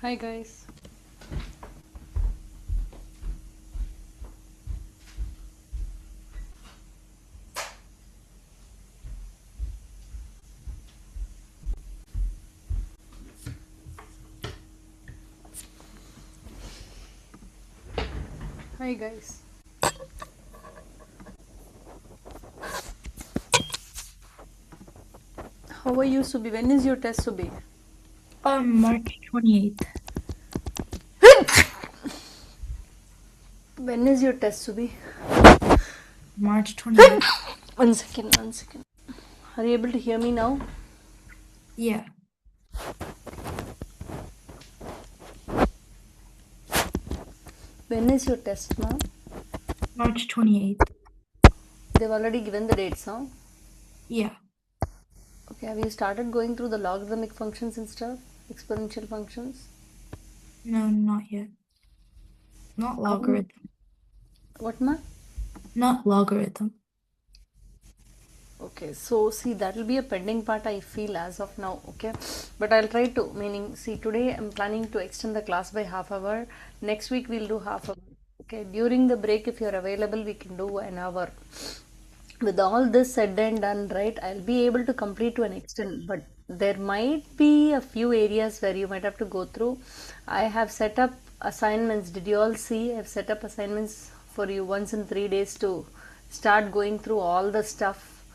Hi guys. Hi guys. How are you, Subi? When is your test, Subi? March 28th. When is your test, Subi? March 28th. One second, one second. Are you able to hear me now? Yeah. When is your test, ma'am? March 28th. They've already given the dates, huh? Yeah. Okay, have you started going through the logarithmic functions and stuff? Exponential functions? No, not yet. Not logarithm. What, ma'am? Not logarithm. Okay, so see, that will be a pending part I feel as of now, okay? But I'll try to, meaning, see, today I'm planning to extend the class by half hour. Next week we'll do half hour. Okay, during the break, if you're available, we can do an hour. With all this said and done, right, I'll be able to complete to an extent, but there might be a few areas where you might have to go through. I have set up assignments. Did you all see? I've set up assignments for you once in 3 days to start going through all the stuff.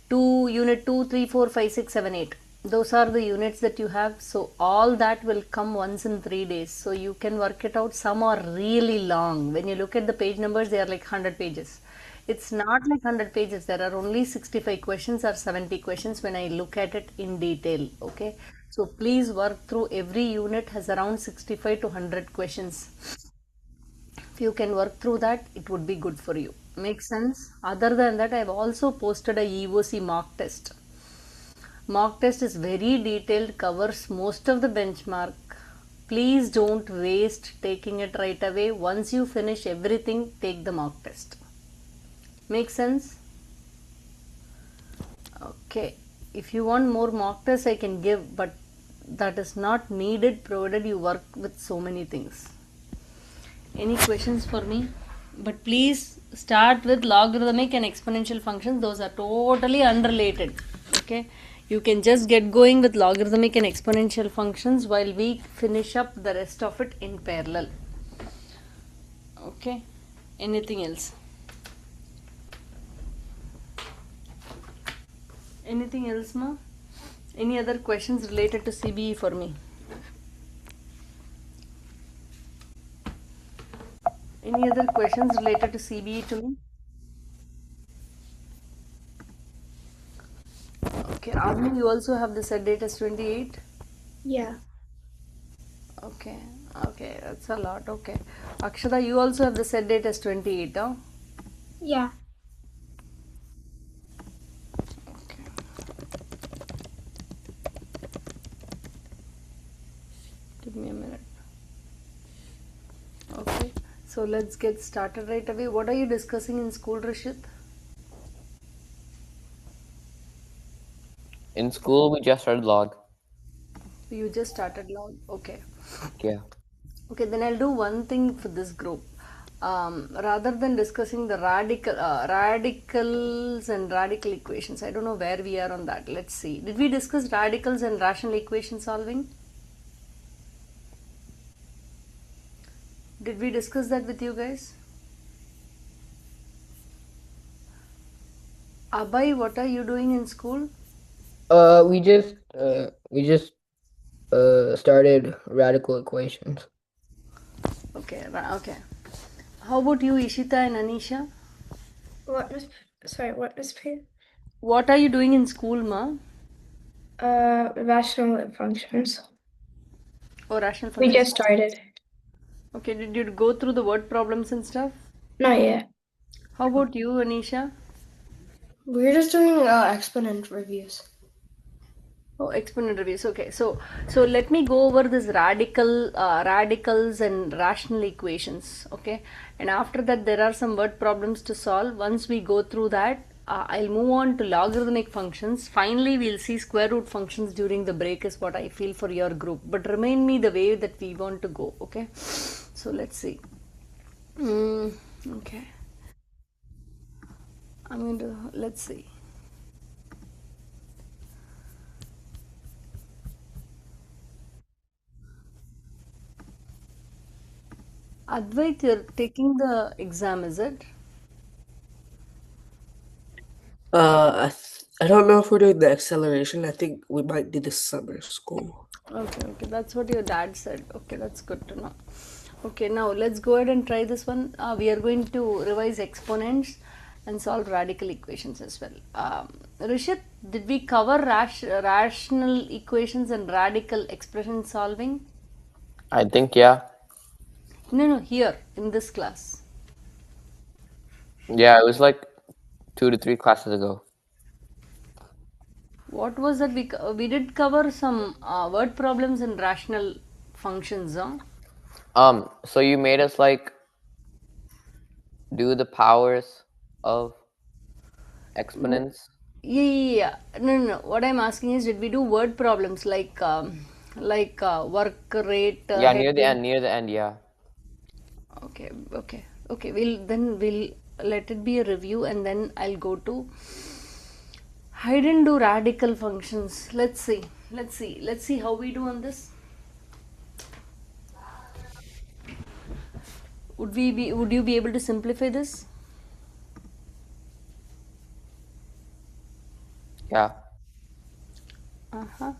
2 unit 2 3 4 5 6 7 8, those are the units that you have, so all that will come once in 3 days, so you can work it out. Some are really long. When you look at the page numbers, they are like 100 pages. It's not like 100 pages. There are only 65 questions or 70 questions when I look at it in detail. Okay, so please work through. Every unit has around 65 to 100 questions. If you can work through that, it would be good for you. Makes sense? Other than that, I've also posted a EOC mock test. Mock test is very detailed, covers most of the benchmark. Please don't waste taking it right away. Once you finish everything, take the mock test. Make sense? Okay. If you want more mock tests, I can give, but that is not needed provided you work with so many things. Any questions for me? But please start with logarithmic and exponential functions. Those are totally unrelated. Okay. You can just get going with logarithmic and exponential functions while we finish up the rest of it in parallel. Okay. Anything else? Anything else, ma? Any other questions related to CBE for me? Any other questions related to CBE to me? Okay, Avni, you also have the set date as 28? Yeah. Okay, okay, that's a lot. Okay. Akshada, you also have the set date as 28, huh? Yeah. Okay. Give me a minute. Okay, so let's get started right away. What are you discussing in school, Rashid? In school, we just started log. You just started log. Okay. Yeah. Okay, then I'll do one thing for this group. Rather than discussing the radicals and radical equations, I don't know where we are on that. Let's see. Did we discuss radicals and rational equation solving? Did we discuss that with you guys? Abai, what are you doing in school? We just started radical equations. Okay, okay. How about you, Ishita and Anisha? What was Priya? What are you doing in school, ma? Rational functions. Or rational We functions? just started. Okay, did you go through the word problems and stuff? Not yet. How about you, Anisha? We're just doing exponent reviews. Oh, exponent reviews. Okay, so let me go over this radicals and rational equations. Okay, and after that there are some word problems to solve. Once we go through that, I'll move on to logarithmic functions. Finally, we'll see square root functions during the break is what I feel for your group. But remind me the way that we want to go, okay? So let's see. Okay. I'm going to, let's see. Advait, you're taking the exam, is it? I don't know if we're doing the acceleration. I think we might do the summer school. Okay, that's what your dad said. Okay, that's good to know. Okay, now let's go ahead and try this one. We are going to revise exponents and solve radical equations as well. Rishit, did we cover rational equations and radical expression solving? I think, yeah. No, here in this class. Yeah, it was like 2 to 3 classes ago. What was that? We did cover some word problems and rational functions, huh? So you made us like do the powers of exponents. Yeah. No. What I'm asking is, did we do word problems like work rate, Yeah, heading? near the end, yeah. Okay. We'll let it be a review, and then I'll go to. I didn't do radical functions. Let's see how we do on this. Would you be able to simplify this? Yeah. Uh-huh.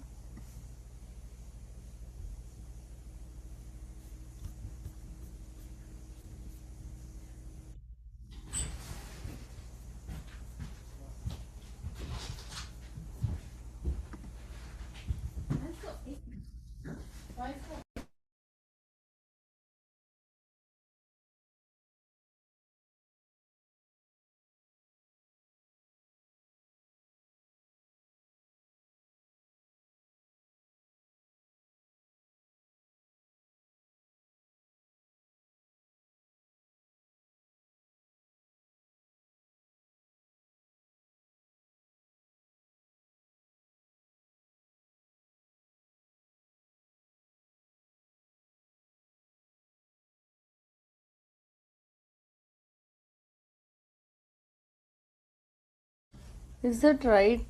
Is that right?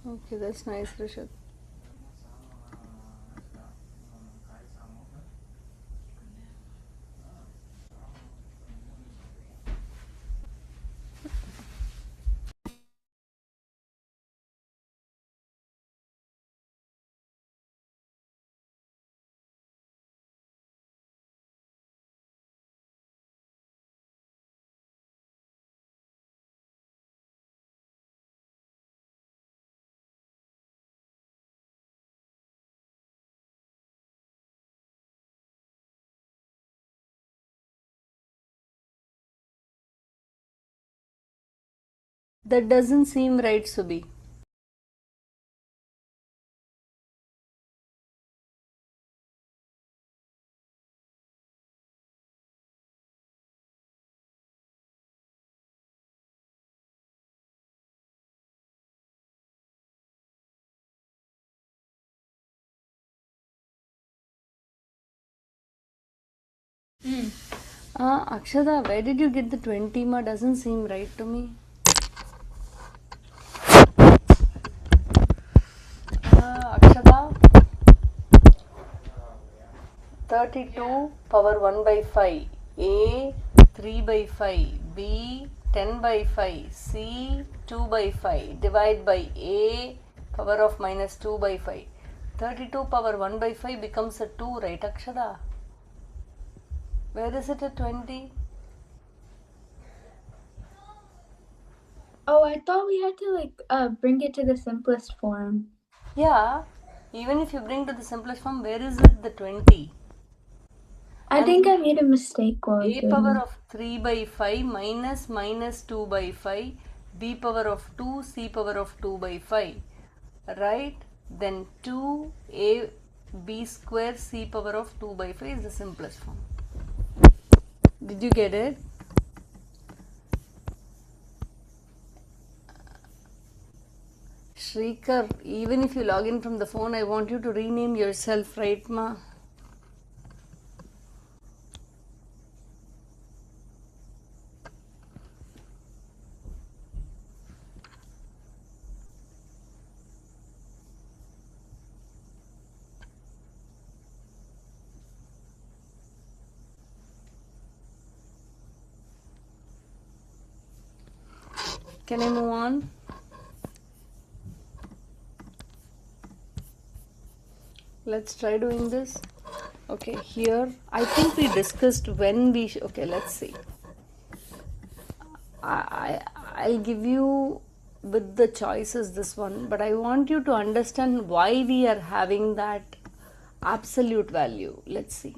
Okay, that's nice, Rishit. That doesn't seem right, Subi. Akshada, where did you get the 20 ma? Doesn't seem right to me. Akshada, 32 power 1 by 5. A 3 by 5. B 10 by 5. C 2 by 5. Divide by A power of minus 2 by 5. 32 power 1 by 5 becomes a 2, right, Akshada? Where is it a 20? Oh, I thought we had to bring it to the simplest form. Yeah, even if you bring to the simplest form, where is it the 20? I think I made a mistake while A doing power it. of 3 by 5 minus 2 by 5 b power of 2 c power of 2 by 5, right? Then 2a b square c power of 2 by 5 is the simplest form. Did you get it? Shrikar, even if you log in from the phone, I want you to rename yourself, right, ma? Can I move on? Let's try doing this. Okay, here I think we discussed when we okay, let's see. I'll give you with the choices this one, but I want you to understand why we are having that absolute value. Let's see.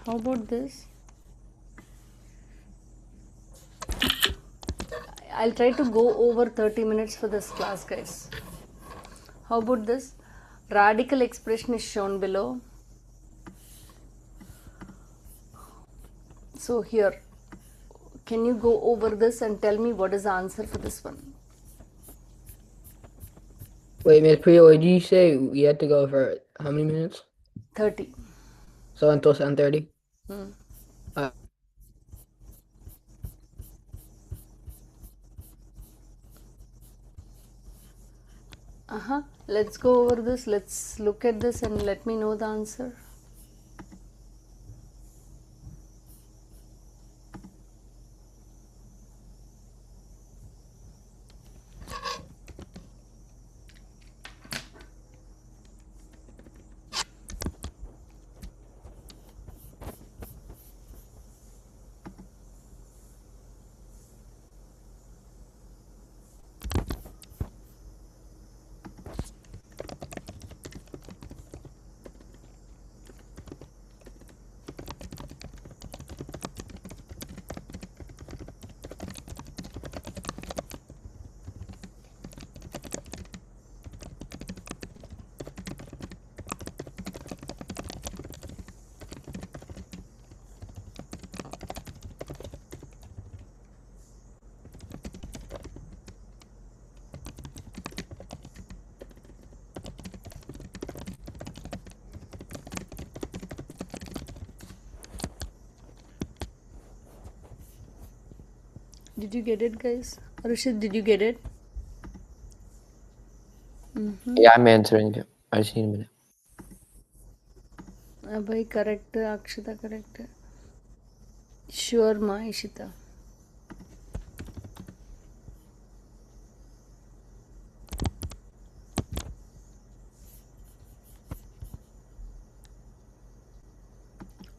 How about this? I'll try to go over 30 minutes for this class, guys. How about this? Radical expression is shown below. So here, can you go over this and tell me what is the answer for this one? Wait, Miss Priya, what did you say we had to go for how many minutes? 30. So until 7:30? Let's go over this. Let's look at this and let me know the answer. Did you get it, guys? Rishit, did you get it? Yeah, I'm answering it. I just need a minute. Abhay, correct. Akshita, correct. Sure, ma, Ishita.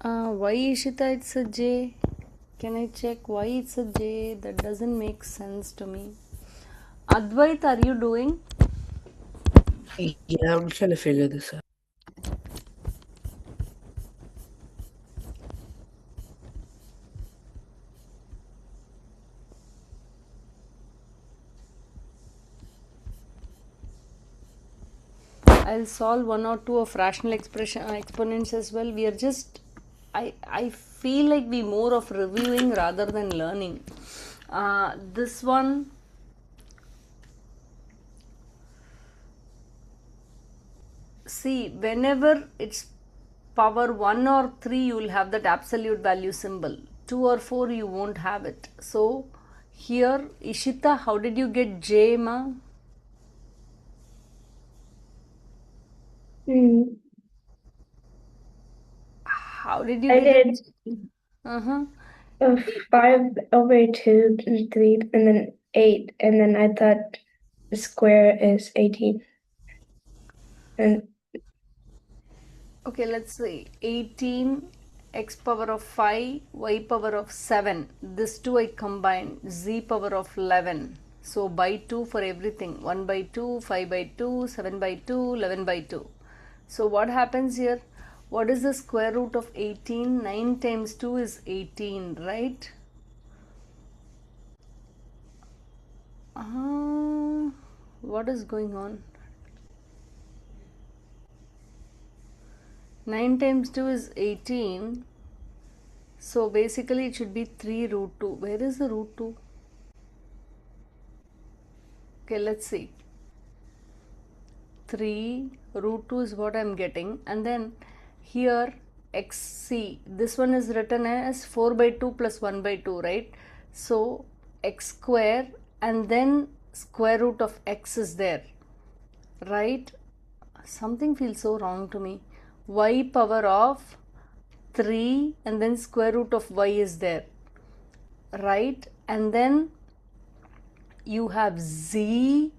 Why Ishita it's a J? Can I check why it's a J? That doesn't make sense to me. Advait, are you doing? Yeah, I'm trying to figure this out. I'll solve one or two of rational exponents as well. We are just, I feel like we more of reviewing rather than learning. This one, see, whenever it's power 1 or 3, you will have that absolute value symbol. 2 or 4, you won't have it. So here, Ishita, how did you get J, ma? How did you I get did it? Uh-huh. 5/2 and 3, and then 8, and then I thought the square is 18. And Okay, let's see. 18 x power of 5, y power of 7. This two I combine. Z power of 11. So by 2 for everything. 1 by 2, 5 by 2, 7 by 2, 11 by 2. So what happens here? What is the square root of 18? 9 times 2 is 18, right? What is going on? 9 times 2 is 18. So basically it should be 3 root 2. Where is the root 2? Okay, let's see. 3 root 2 is what I'm getting, and then here xc, this one is written as 4 by 2 plus 1 by 2, right? So x square and then square root of x is there, right? Something feels so wrong to me. Y power of 3 and then square root of y is there, right? And then you have z,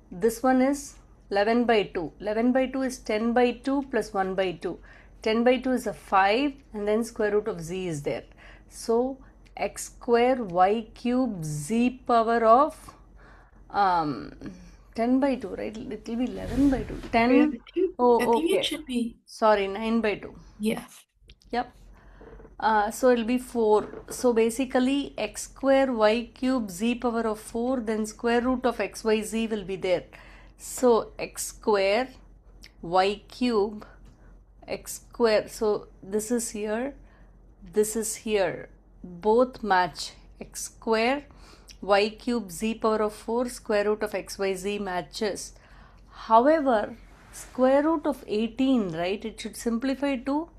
this one is 11 by 2. 11 by 2 is 10 by 2 plus 1 by 2. 10 by 2 is a 5 and then square root of z is there. So x square y cube z power of 10 by 2, right? It will be 11 by 2. 10. I think Okay. it should be. Sorry, 9 by 2. Yeah. Yep. So it will be 4. So basically x square y cube z power of 4, then square root of xyz will be there. So x square y cube x square, so this is here, this is here, both match. X square y cube z power of 4 square root of xyz matches. However, square root of 18, right, it should simplify to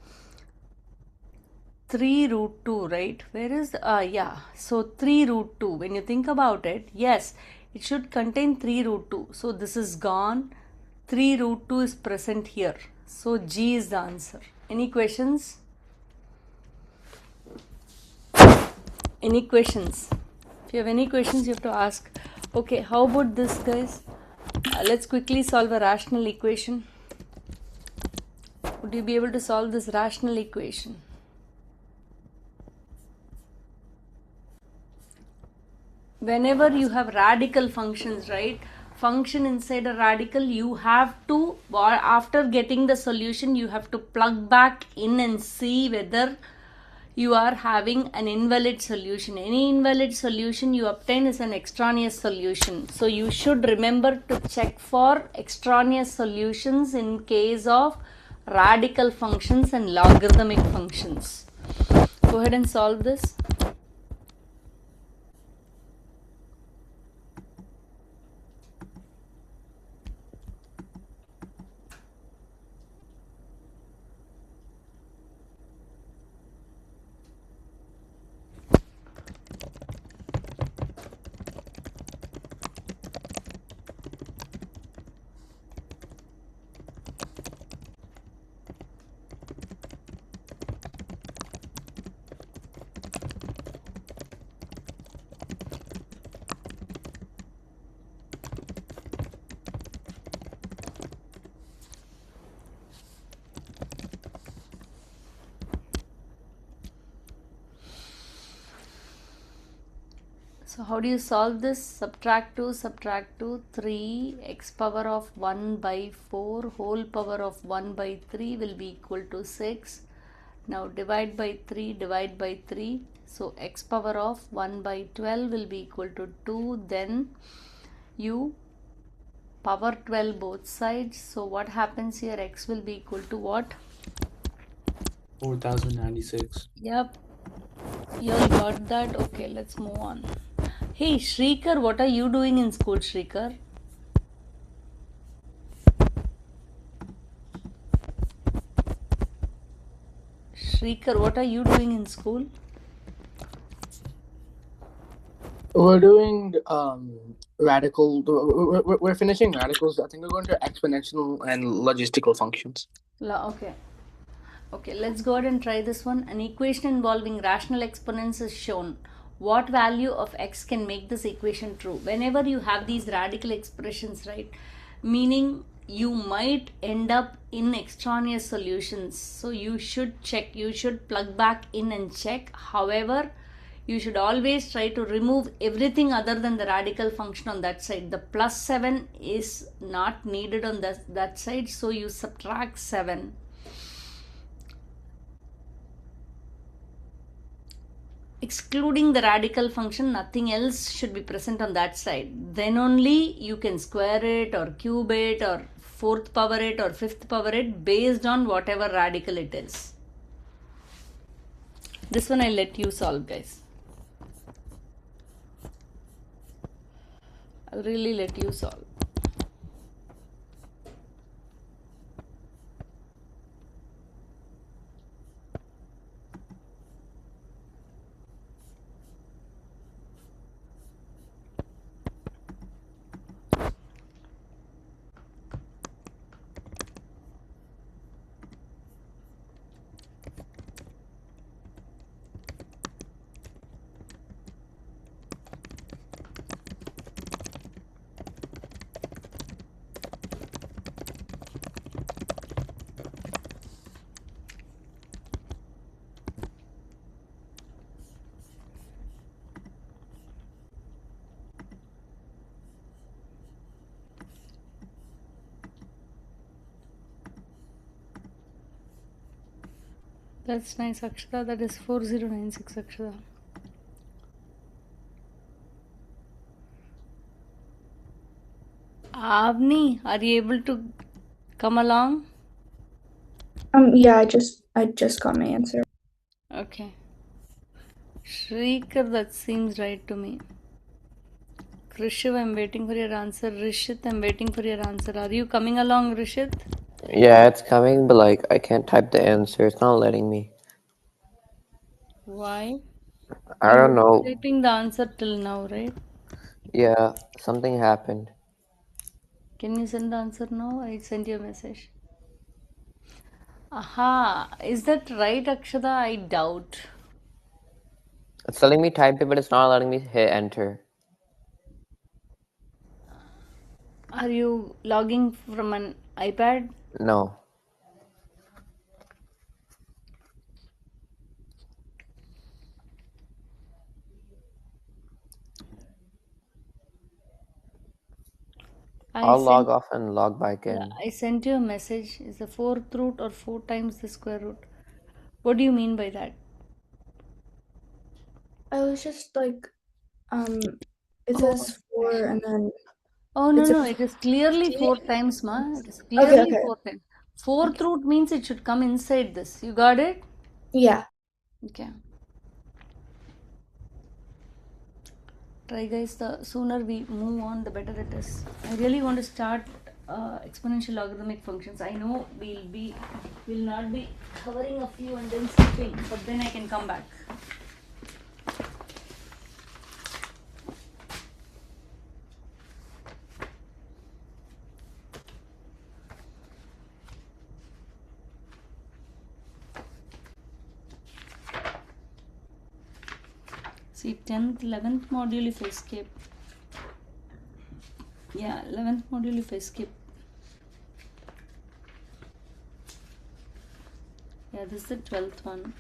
3 root 2, right? Where is yeah, so 3 root 2, when you think about it, yes, it should contain 3 root 2. So this is gone, 3 root 2 is present here. So G is the answer. Any questions? Any questions? If you have any questions, you have to ask. Okay, how about this, guys? Let's quickly solve a rational equation. Would you be able to solve this rational equation? Whenever you have radical functions, right? Function inside a radical, you have to, after getting the solution, you have to plug back in and see whether you are having an invalid solution. Any invalid solution you obtain is an extraneous solution. So you should remember to check for extraneous solutions in case of radical functions and logarithmic functions. Go ahead and solve this. So how do you solve this? Subtract 2, 3, x power of 1 by 4 whole power of 1 by 3 will be equal to 6. Now divide by 3. So x power of 1 by 12 will be equal to 2. Then you power 12 both sides. So what happens here? X will be equal to what? 4096. Yep. You all got that? Okay, let's move on. Hey, Shrikar, what are you doing in school, Shrikar? Shrikar, what are you doing in school? We're doing radical. We're finishing radicals. I think we're going to exponential and logistical functions. Okay. Okay, let's go ahead and try this one. An equation involving rational exponents is shown. What value of x can make this equation true? Whenever you have these radical expressions, right, meaning you might end up in extraneous solutions. So you should check, you should plug back in and check. However, you should always try to remove everything other than the radical function on that side. The plus 7 is not needed on that side, so you subtract 7. excluding the radical function, nothing else should be present on that side. Then only you can square it or cube it or fourth power it or fifth power it based on whatever radical it is. This one I'll let you solve, guys. I'll really let you solve. That's nice, Akshata. That is 4096, Akshata. Avni, are you able to come along? Yeah, I just got my answer. Okay. Shrikar, that seems right to me. Rishiv, I'm waiting for your answer. Rishit, I'm waiting for your answer. Are you coming along, Rishit? Yeah, it's coming, but like I can't type the answer. It's not letting me. Why? I You don't were know. typing the answer till now, right? Yeah, something happened. Can you send the answer now? I sent you a message. Aha, is that right, Akshada? I doubt. It's letting me type it, but it's not letting me hit enter. Are you logging from an iPad? No. I'll log off and log back in. I sent you a message. Is the fourth root or 4 times the square root? What do you mean by that? I was just like, it says 4 and then Oh, no, it's a no. It is clearly 4 times, ma. It is Okay, clearly okay. 4 times. Fourth root means it should come inside this. You got it? Yeah. Okay. Try, guys. The sooner we move on, the better it is. I really want to start exponential logarithmic functions. I know we'll not be covering a few and then skipping, but then I can come back. See, 10th, 11th module if I skip. Yeah, 11th module if I skip. Yeah, this is the 12th one.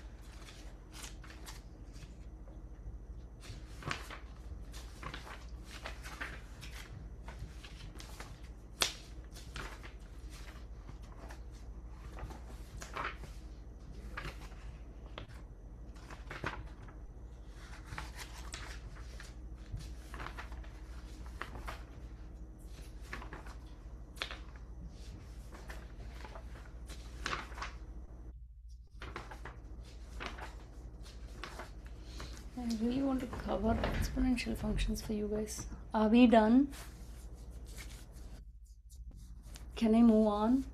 I really want to cover exponential functions for you guys. Are we done? Can I move on?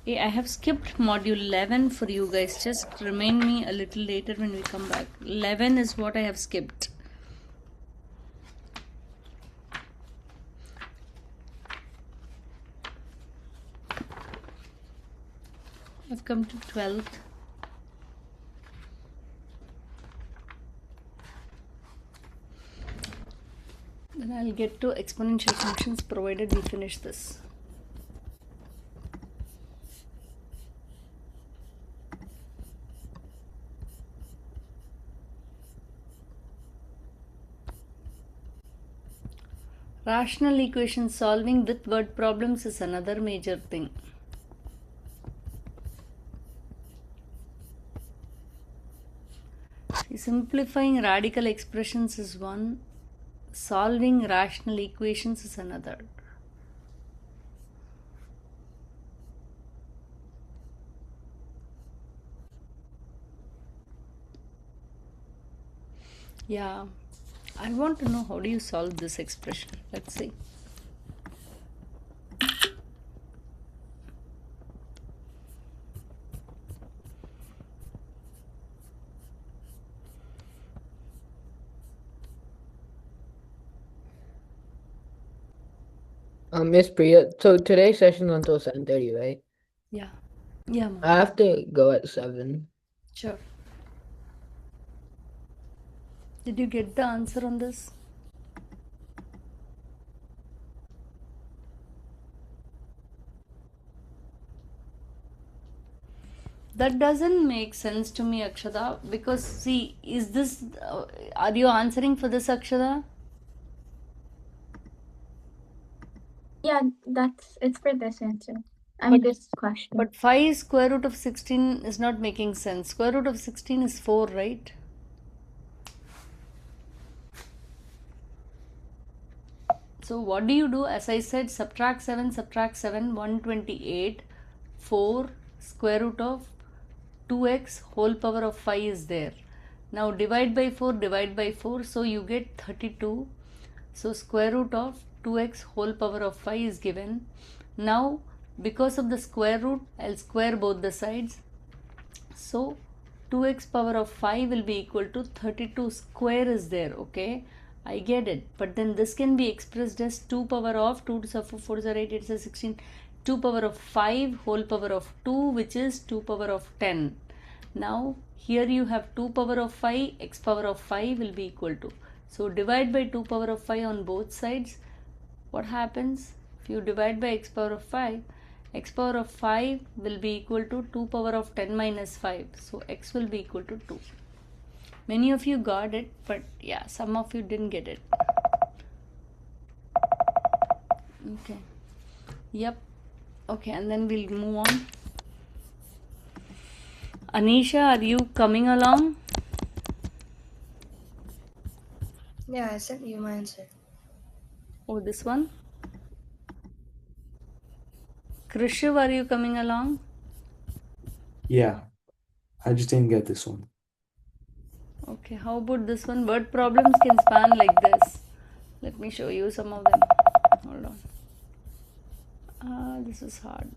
Hey, I have skipped module 11 for you guys. Just remind me a little later when we come back. 11 is what I have skipped. I've come to 12th. Then I'll get to exponential functions provided we finish this. Rational equation solving with word problems is another major thing. Simplifying radical expressions is one, solving rational equations is another. Yeah, I want to know how do you solve this expression. Let's see. Miss Priya, so today's session's until 7:30, right? Yeah. Yeah, ma'am. I have to go at 7. Sure. Did you get the answer on this? That doesn't make sense to me, Akshada, because see, is this, are you answering for this, Akshada? Yeah, it's for this answer. I'm this question. But 5 square root of 16 is not making sense. Square root of 16 is 4, right? So what do you do? As I said, subtract 7, 128, 4 square root of 2x whole power of 5 is there. Now divide by 4, so you get 32. So square root of 2x whole power of 5 is given. Now because of the square root, I'll square both the sides. So 2x power of 5 will be equal to 32 square is there, okay? I get it. But then this can be expressed as 2 power of 2 to 4 is 8, 8 is 16. 2 power of 5 whole power of 2, which is 2 power of 10. Now here you have 2 power of 5, x power of 5 will be equal to. So divide by 2 power of 5 on both sides. What happens? If you divide by x power of 5, x power of 5 will be equal to 2 power of 10 minus 5. So x will be equal to 2. Many of you got it, but yeah, some of you didn't get it. Okay. Yep. Okay, and then we'll move on. Anisha, are you coming along? Yeah, I sent you my answer. Oh, this one? Krishiv, are you coming along? Yeah, I just didn't get this one. Okay, how about this one? Word problems can span like this. Let me show you some of them. Hold on. This is hard.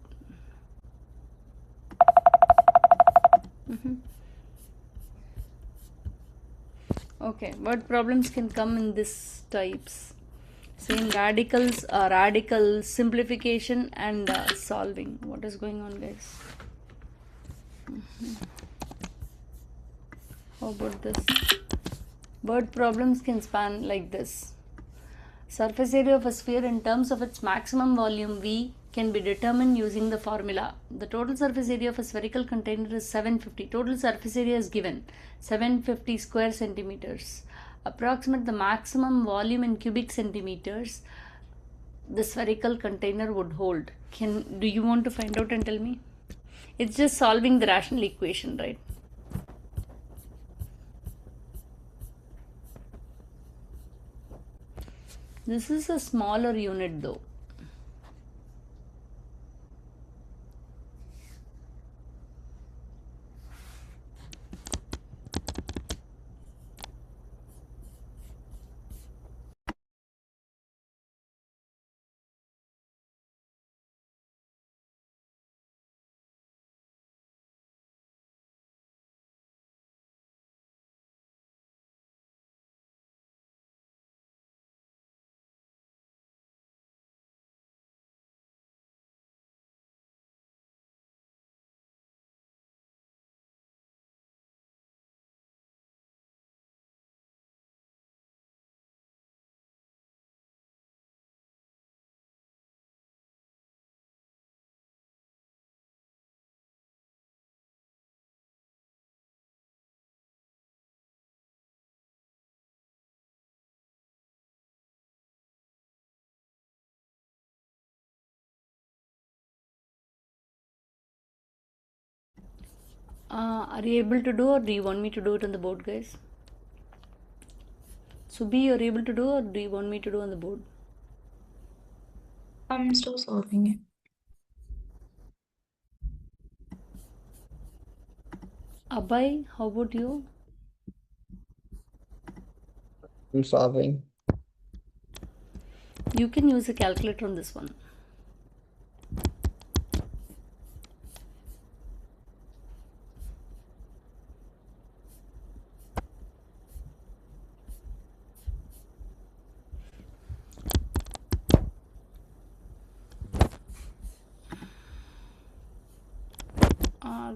Okay, word problems can come in this types. Same radicals, radical simplification and solving. What is going on, guys? How about this? Word problems can span like this. Surface area of a sphere in terms of its maximum volume V can be determined using the formula. The total surface area of a spherical container is 750. Total surface area is given 750 square centimeters. Approximate the maximum volume in cubic centimeters the spherical container would hold. Do you want to find out and tell me? It's just solving the rational equation, right? This is a smaller unit though. Are you able to do or do you want me to do it on the board, guys? So B, you're able to do, or do you want me to do on the board? I'm still solving it. Abhay, how about you? I'm solving. You can use a calculator on this one.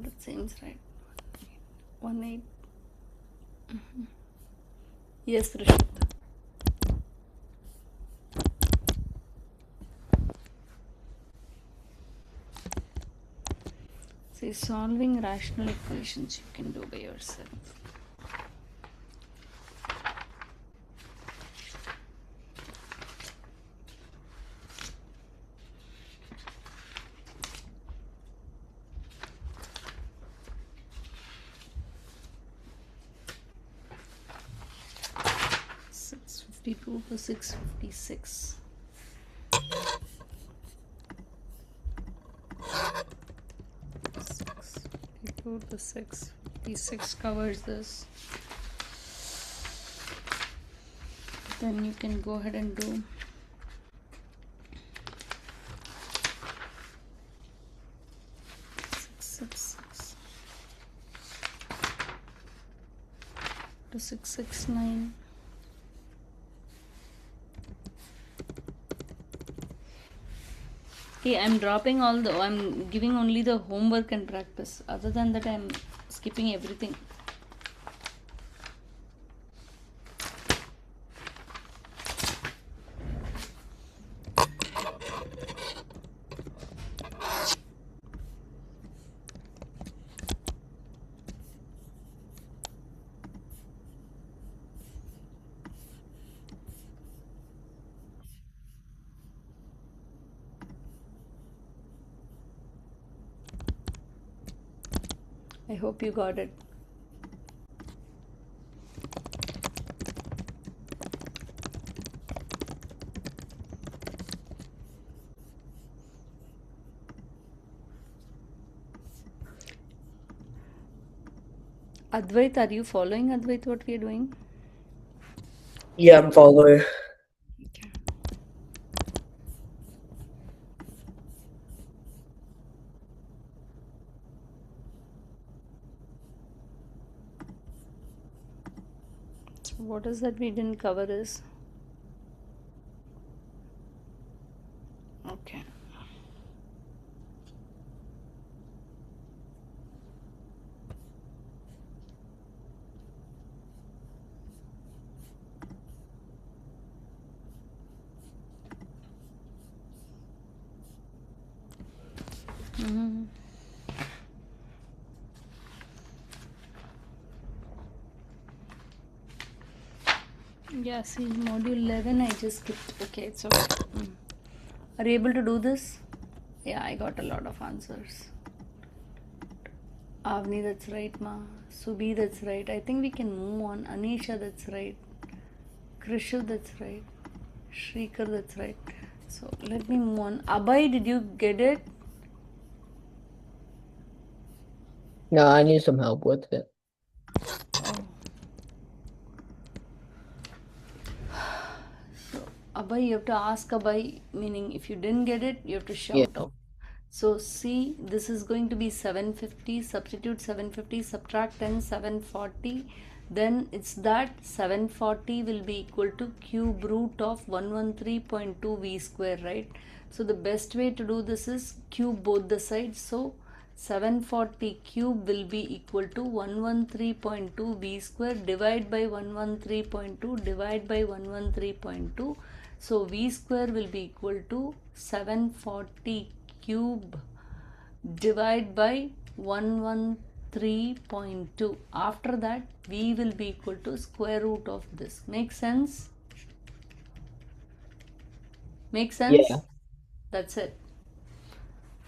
That seems right. 1 8. Yes, Rishit. See, solving rational equations you can do by yourself. $652 to $656. 652 to 656 covers this. Then you can go ahead and do 666 to 669. Okay, I'm dropping I'm giving only the homework and practice. Other than that, I'm skipping everything. I hope you got it. Advait, are you following, Advait, what we are doing? Yeah, I'm following. Okay. So what is that we didn't cover is? Okay. Mm-hmm. Yeah, see, module 11 I just skipped. Okay, it's okay. Are you able to do this? Yeah, I got a lot of answers. Avni, that's right, ma. Subi, that's right. I think we can move on. Anisha, that's right. Krishu, that's right. Shrikar, that's right. So let me move on. Abhay, did you get it? No, I need some help with it. So Abhay, you have to ask Abhay, meaning if you didn't get it, you have to shout Yeah. out. So see, this is going to be 750, substitute 750, subtract 10, 740. Then it's that 740 will be equal to cube root of 113.2 v square, right? So the best way to do this is cube both the sides. So 740 cube will be equal to 113.2 v square divide by 113.2 divide by 113.2. So v square will be equal to 740 cube divide by 113.2. After that, v will be equal to square root of this. Make sense? Make sense? Yeah. That's it.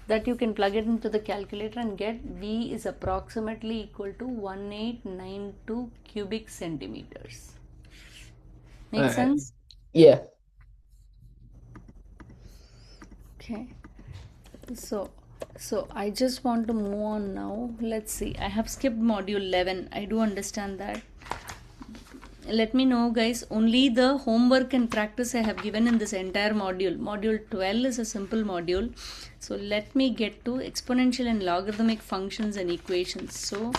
That you can plug it into the calculator and get v is approximately equal to 1892 cubic centimeters. Make Alright. sense? Yeah. Okay. So I just want to move on now. Let's see. I have skipped module 11. I do understand that. Let me know, guys. Only the homework and practice I have given in this entire module. Module 12 is a simple module. So let me get to exponential and logarithmic functions and equations. So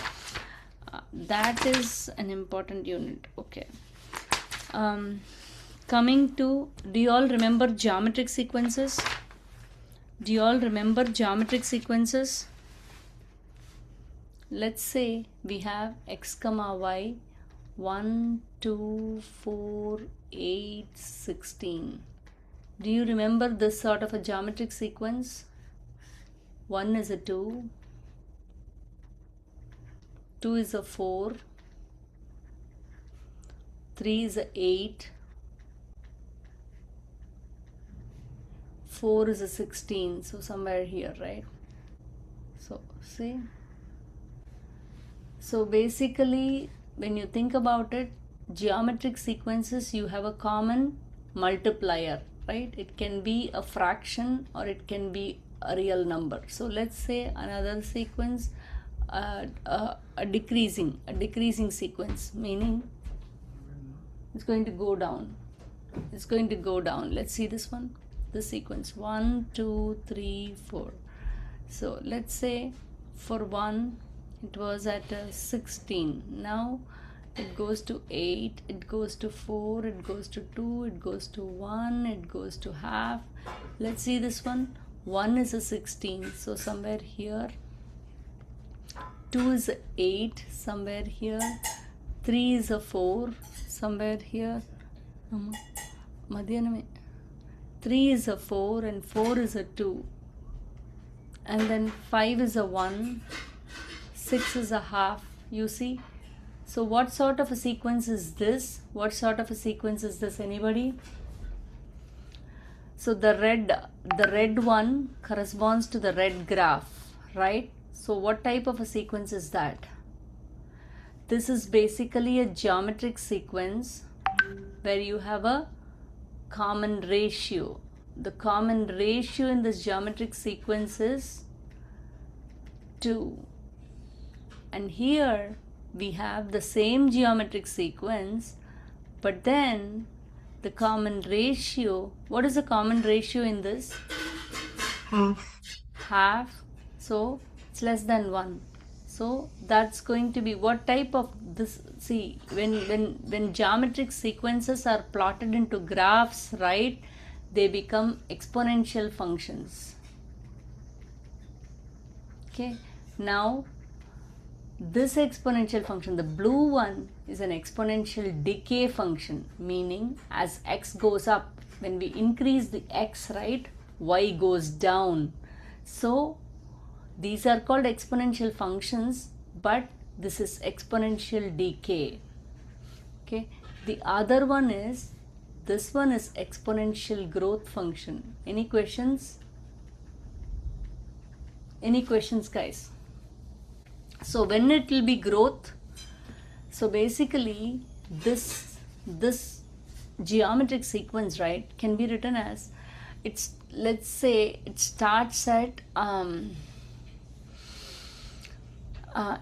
that is an important unit. Okay. Coming to, do you all remember geometric sequences? Do you all remember geometric sequences? Let's say we have x comma y 1, 2, 4, 8, 16. Do you remember this sort of a geometric sequence? 1 is a 2, 2 is a 4, 3 is a 8, 4 is a 16. So somewhere here, right? So see. So basically, when you think about it, geometric sequences, you have a common multiplier, right? It can be a fraction or it can be a real number. So let's say another sequence, a decreasing sequence, meaning it's going to go down. It's going to go down. Let's see this one, this sequence 1, 2, 3, 4. So let's say for 1 it was at 16. Now it goes to 8, it goes to 4, it goes to 2, it goes to 1, it goes to half. Let's see this one. 1 is a 16, so somewhere here. 2 is a 8, somewhere here. 3 is a 4, somewhere here. 3 is a 4 and 4 is a 2. And then 5 is a 1, 6 is a half, you see. So what sort of a sequence is this? What sort of a sequence is this, anybody? So the red one corresponds to the red graph, right? So what type of a sequence is that? This is basically a geometric sequence where you have a common ratio. The common ratio in this geometric sequence is 2. And here we have the same geometric sequence, but then the common ratio, what is the common ratio in this? Half. So it's less than 1. So that's going to be what type of this? See, when geometric sequences are plotted into graphs, right, they become exponential functions. Okay, now this exponential function, the blue one, is an exponential decay function, meaning as x goes up, when we increase the x, right, y goes down. So these are called exponential functions, but this is exponential decay. Okay, the other one is, this one is exponential growth function. Any questions? Any questions, guys? So when it will be growth, so basically this geometric sequence, right, can be written as, it's, let's say it starts at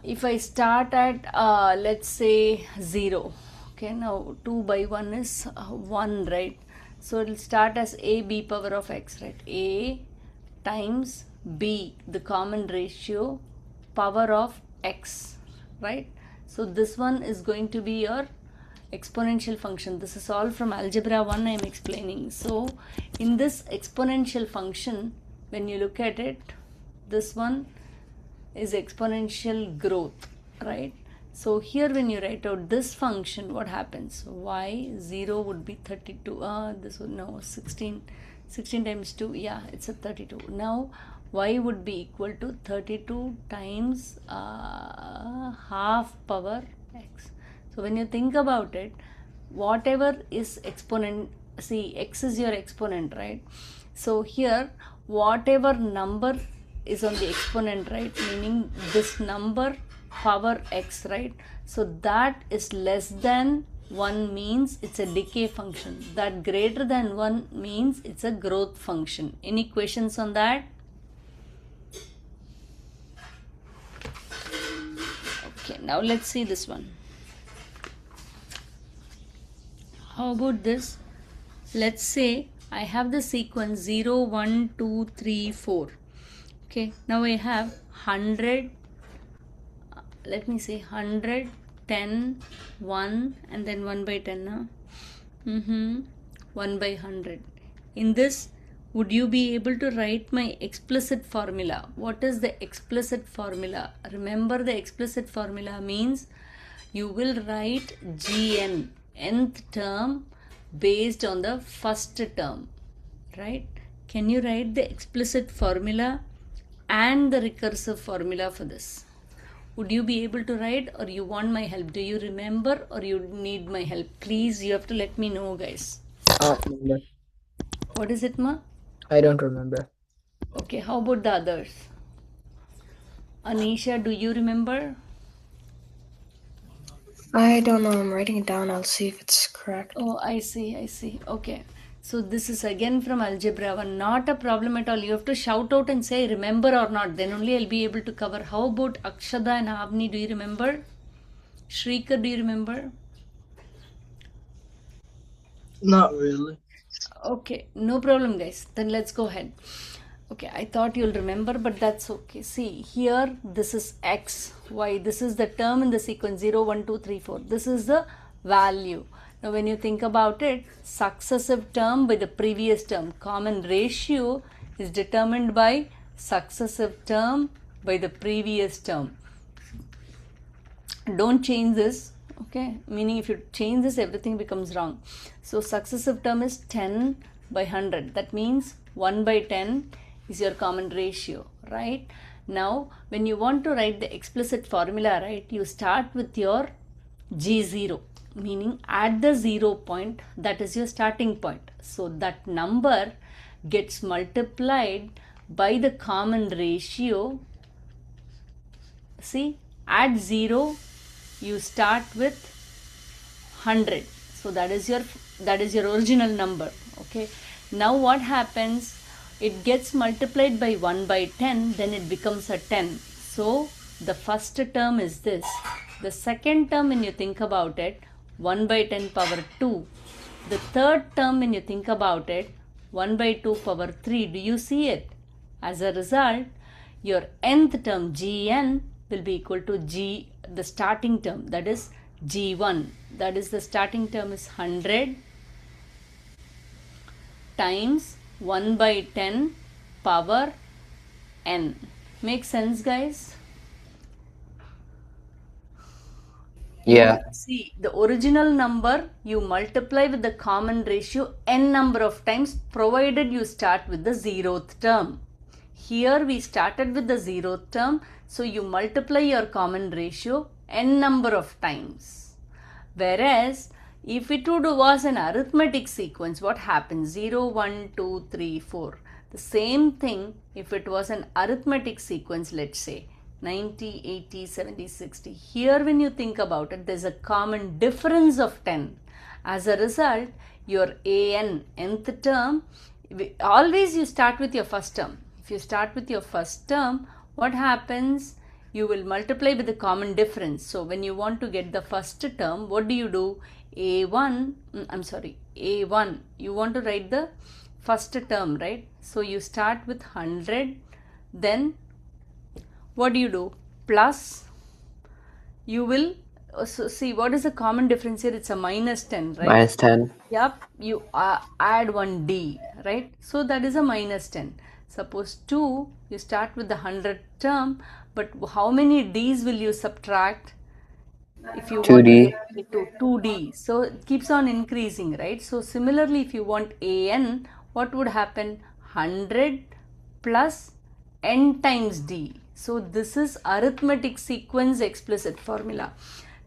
if I start at let's say 0. Okay, now 2 by 1 is 1, right? So it will start as a b power of x, right? A times b, the common ratio, power of x, right? So this one is going to be your exponential function. This is all from algebra 1 I am explaining. So in this exponential function, when you look at it, this one is exponential growth, right? So here when you write out this function, what happens? Y 0 would be 32. This would, no, 16 times 2, yeah, it's a 32. Now y would be equal to 32 times half power x. So when you think about it, whatever is exponent, see, x is your exponent, right? So here whatever number is on the exponent, right, meaning this number power x, right? So that is less than 1 means it's a decay function. That greater than 1 means it's a growth function. Any questions on that? Okay, now let's see this one. How about this? Let's say I have the sequence 0, 1, 2, 3, 4. Okay, now I have 100, let me say 100, 10, 1 and then 1 by 10 now. 1 by 100. In this, would you be able to write my explicit formula? What is the explicit formula? Remember, the explicit formula means you will write Gn, nth term, based on the first term, right? Can you write the explicit formula and the recursive formula for this? Would you be able to write, or you want my help? Do you remember or you need my help? Please, you have to let me know, guys. Remember. What is it, ma? I don't remember. Okay, how about the others? Anisha, do you remember? I don't know. I'm writing it down. I'll see if it's correct. Oh, I see. Okay. So this is again from Algebra 1. Not a problem at all. You have to shout out and say remember or not. Then only I'll be able to cover. How about Akshada and Avni? Do you remember? Shrikar, do you remember? Not really. Okay, no problem, guys. Then let's go ahead. Okay, I thought you'll remember, but that's okay. See, here this is x, y. This is the term in the sequence 0, 1, 2, 3, 4. This is the value. Now, when you think about it, successive term by the previous term, common ratio is determined by successive term by the previous term. Don't change this, okay? Meaning if you change this, everything becomes wrong. So successive term is 10 by 100. That means 1 by 10 is your common ratio, right? Now, when you want to write the explicit formula, right, you start with your G0, meaning at the 0 point, that is your starting point. So that number gets multiplied by the common ratio. See, at 0, you start with 100. So that is your original number. Okay. Now what happens? It gets multiplied by 1 by 10, then it becomes a 10. So the first term is this. The second term, when you think about it, 1 by 10 power 2. The third term, when you think about it, 1 by 2 power 3. Do you see it? As a result, your nth term, Gn, will be equal to G, the starting term, that is G1. That is, the starting term is 100 times 1 by 10 power n. Make sense, guys? Yeah. See, the original number you multiply with the common ratio n number of times, provided you start with the 0th term. Here we started with the 0th term, so you multiply your common ratio n number of times. Whereas, if it was an arithmetic sequence, what happens? 0, 1, 2, 3, 4. The same thing if it was an arithmetic sequence, let's say 90, 80, 70, 60. Here when you think about it, there's a common difference of 10. As a result, your nth term, always you start with your first term. If you start with your first term, what happens? You will multiply with the common difference. So when you want to get the first term, what do? A1, you want to write the first term, right? So you start with 100, then what do? Plus, you will, so see, what is the common difference here? It's a minus 10, right? Minus 10. Yep, you add one d, right? So that is a minus 10. Suppose 2, you start with the 100 term, but how many d's will you subtract? If you 2D. want to get it to 2d, so it keeps on increasing, right? So similarly, if you want an, what would happen? 100 plus n times d. So this is arithmetic sequence explicit formula.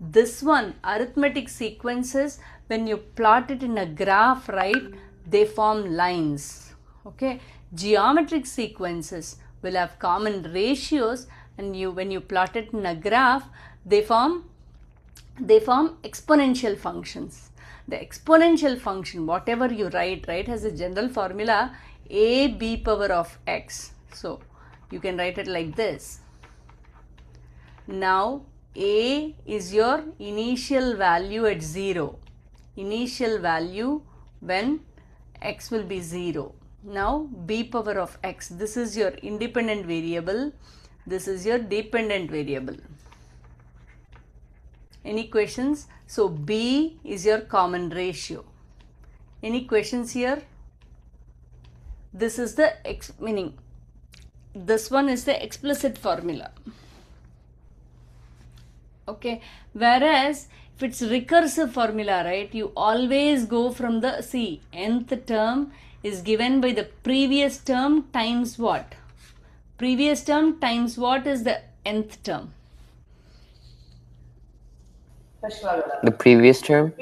This one, arithmetic sequences, when you plot it in a graph, right, they form lines. Okay, geometric sequences will have common ratios, and when you plot it in a graph, they form they form exponential functions. The exponential function, whatever you write, has a general formula a b power of x. So you can write it like this. Now a is your initial value at 0. Initial value when x will be 0. Now b power of x, this is your independent variable, this is your dependent variable. Any questions? So b is your common ratio. Any questions here? This is the meaning this one is the explicit formula. Okay, whereas if it's recursive formula, right, you always go from the nth term is given by the previous term times what? Previous term times what is the nth term? The previous term?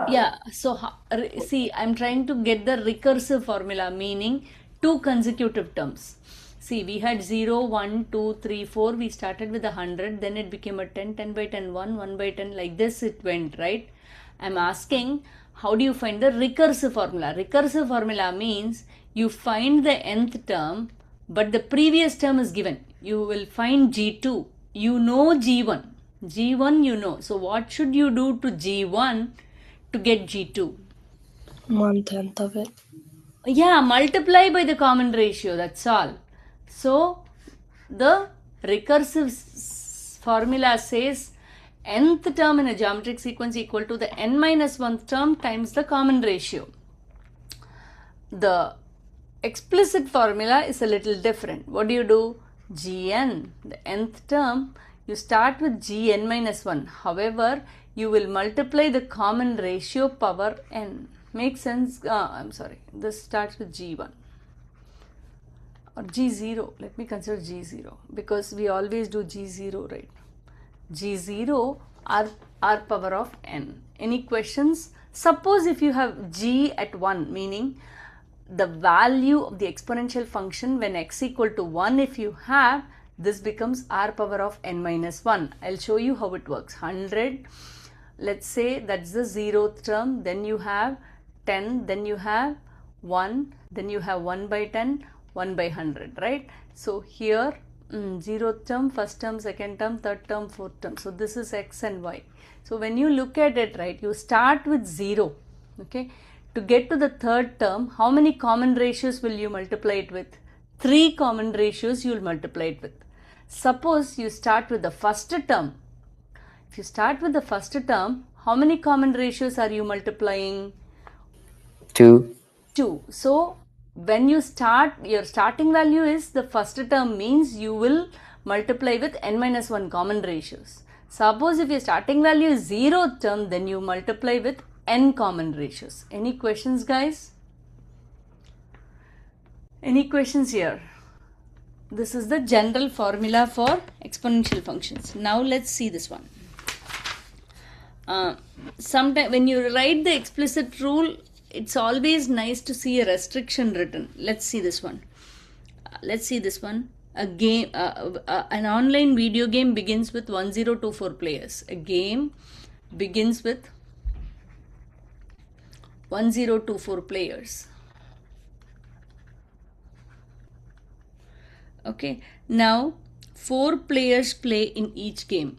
Yeah, so see, I'm trying to get the recursive formula, meaning two consecutive terms. See, we had 0, 1, 2, 3, 4. We started with 100, then it became a 10, 10 by 10, 1, 1 by 10, like this it went, right? I'm asking, how do you find the recursive formula? Recursive formula means you find the nth term, but the previous term is given. You will find G2. You know G1. G1 you know. So what should you do to G1 to get G2? 1/10 of it. Yeah, multiply by the common ratio, that's all. So the recursive formula says nth term in a geometric sequence equal to the n minus 1th term times the common ratio. The explicit formula is a little different. What do you do? Gn, the nth term, you start with gn minus 1. However, you will multiply the common ratio power n. Makes sense? I'm sorry. This starts with g1 or g0. Let me consider g0 because we always do g0, right? G0 r power of n. Any questions? Suppose if you have g at 1, meaning the value of the exponential function when x equal to 1, if you have, this becomes r power of n minus 1. I'll show you how it works. 100, let's say that's the 0th term, then you have 10, then you have 1, then you have 1 by 10, 1 by 100, right? So here 0th term, first term, second term, third term, fourth term. So this is x and y. So when you look at it, right, you start with 0, okay? To get to the third term, how many common ratios will you multiply it with? 3 common ratios you will multiply it with. Suppose you start with the first term. If you start with the first term, how many common ratios are you multiplying? 2. 2. So when you start, your starting value is the first term, means you will multiply with n minus 1 common ratios. Suppose if your starting value is 0th term, then you multiply with n common ratios. Any questions, guys? Any questions here? This is the general formula for exponential functions. Now let's see this one. Sometimes when you write the explicit rule, it's always nice to see a restriction written. Let's see this one. A game, an online video game begins with 1024 players. A game begins with 1024 players. Okay, now 4 players play in each game.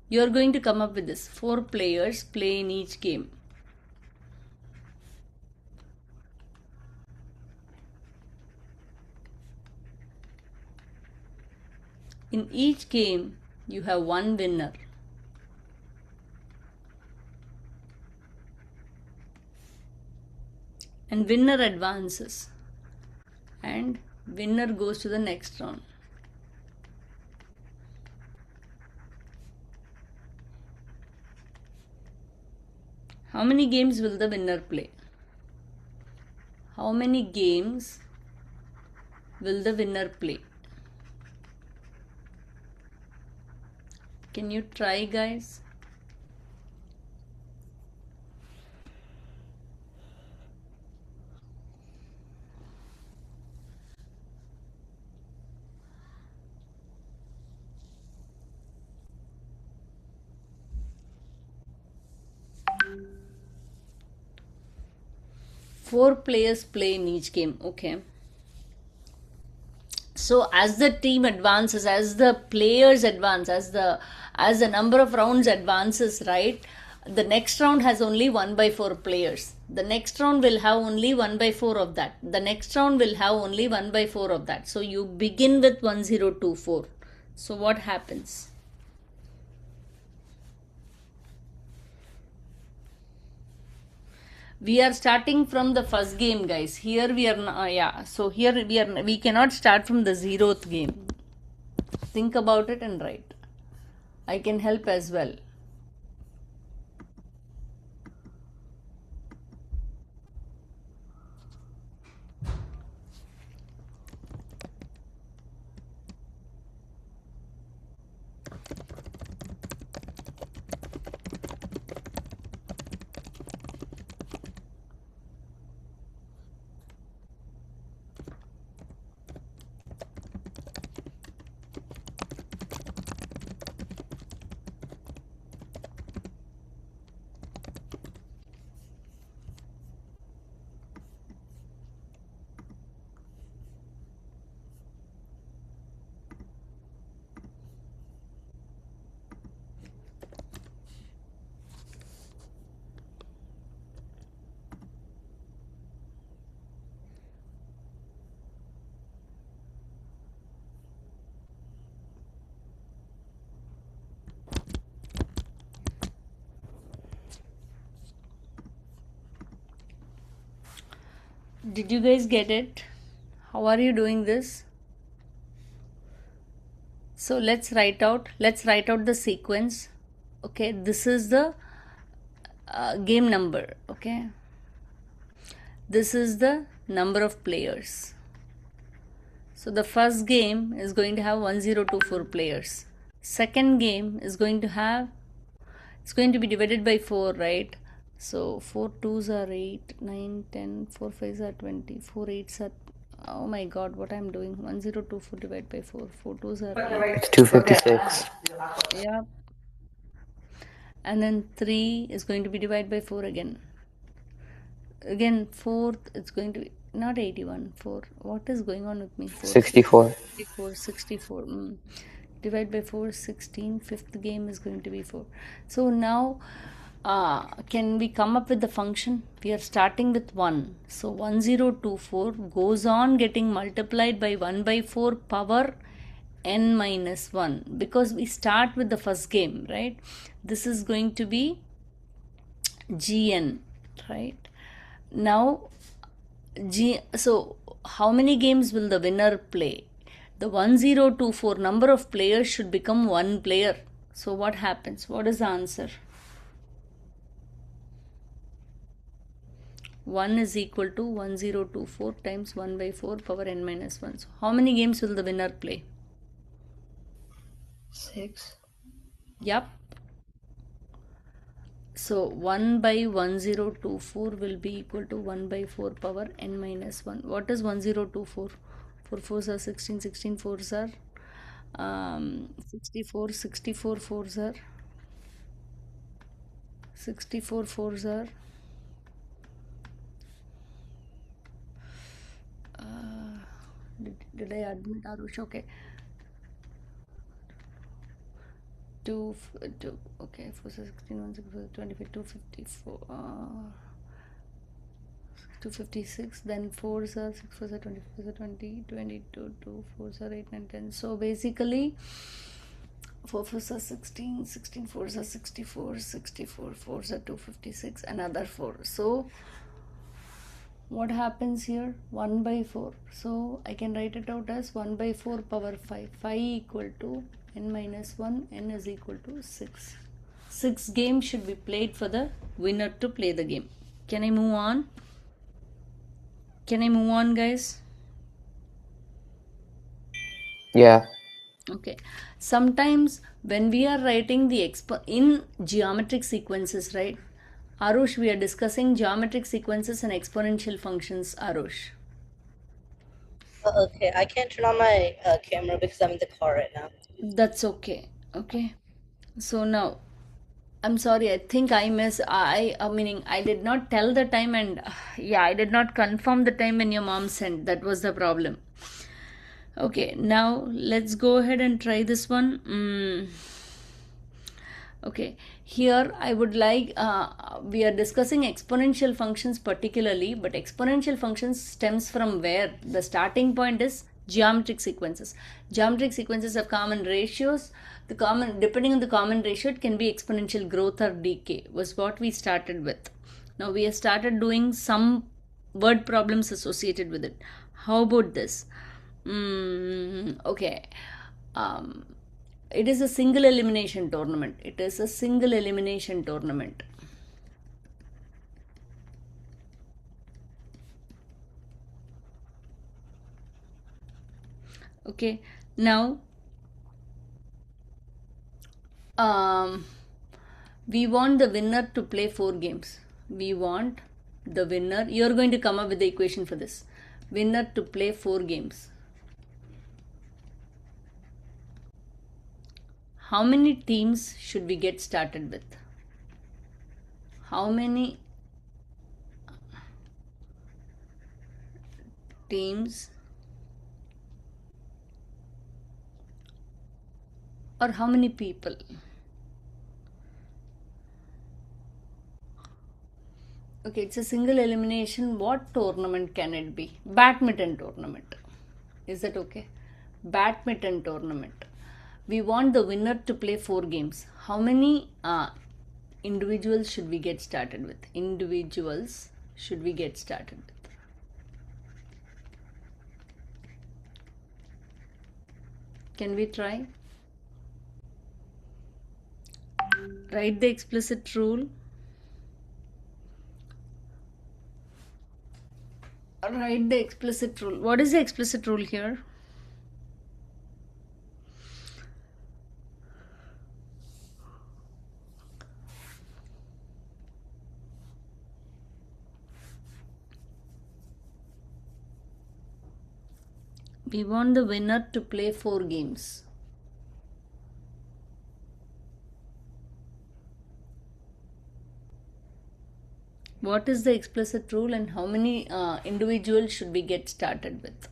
You are going to come up with this. 4 players play in each game. In each game, you have one winner. And winner advances. And winner goes to the next round. How many games will the winner play? How many games will the winner play? Can you try, guys? 4 players play in each game. Okay. So as the team advances, as the players advance, as the number of rounds advances, right, the next round has only 1 by 4 players. The next round will have only 1 by 4 of that. The next round will have only 1 by 4 of that. So you begin with 1024. So what happens? We are starting from the first game, guys. Here we are, yeah. So here we cannot start from the 0th game. Think about it and write. I can help as well. Did you guys get it? How are you doing this? So let's write out the sequence. Okay, this is the game number. Okay, this is the number of players. So the first game is going to have 1024 players. Second game is going to have, it's going to be divided by 4, right? So 4 2s are 8, 9, 10, 4 5s are 20, 4 8s are, oh my god, what I'm doing. 1024 divided by 4, 4 2s are 8. It's 256. Yeah. And then 3 is going to be divided by 4 again. Again, 4th, it's going to be not 81, 4. What is going on with me? 4, 64. 64. Divide by 4, 16. Fifth game is going to be 4. So now, can we come up with the function? We are starting with 1. So 1024 goes on getting multiplied by 1 by 4 power n minus 1, because we start with the first game, right? This is going to be gn, right? Now so how many games will the winner play? The 1024 number of players should become 1 player. So what happens? What is the answer? 1 is equal to 1024 times 1 by 4 power n minus 1. So how many games will the winner play? 6. Yup. So 1 by 1024 will be equal to 1 by 4 power n minus 1. What is 1024? 4 4s are 16, 16 4s are 64, 64 4s are 64 4s are did I admit Arush? Okay. 2, okay, 4 16, 1 6 25, 254, 256, then 4s are 6 4s are 20, 4s are 20, 22, 2 4s are 8 9 10. So basically 4 4s are 16, 16 4s are 64, 64 4s are 256, another 4. So what happens here? 1 by 4. So I can write it out as 1 by 4 power 5. 5 equal to n minus 1, n is equal to 6. 6 games should be played for the winner to play the game. Can I move on? Can I move on, guys? Yeah. Okay. Sometimes when we are writing the in geometric sequences, right? Arush, we are discussing geometric sequences and exponential functions, Arush. Okay, I can't turn on my camera because I'm in the car right now. That's okay. Okay. So now I'm sorry, I think I meaning I did not tell the time, and yeah, I did not confirm the time when your mom sent. That was the problem. Okay, now let's go ahead and try this one. Okay, here I would like, we are discussing exponential functions particularly, but exponential functions stems from where? The starting point is geometric sequences. Geometric sequences have common ratios. The common, depending on the common ratio, it can be exponential growth or decay, was what we started with. Now we have started doing some word problems associated with it. How about this? Okay. Um, it is a single elimination tournament. It is a single elimination tournament. Okay. Now, we want the winner to play 4 games. We want the winner. You're going to come up with the equation for this. Winner to play 4 games. How many teams should we get started with? How many teams or how many people? Okay, it's a single elimination. What tournament can it be? Badminton tournament. Is that okay? Badminton tournament. We want the winner to play 4 games. How many individuals should we get started with? Individuals should we get started with? Can we try? Write the explicit rule. Write the explicit rule. What is the explicit rule here? We want the winner to play 4 games. What is the explicit rule and how many individuals should we get started with?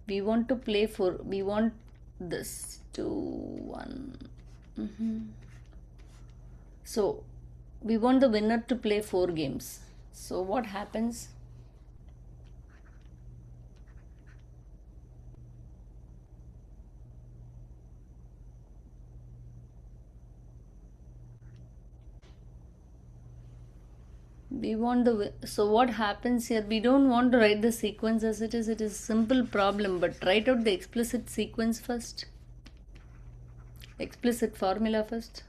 We want to play for, we want this 2, 1. So, we want the winner to play 4 games. So, what happens? We want the, so what happens here? We don't want to write the sequence as it is. It is a simple problem, but write out the explicit sequence first. Explicit formula first.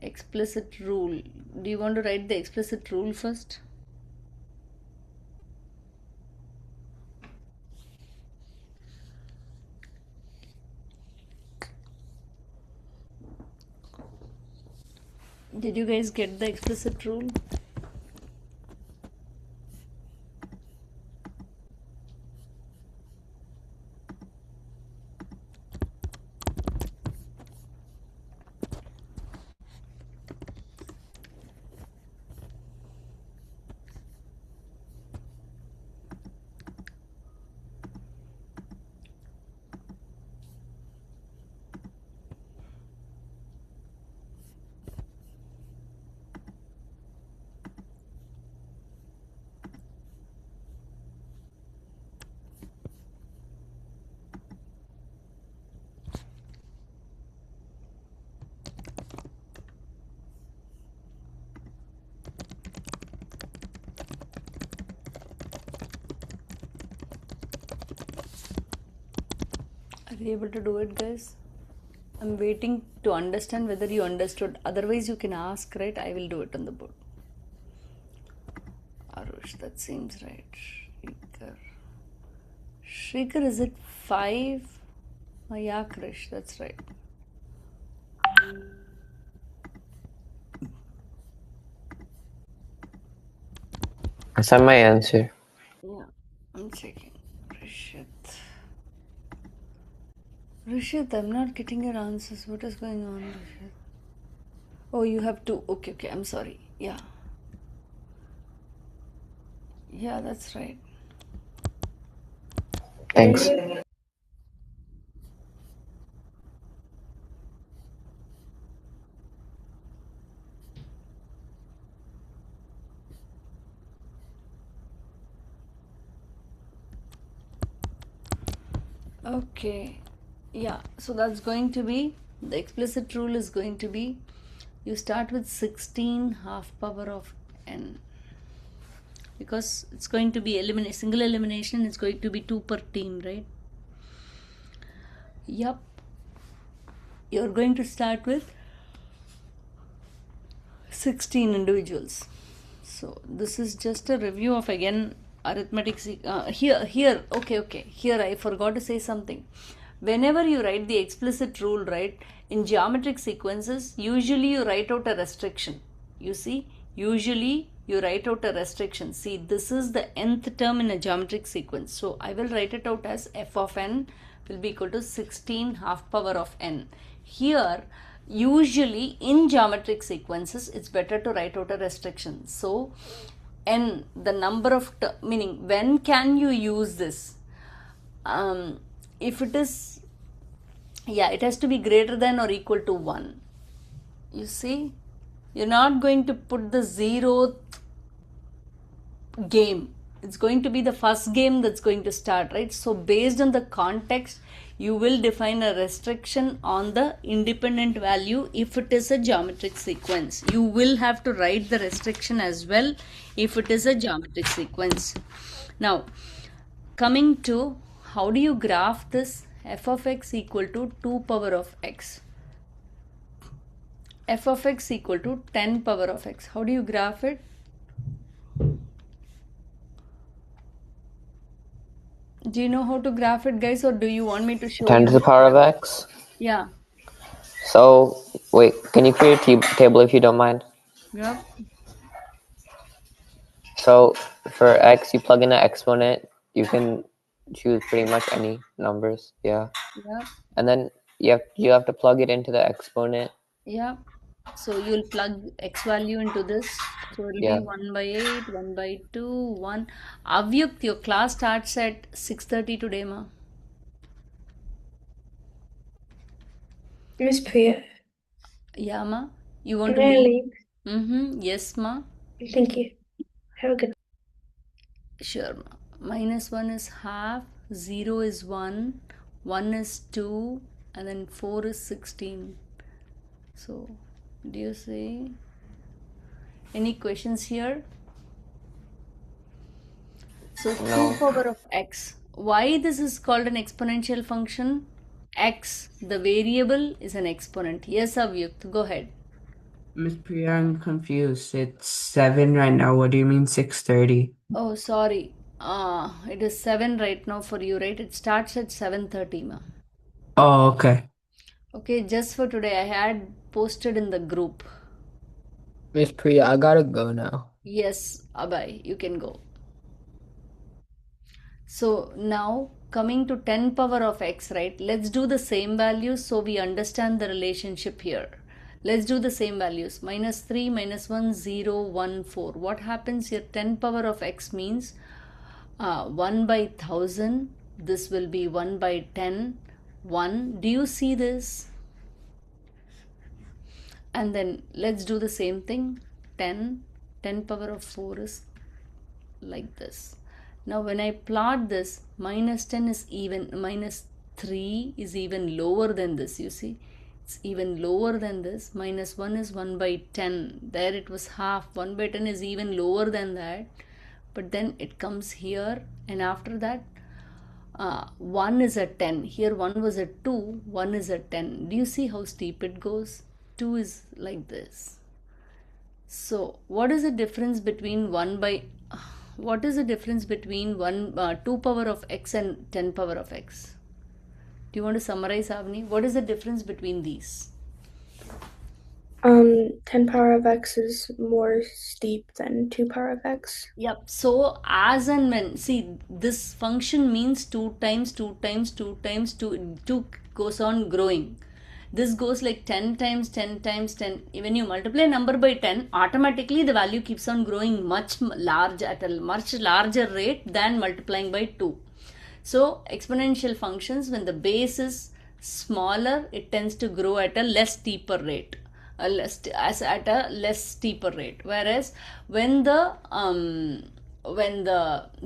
Explicit rule. Do you want to write the explicit rule first? Did you guys get the explicit rule? Are you able to do it, guys? I'm waiting to understand whether you understood. Otherwise, you can ask, right? I will do it on the board. Arush, that seems right. Shrikar. Shrikar, is it 5? Oh, yeah, Krish, that's right. I sent my answer. Yeah, I'm checking. Rishit. Rishit, I'm not getting your answers. What is going on, Rishit? Oh, you have two. Okay, okay. I'm sorry. Yeah. Yeah, that's right. Thanks. Okay. Yeah. So that's going to be the explicit rule is going to be you start with 16 half power of n because it's going to be single elimination. It's going to be 2 per team, right? Yup. You're going to start with 16 individuals. So this is just a review of again arithmetic. Here, okay. Here I forgot to say something. Whenever you write the explicit rule, right, in geometric sequences, usually you write out a restriction. You see, usually you write out a restriction. See, this is the nth term in a geometric sequence. So I will write it out as f of n will be equal to 16 half power of n. Here, usually in geometric sequences, it's better to write out a restriction. So n, the number of, meaning when can you use this? If it is, yeah, it has to be greater than or equal to 1. You see, you're not going to put the 0th game. It's going to be the first game that's going to start, right? So based on the context, you will define a restriction on the independent value if it is a geometric sequence. You will have to write the restriction as well if it is a geometric sequence. Now, coming to how do you graph this? F of x equal to 2 power of x. F of x equal to 10 power of x. How do you graph it? Do you know how to graph it, guys, or do you want me to show 10 you? to the power of x. Yeah. So, wait, can you create a table if you don't mind? Yep. So, for x, you plug in an exponent. You can choose pretty much any numbers. Yeah. Yep. And then you have to plug it into the exponent. Yeah. So you'll plug x value into this. So it'll be 1 by 8, 1 by 2, 1. Avyukt, your class starts at 6:30 today, ma. Miss Priya, Yeah, ma. You want can to I leave? leave? Yes, ma. Thank you. Have a good. Sure, ma. -1 is half, 0 is 1, 1 is 2, and then 4 is 16. So, do you see any questions here? So 2 power of x. Why this is called an exponential function? X, the variable, is an exponent. Yes, Avyukt, go ahead. Miss Priya, I'm confused. It's 7 right now. What do you mean 6:30? Oh, sorry. It is 7 right now for you, right? It starts at 7:30, ma. Oh, okay. Okay, just for today, I had posted in the group. Miss Priya, I gotta go now. Yes, Abhay, you can go. So now coming to 10 power of x, right? Let's do the same values so we understand the relationship here. Let's do the same values. -3, -1, 0, 1, 4. What happens here? 10 power of x means 1 by 1000. This will be 1 by 10. 1. Do you see this? And then let's do the same thing. 10. 10 power of 4 is like this. Now when I plot this, -10 is even, -3 is even lower than this, you see. It's even lower than this. -1 is 1 by 10. There it was half. 1 by 10 is even lower than that. But then it comes here, and after that, 1 is a 10. Here 1 was a 2, 1 is a 10. Do you see how steep it goes? 2 is like this. So what is the difference between 2 power of x and 10 power of x? Do you want to summarize, Avni? What is the difference between these? 10 power of x is more steep than 2 power of x. Yep. So as and when, see, this function means 2 times 2 times 2 times 2 goes on growing. This goes like 10 times 10 times 10. When you multiply a number by 10, automatically the value keeps on growing much large at a much larger rate than multiplying by 2. So exponential functions, when the base is smaller, it tends to grow at a less steeper rate, at a less steeper rate. Whereas when the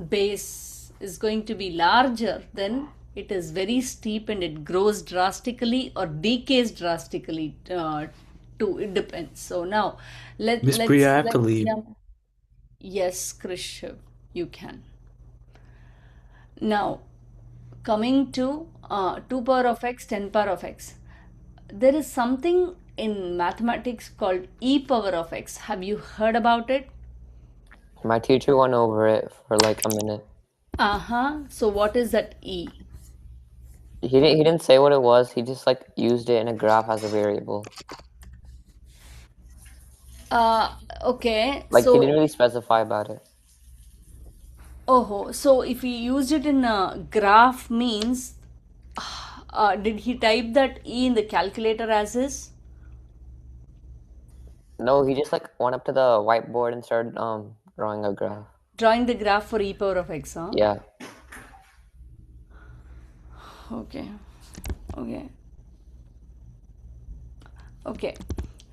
base is going to be larger, then it is very steep and it grows drastically or decays drastically. It depends. So now Miss Priya, I have to let's leave. yeah. Yes, Krish, you can. Now, coming to 2 power of x, 10 power of x. There is something in mathematics called e power of x. Have you heard about it? My teacher went over it for like a minute. So what is that e? He didn't say what it was. He just like used it in a graph as a variable. Okay. Like So he didn't really specify about it. so if he used it in a graph means, did he type that e in the calculator as is? No, he just like went up to the whiteboard and started drawing a graph. Drawing the graph for e power of x, huh? Yeah. Okay.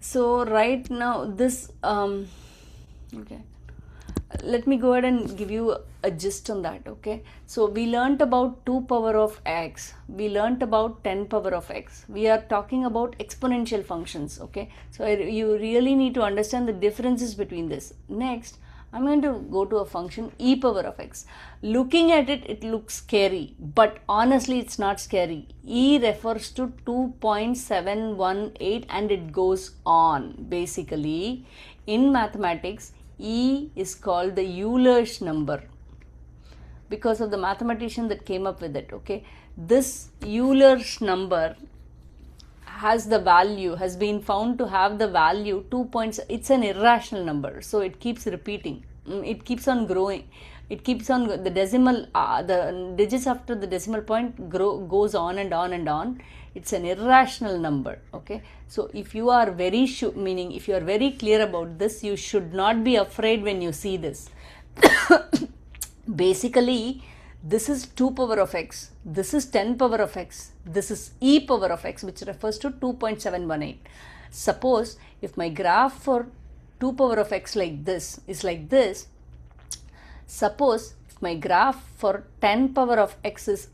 So right now this okay, let me go ahead and give you a gist on that. Okay, so we learnt about 2 power of x, we learnt about 10 power of x. We are talking about exponential functions. Okay, so you really need to understand the differences between this. Next, I'm going to go to a function e power of x. Looking at it, it looks scary, but honestly it's not scary. E refers to 2.718 and it goes on. Basically, in mathematics, E is called the Euler's number because of the mathematician that came up with it. Okay, this Euler's number has been found to have the value 2 points. It's an irrational number, so it keeps repeating, it keeps on growing, it keeps on the decimal, the digits after the decimal point goes on and on and on. It's an irrational number. Okay, so if you are very sure, meaning if you are very clear about this, you should not be afraid when you see this. Basically, this is 2 power of x, this is 10 power of x, this is e power of x, which refers to 2.718. Suppose if my graph for 2 power of x like this is like this, suppose if my graph for 10 power of x is,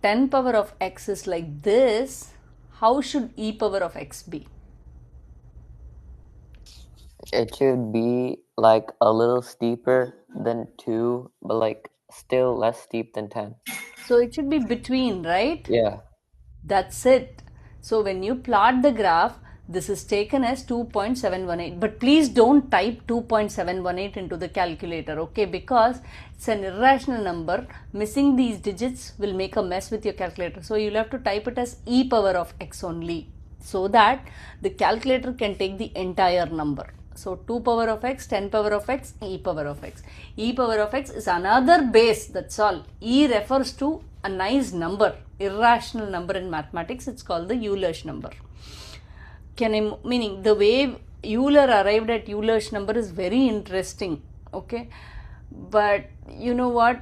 10 power of x is like this, how should e power of x be? It should be like a little steeper than 2, but like still less steep than 10. So it should be between, right? Yeah. That's it. So when you plot the graph, this is taken as 2.718. But please don't type 2.718 into the calculator, okay? Because it's an irrational number. Missing these digits will make a mess with your calculator. So you'll have to type it as e power of x only, so that the calculator can take the entire number. So 2 power of x, 10 power of x, e power of x. E power of x is another base, that's all. E refers to a nice number, irrational number in mathematics. It's called the Euler's number. Meaning the way Euler arrived at Euler's number is very interesting. Okay, but you know what?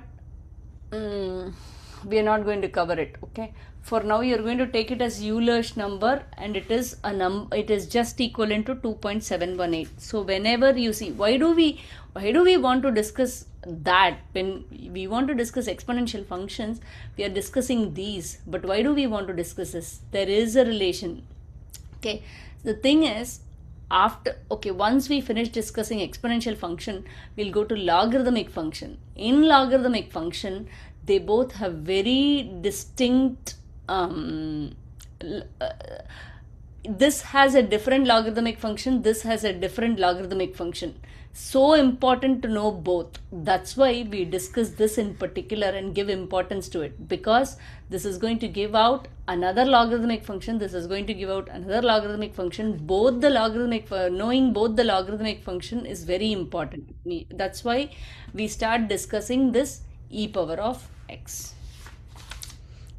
We are not going to cover it. Okay, for now you are going to take it as Euler's number, and it is it is just equivalent to 2.718. So whenever you see, why do we want to discuss that? When we want to discuss exponential functions, we are discussing these, but why do we want to discuss this? There is a relation. Okay, the thing is, once we finish discussing exponential function, we'll go to logarithmic function. In logarithmic function, they both have very distinct this has a different logarithmic function, this has a different logarithmic function. So important to know both. That's why we discuss this in particular and give importance to it, because this is going to give out another logarithmic function, this is going to give out another logarithmic function. Both the logarithmic, knowing both the logarithmic function is very important. That's why we start discussing this e power of x.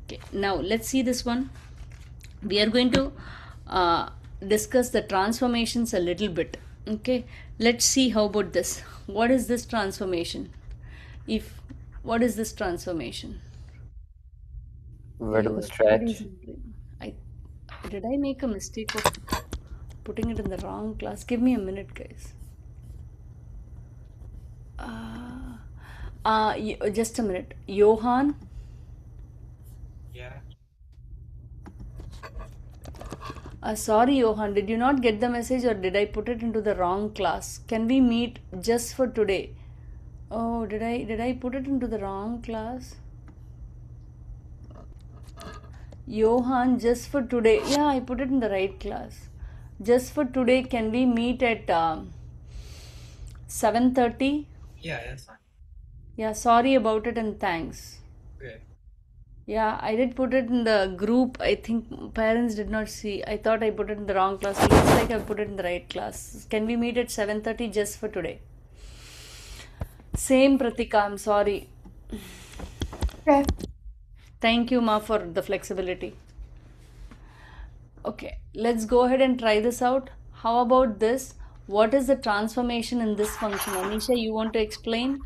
Okay, now let's see this one. We are going to discuss the transformations a little bit. Okay, let's see how about this. What is this transformation? What is this transformation? Vertical stretch. Did I make a mistake of putting it in the wrong class? Give me a minute, guys. Just a minute. Johan? Yeah. Sorry, Johan, did you not get the message, or did I put it into the wrong class? Can we meet just for today? Oh, did I put it into the wrong class? Johan, just for today. Yeah, I put it in the right class. Just for today, can we meet at 7:30? Yeah, that's fine. Yeah, sorry about it and thanks. Okay. Yeah, I did put it in the group. I think parents did not see. I thought I put it in the wrong class. It looks like I put it in the right class. Can we meet at 7:30 just for today? Same, Pratika. I'm sorry. Okay. Thank you, Ma, for the flexibility. Okay, let's go ahead and try this out. How about this? What is the transformation in this function? Anisha, you want to explain?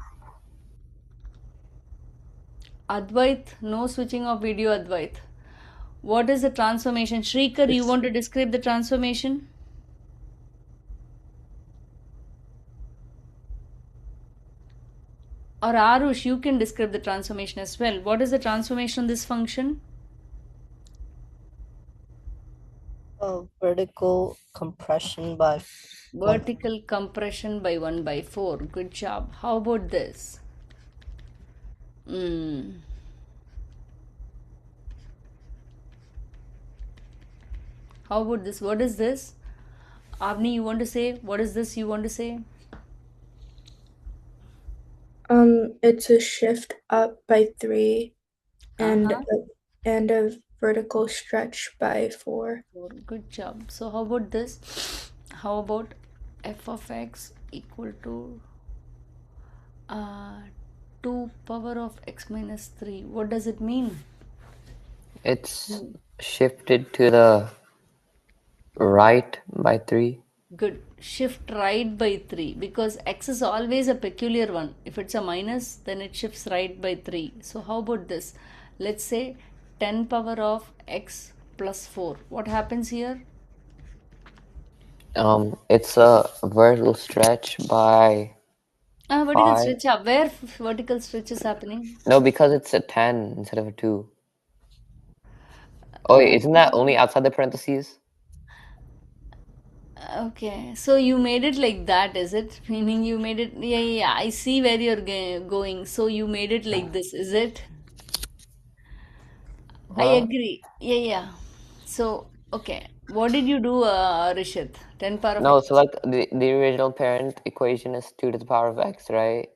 Advait, no switching of video, Advait. What is the transformation? Shrikar, you want to describe the transformation? Or Arush, you can describe the transformation as well. What is the transformation of this function? Vertical compression by Vertical compression by 1 by 4. Good job. How about this? How about this? What is this? Avni, you want to say? What is this you want to say? It's a shift up by 3 and a vertical stretch by 4. Good job. So how about this? How about f of x equal to 2 power of x minus 3? What does it mean? It's shifted to the right by 3. Good. Shift right by 3, because x is always a peculiar one. If it's a minus, then it shifts right by 3. So how about this? Let's say 10 power of x plus 4. What happens here? It's a vertical stretch by vertical 5. stretch. Where vertical stretch is happening? No, because it's a 10 instead of a 2. Oh, wait, isn't that only outside the parentheses? Okay, so you made it like that, is it? Meaning you made it, yeah, I see where you're going. So you made it like this, is it? I agree. Yeah. So, okay. What did you do, Rishit? 10 power of No, x? so like the original parent equation is 2 to the power of x, right?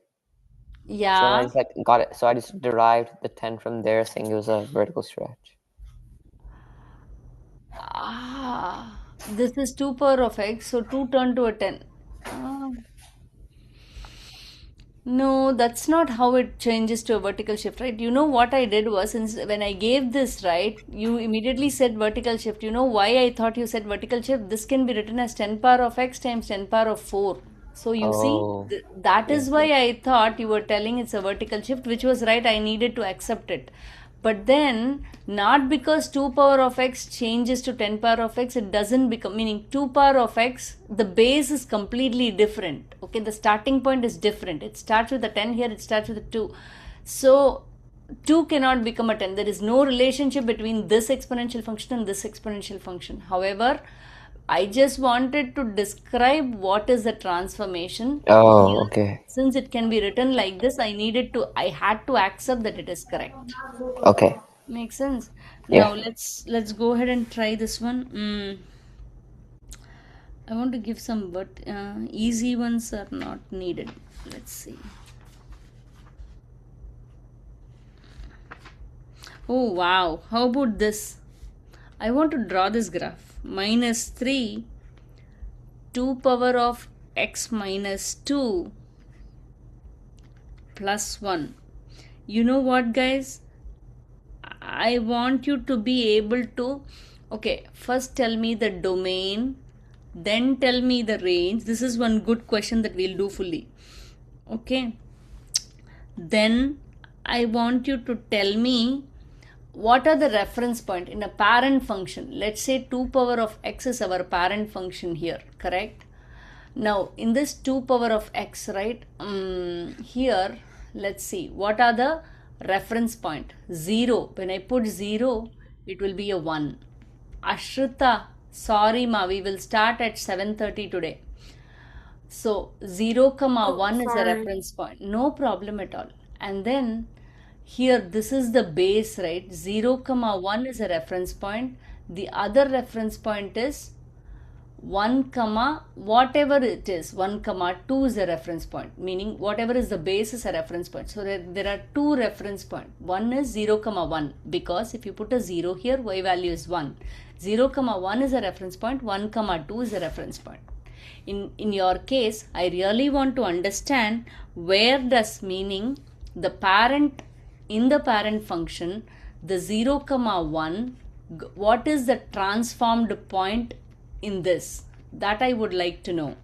Yeah. So then I just like got it. So I just derived the 10 from there, saying it was a vertical stretch. This is 2 power of x, so 2 turned to a 10. No, that's not how it changes to a vertical shift, right? You know what I did was, since when I gave this, right, you immediately said vertical shift. You know why I thought you said vertical shift? This can be written as 10 power of x times 10 power of 4. So you see, that is why I thought you were telling it's a vertical shift, which was right. I needed to accept it. But then, not because 2 power of x changes to 10 power of x, it doesn't become, meaning 2 power of x, the base is completely different. Okay, the starting point is different. It starts with a 10 here, it starts with a 2. So, 2 cannot become a 10. There is no relationship between this exponential function and this exponential function. However, I just wanted to describe what is the transformation. Oh, okay. Since it can be written like this, I had to accept that it is correct. Okay. Makes sense. Yeah. Now let's go ahead and try this one. I want to give some, but easy ones are not needed. Let's see. Oh wow, how about this? I want to draw this graph. Minus 3, 2 power of x minus 2 plus 1. You know what, guys? I want you to be able to, okay, first tell me the domain, then tell me the range. This is one good question that we'll do fully. Okay. Then I want you to tell me what are the reference point in a parent function. Let's say 2 power of x is our parent function here, correct? Now in this 2 power of x, right, here let's see what are the reference point. 0, when I put 0 it will be a 1. Ashrita, sorry ma, we will start at 7:30 today. So 0 comma 1 is a sorry. reference point, no problem at all. And then here this is the base, right? 0 comma 1 is a reference point. The other reference point is 1 comma whatever it is. 1 comma 2 is a reference point, meaning whatever is the base is a reference point. So there are two reference points. One is 0 comma 1, because if you put a 0 here, y value is 1. 0 comma 1 is a reference point, 1 comma 2 is a reference point. In your case, I really want to understand where does, meaning the parent, in the parent function, the 0 comma 1, what is the transformed point in this? That I would like to know.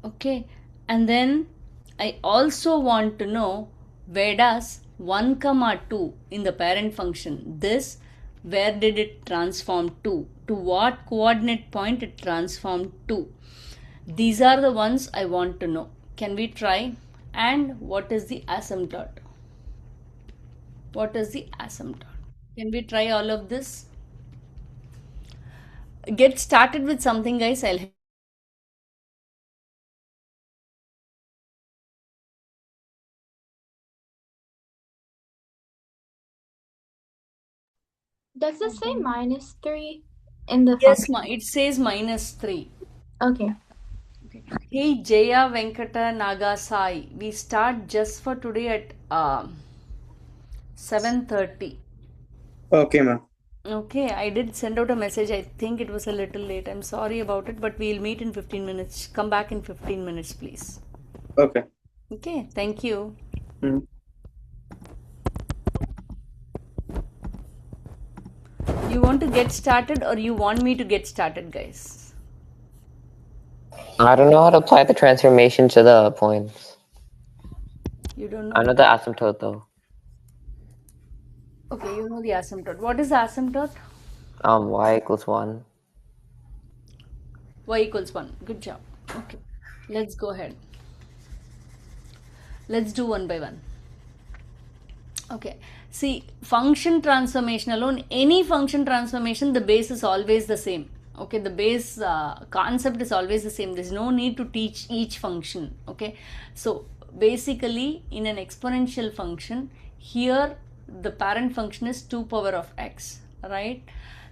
Okay, and then I also want to know where does 1 comma 2 in the parent function, this, where did it transform to what coordinate point it transformed to. These are the ones I want to know. Can we try? And what is the asymptote? What is the asymptote? Can we try all of this? Get started with something, guys. I'll Does it say -3 in the Yes, function? it says -3. Okay. Hey Jaya Venkata Nagasai, we start just for today at 7:30. Okay, ma'am. Okay, I did send out a message. I think it was a little late. I'm sorry about it, but we'll meet in 15 minutes. Come back in 15 minutes, please. Okay. Okay, thank you. Mm. You want to get started or you want me to get started, guys? I don't know how to apply the transformation to the points. You don't know? I know the asymptote though. Okay, you know the asymptote. What is the asymptote? Y equals 1. Y equals 1. Good job. Okay, let's go ahead. Let's do one by one. Okay, see, function transformation alone, any function transformation, the base is always the same. Okay, the base concept is always the same. There's no need to teach each function. Okay, so basically in an exponential function, here the parent function is 2 power of x, right?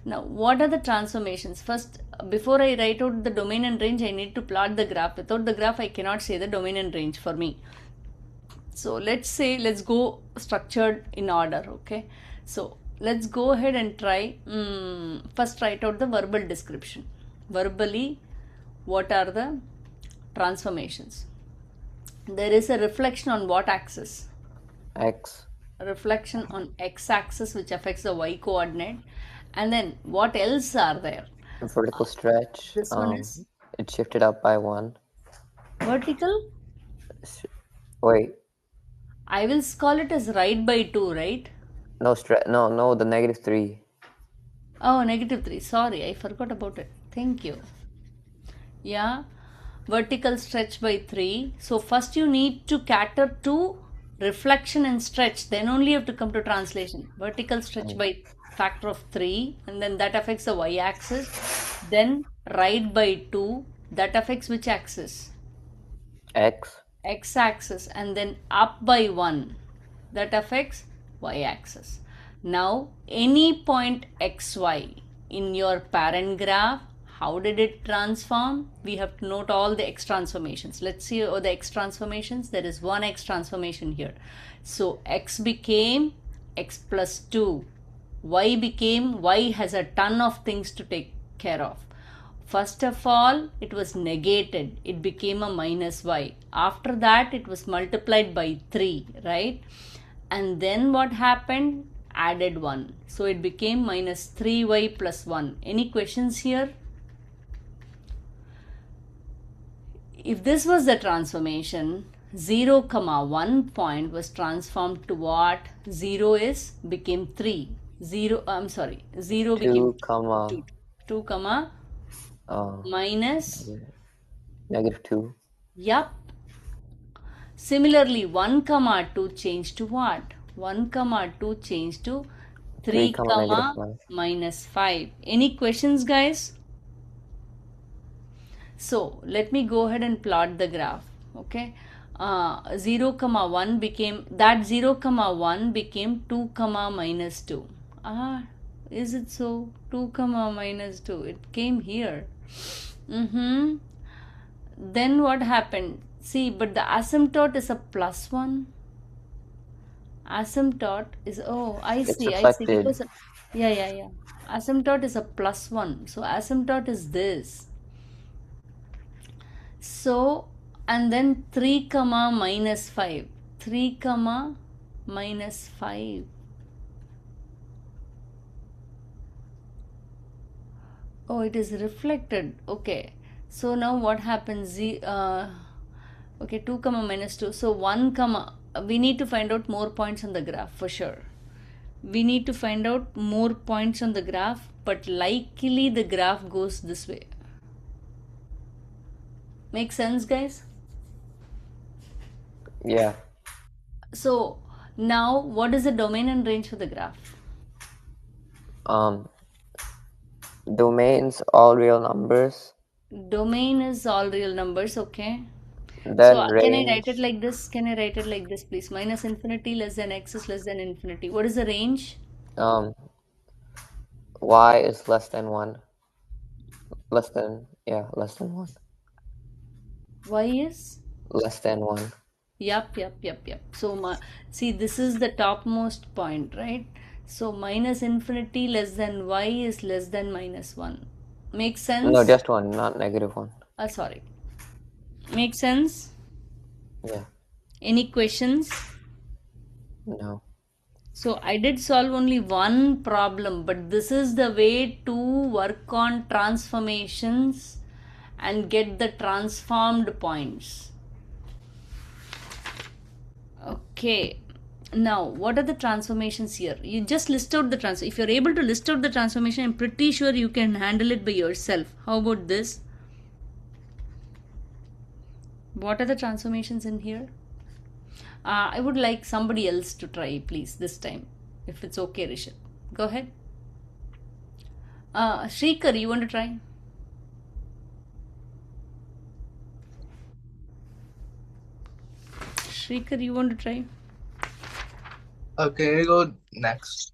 Now what are the transformations? First, before I write out the domain and range, I need to plot the graph. Without the graph I cannot say the domain and range for me. So let's go structured in order. Okay, so let's go ahead and try. First write out the verbal description. Verbally, what are the transformations? There is a reflection on what axis? X. A reflection on x axis, which affects the y coordinate. And then what else are there? Vertical stretch. This one is it shifted up by 1. vertical. Wait. I will call it as right by 2, right? No, the -3. Oh, -3. Sorry, I forgot about it. Thank you. Yeah, vertical stretch by 3. So first you need to cater to reflection and stretch. Then only you have to come to translation. Vertical stretch by factor of 3, and then that affects the y-axis. Then right by 2. That affects which axis? X. X-axis. And then up by 1. That affects y-axis. Now any point xy in your parent graph, how did it transform? We have to note all the x transformations. Let's see the x transformations. There is one x transformation here. So x became x plus 2. Y has a ton of things to take care of. First of all, it was negated. It became a minus y. After that, it was multiplied by 3, right? And then what happened? Added 1. So it became minus 3y plus 1. Any questions here? If this was the transformation, 0, 1 point was transformed to what? 0 became 3. 0 became 2. 2, minus negative 2. Yup. Similarly, 1, 2 changed to what? 1, 2 changed to 3, minus 5. Any questions, guys? So, let me go ahead and plot the graph. Okay. 0, 1 became, that 0, 1 became 2, minus 2. Is it so? 2, minus 2. It came here. Then what happened? See, but the asymptote is a plus 1. Asymptote is, I see. Because, yeah. Asymptote is a plus 1. So, asymptote is this. So, and then 3, minus 5. 3, minus 5. Oh, it is reflected. Okay. So now what happens? Okay, 2, minus 2. So 1, we need to find out more points on the graph for sure. We need to find out more points on the graph, but likely the graph goes this way. Make sense, guys? Yeah. So now what is the domain and range for the graph? Domains all real numbers. Domain is all real numbers, okay. Then so range, can I write it like this? Can I write it like this, please? Minus infinity less than x is less than infinity. What is the range? y is less than 1. Less than 1. Y is? Less than 1. Yup. So see, this is the topmost point, right? So minus infinity less than y is less than minus 1. Makes sense? No, just 1, not negative 1. Sorry. Makes sense? Yeah. Any questions? No. So I did solve only one problem, but this is the way to work on transformations and get the transformed points. Okay. Now, what are the transformations here? You just list out the transformation. If you're able to list out the transformation, I'm pretty sure you can handle it by yourself. How about this? What are the transformations in here? I would like somebody else to try, please, this time. If it's okay, Rishabh. Go ahead. Shrikar, you want to try? Shrikar, you want to try? Okay, I go next.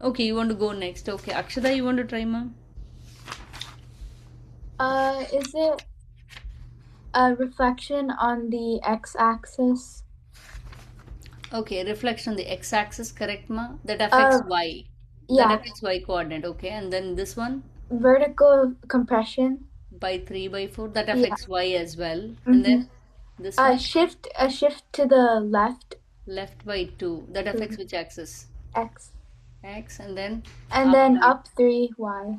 Okay, you want to go next. Okay, Akshada, you want to try, ma'am? Is it a reflection on the x-axis? Okay, reflection on the x-axis, correct, ma? That affects y. Yeah. That affects y coordinate, okay. And then this one? Vertical compression. By 3 by 4. That affects y as well. Mm-hmm. And then this one? A shift to the left. Left by 2. That affects which axis? X. X, and then? And then up 3, y.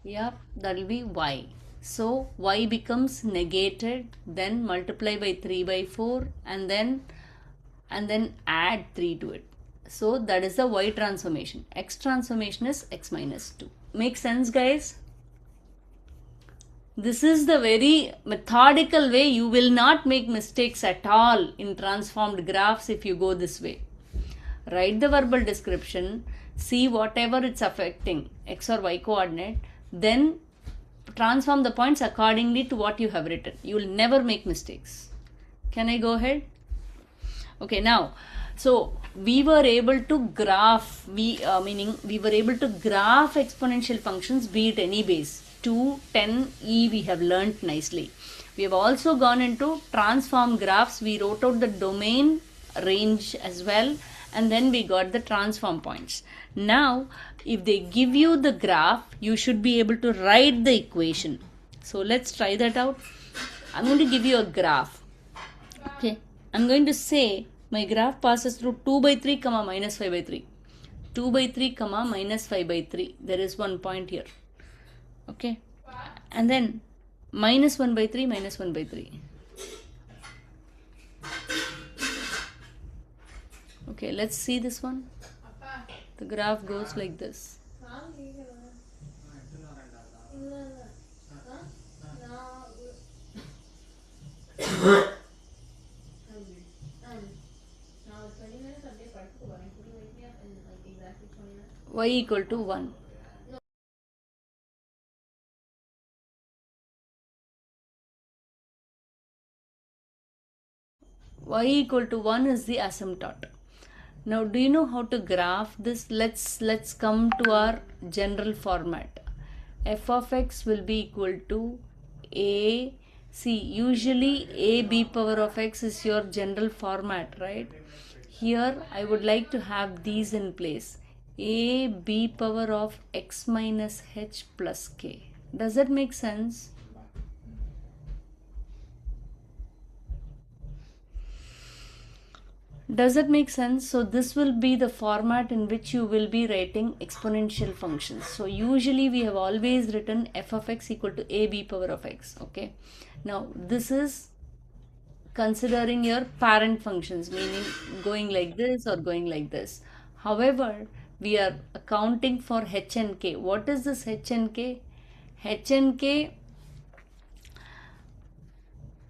Yep, that will be y. So y becomes negated, then multiply by 3 by 4, and then add 3 to it. So that is the y transformation. X transformation is x minus 2. Make sense, guys? This is the very methodical way. You will not make mistakes at all in transformed graphs if you go this way. Write the verbal description, see whatever it's affecting, x or y coordinate, then transform the points accordingly to what you have written. You will never make mistakes. Can I go ahead? Okay, now So we were able to graph, meaning we were able to graph exponential functions, be it any base. 2, 10, e we have learnt nicely. We have also gone into transform graphs. We wrote out the domain range as well, and then we got the transform points. Now, if they give you the graph, you should be able to write the equation. So let's try that out. I'm going to give you a graph. Okay, I'm going to say my graph passes through 2 by 3 comma minus 5 by 3. 2 by 3 comma minus 5 by 3. There is one point here. Okay, and then minus 1 by 3 minus 1 by 3. Okay, let's see this one. The graph goes like this. Y equal to 1. Y equal to 1 is the asymptote. Now, do you know how to graph this? Let's come to our general format. F of x will be equal to a. See, usually a b power of x is your general format, right? Here I would like to have these in place. A b power of x minus h plus k. Does that make sense? Does that make sense? So this will be the format in which you will be writing exponential functions. So usually we have always written f of x equal to a b power of x. Okay. Now this is considering your parent functions, meaning going like this or going like this. However, we are accounting for h and k. What is this h and k? H and k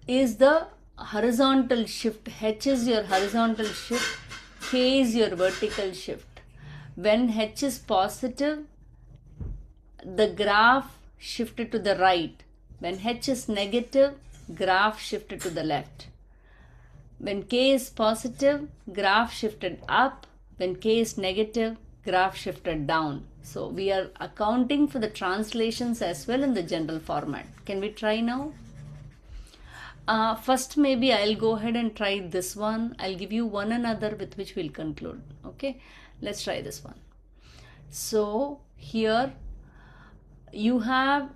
is the horizontal shift. H is your horizontal shift, K is your vertical shift. When H is positive, the graph shifted to the right. When H is negative, graph shifted to the left. When K is positive, graph shifted up. When K is negative, graph shifted down. So we are accounting for the translations as well in the general format. Can we try now? First, maybe I'll go ahead and try this one. I'll give you one another with which we'll conclude. Okay, let's try this one. So here you have,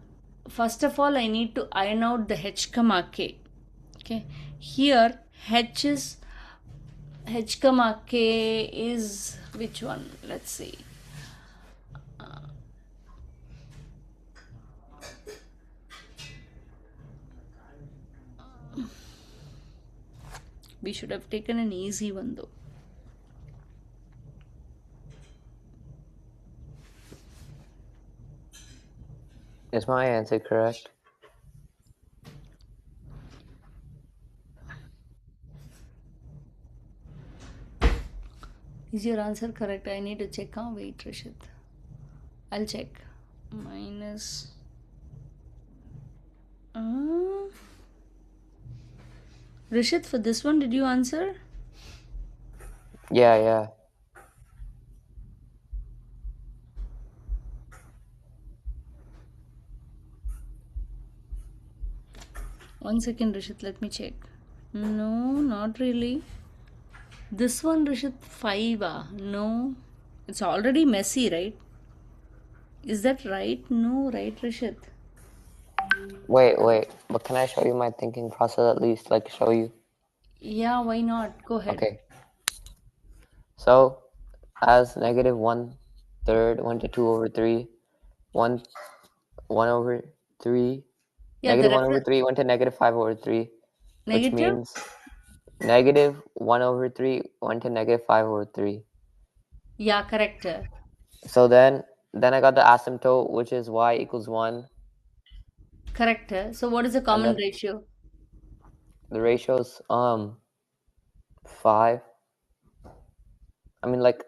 first of all, I need to iron out the h comma k. Okay, here h comma k is which one? Let's see. We should have taken an easy one though. Is my answer correct? Is your answer correct? I need to check. Wait, Rishit. I'll check. Minus. Rishit, for this one, did you answer? Yeah. One second, Rishit, let me check. No, not really. This one, Rishit, 5. No, it's already messy, right? Is that right? No, right, Rishit? Wait. But can I show you my thinking process at least? Like, show you? Yeah, why not? Go ahead. Okay. So, as negative 1/3 went to 2 over 3, 1 over 3, Yeah, negative 1 over 3 went to negative 5 over 3, which negative? means negative 1 over 3 went to negative 5 over 3. Yeah, correct. So then I got the asymptote, which is y equals 1. Correct. So what is the common ratio? The ratio's 5. I mean, like,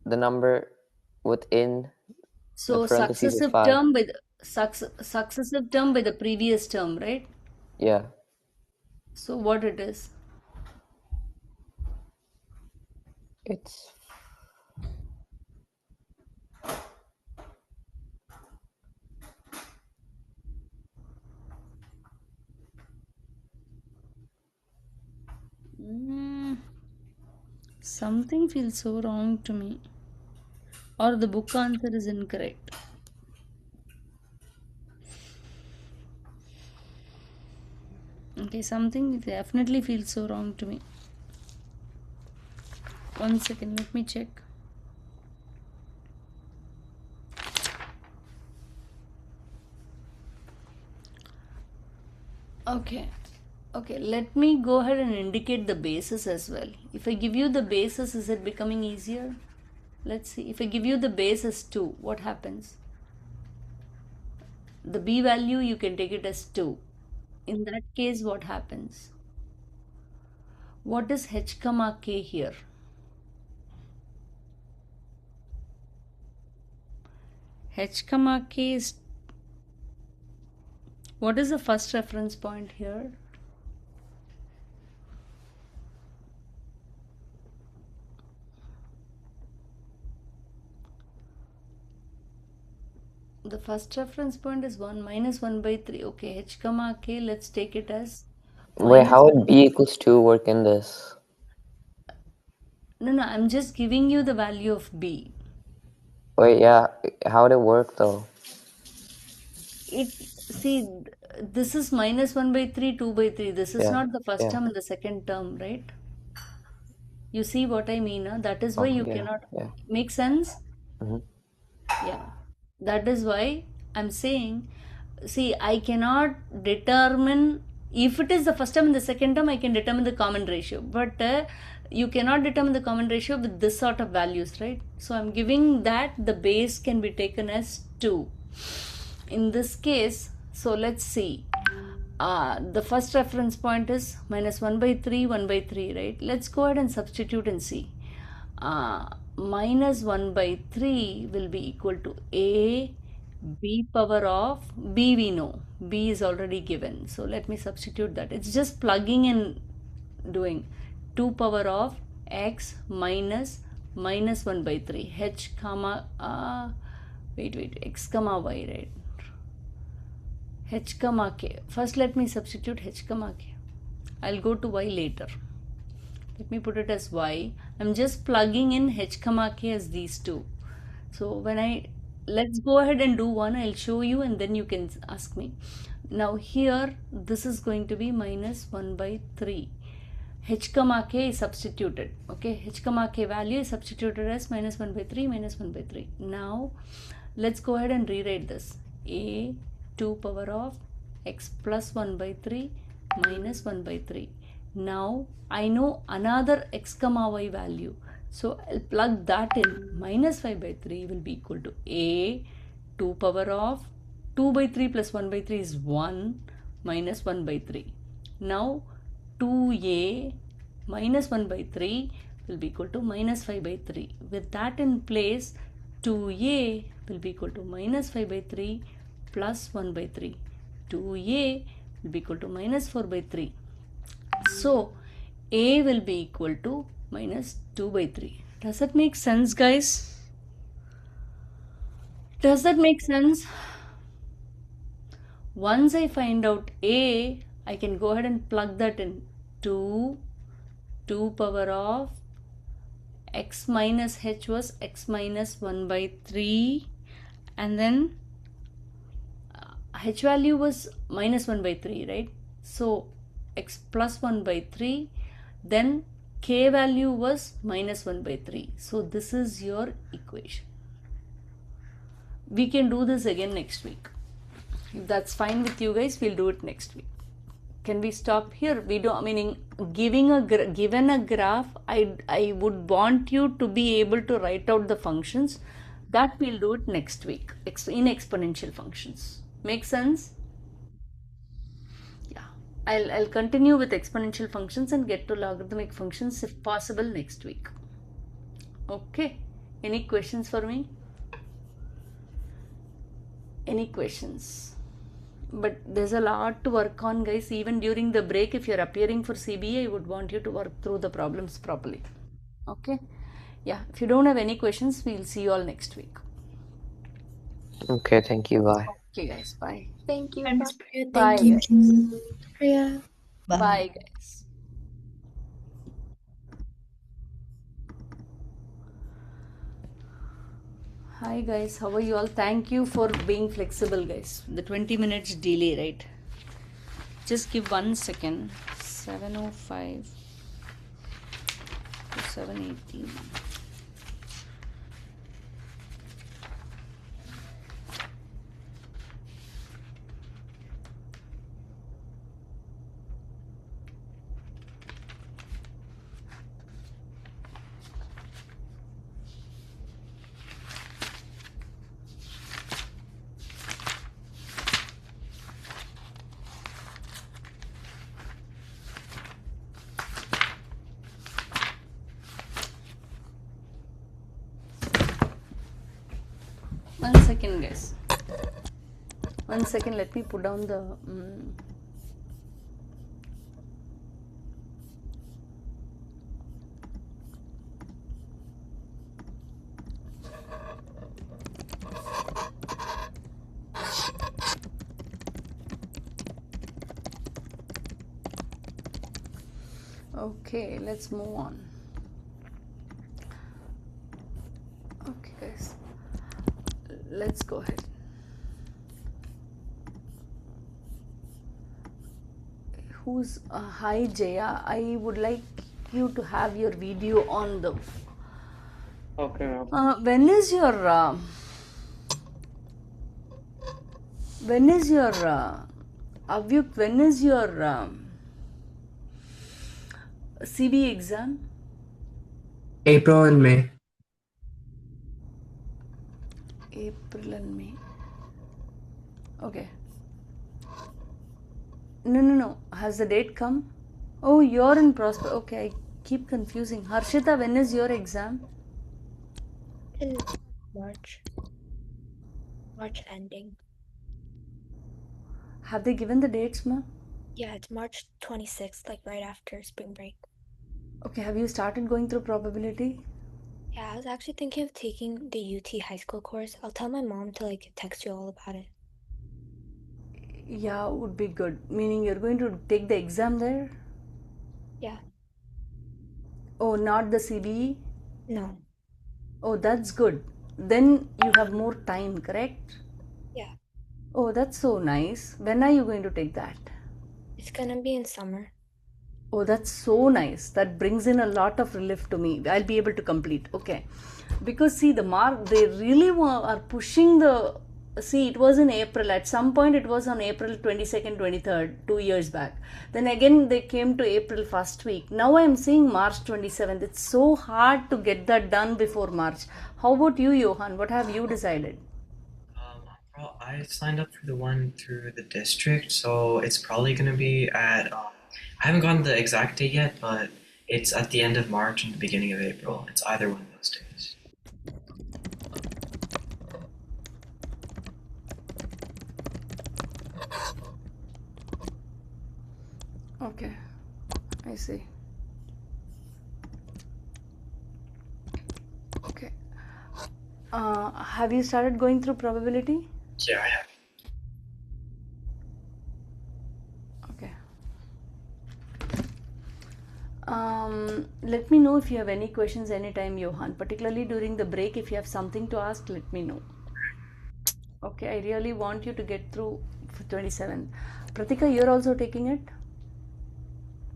the number within So the parentheses is 5. Successive term by the previous term, right? Yeah. So what it is? It's Something feels so wrong to me. Or the book answer is incorrect. Okay, something definitely feels so wrong to me. 1 second, let me check. Okay. Okay, let me go ahead and indicate the basis as well. If I give you the basis, is it becoming easier? Let's see. If I give you the base as 2, what happens? The b value, you can take it as 2. In that case, what happens? What is h comma k here? H comma k is, what is the first reference point here? The first reference point is 1 minus 1 by 3. Okay, h comma k, let's take it as wait, minus how 1. would b equals 2 work in this? No, I'm just giving you the value of b. Wait, yeah, how would it work though? See, this is minus 1 by 3, 2 by 3. This is Yeah, not the first yeah. term and the second term, right? You see what I mean? Huh? That is why Oh, you yeah, cannot yeah. make sense. Mm-hmm. Yeah, that is why I'm saying, see, I cannot determine, if it is the first term and the second term, I can determine the common ratio, but you cannot determine the common ratio with this sort of values, right? So I'm giving that the base can be taken as 2 in this case. So let's see, the first reference point is minus 1 by 3, 1 by 3, right? Let's go ahead and substitute and see. Minus 1 by 3 will be equal to a b power of b, we know b is already given, so let me substitute that. It's just plugging and doing 2 power of x minus minus 1 by 3 h comma wait x comma y, right? H comma k. First let me substitute h comma k. I'll go to y later. Let me put it as y. I'm just plugging in h comma k as these two. So when let's go ahead and do one, I'll show you and then you can ask me. Now here, this is going to be minus 1 by 3. H comma k is substituted. Okay, h comma k value is substituted as minus 1 by 3, minus 1 by 3. Now let's go ahead and rewrite this. A 2 power of x plus 1 by 3 minus 1 by 3. Now I know another x comma y value, so I'll plug that in. Minus 5 by 3 will be equal to a 2 power of 2 by 3 plus 1 by 3 is 1 minus 1 by 3. Now 2a minus 1 by 3 will be equal to minus 5 by 3. With that in place, 2a will be equal to minus 5 by 3 plus 1 by 3. 2a will be equal to minus 4 by 3. So a will be equal to minus 2 by 3. Does that make sense, guys? Does that make sense? Once I find out a, I can go ahead and plug that in. 2 power of x minus h was x minus 1 by 3, and then h value was minus 1 by 3, right? So x plus 1 by 3, then k value was minus 1 by 3. So this is your equation. We can do this again next week. If that's fine with you guys, we'll do it next week. Can we stop here? We don't, meaning given a graph, I would want you to be able to write out the functions. That we'll do it next week in exponential functions. Make sense? Yeah. I'll continue with exponential functions and get to logarithmic functions if possible next week. Okay. Any questions for me? Any questions? But there's a lot to work on, guys. Even during the break, if you're appearing for CBA, I would want you to work through the problems properly. Okay. Yeah, if you don't have any questions, we'll see you all next week. Okay, thank you. Bye. Okay, guys, bye. Thank you. Bye, Miss Bye. Priya. Bye, Thank you. guys. Priya. Bye, guys. Hi, guys. How are you all? Thank you for being flexible, guys. The 20 minutes delay, right? Just give 1 second. 7:05 to 7:18. One second, guys. 1 second. Let me put down the. Okay, let's move on. Okay, guys. Let's go ahead. Who's hi Jaya? I would like you to have your video on the. Okay, ma'am. When is your Avyuk? When is your CB exam? April and May. April and May. Okay. No. Has the date come? Oh, you're in Prosper. Okay, I keep confusing. Harshita, when is your exam? In March. March ending. Have they given the dates, ma? Yeah, it's March 26th, like right after spring break. Okay, have you started going through probability? Yeah, I was actually thinking of taking the UT high school course. I'll tell my mom to like text you all about it. Yeah, would be good. Meaning you're going to take the exam there? Yeah. Oh, not the CBE? No. Oh, that's good. Then you have more time, correct? Yeah. Oh, that's so nice. When are you going to take that? It's gonna be in summer. Oh, that's so nice. That brings in a lot of relief to me. I'll be able to complete. Okay. Because see, the mark, they really are pushing the. See, it was in April. At some point, it was on April 22nd, 23rd, 2 years back. Then again, they came to April first week. Now I'm seeing March 27th. It's so hard to get that done before March. How about you, Johan? What have you decided? I signed up for the one through the district, so it's probably going to be at. I haven't gotten the exact date yet, but it's at the end of March and the beginning of April. It's either one of those days. Okay, I see. Okay. Have you started going through probability? Yeah, I have. Okay. Let me know if you have any questions anytime, Johan. Particularly during the break, if you have something to ask, let me know. Okay, I really want you to get through for 27th. Pratika, you're also taking it?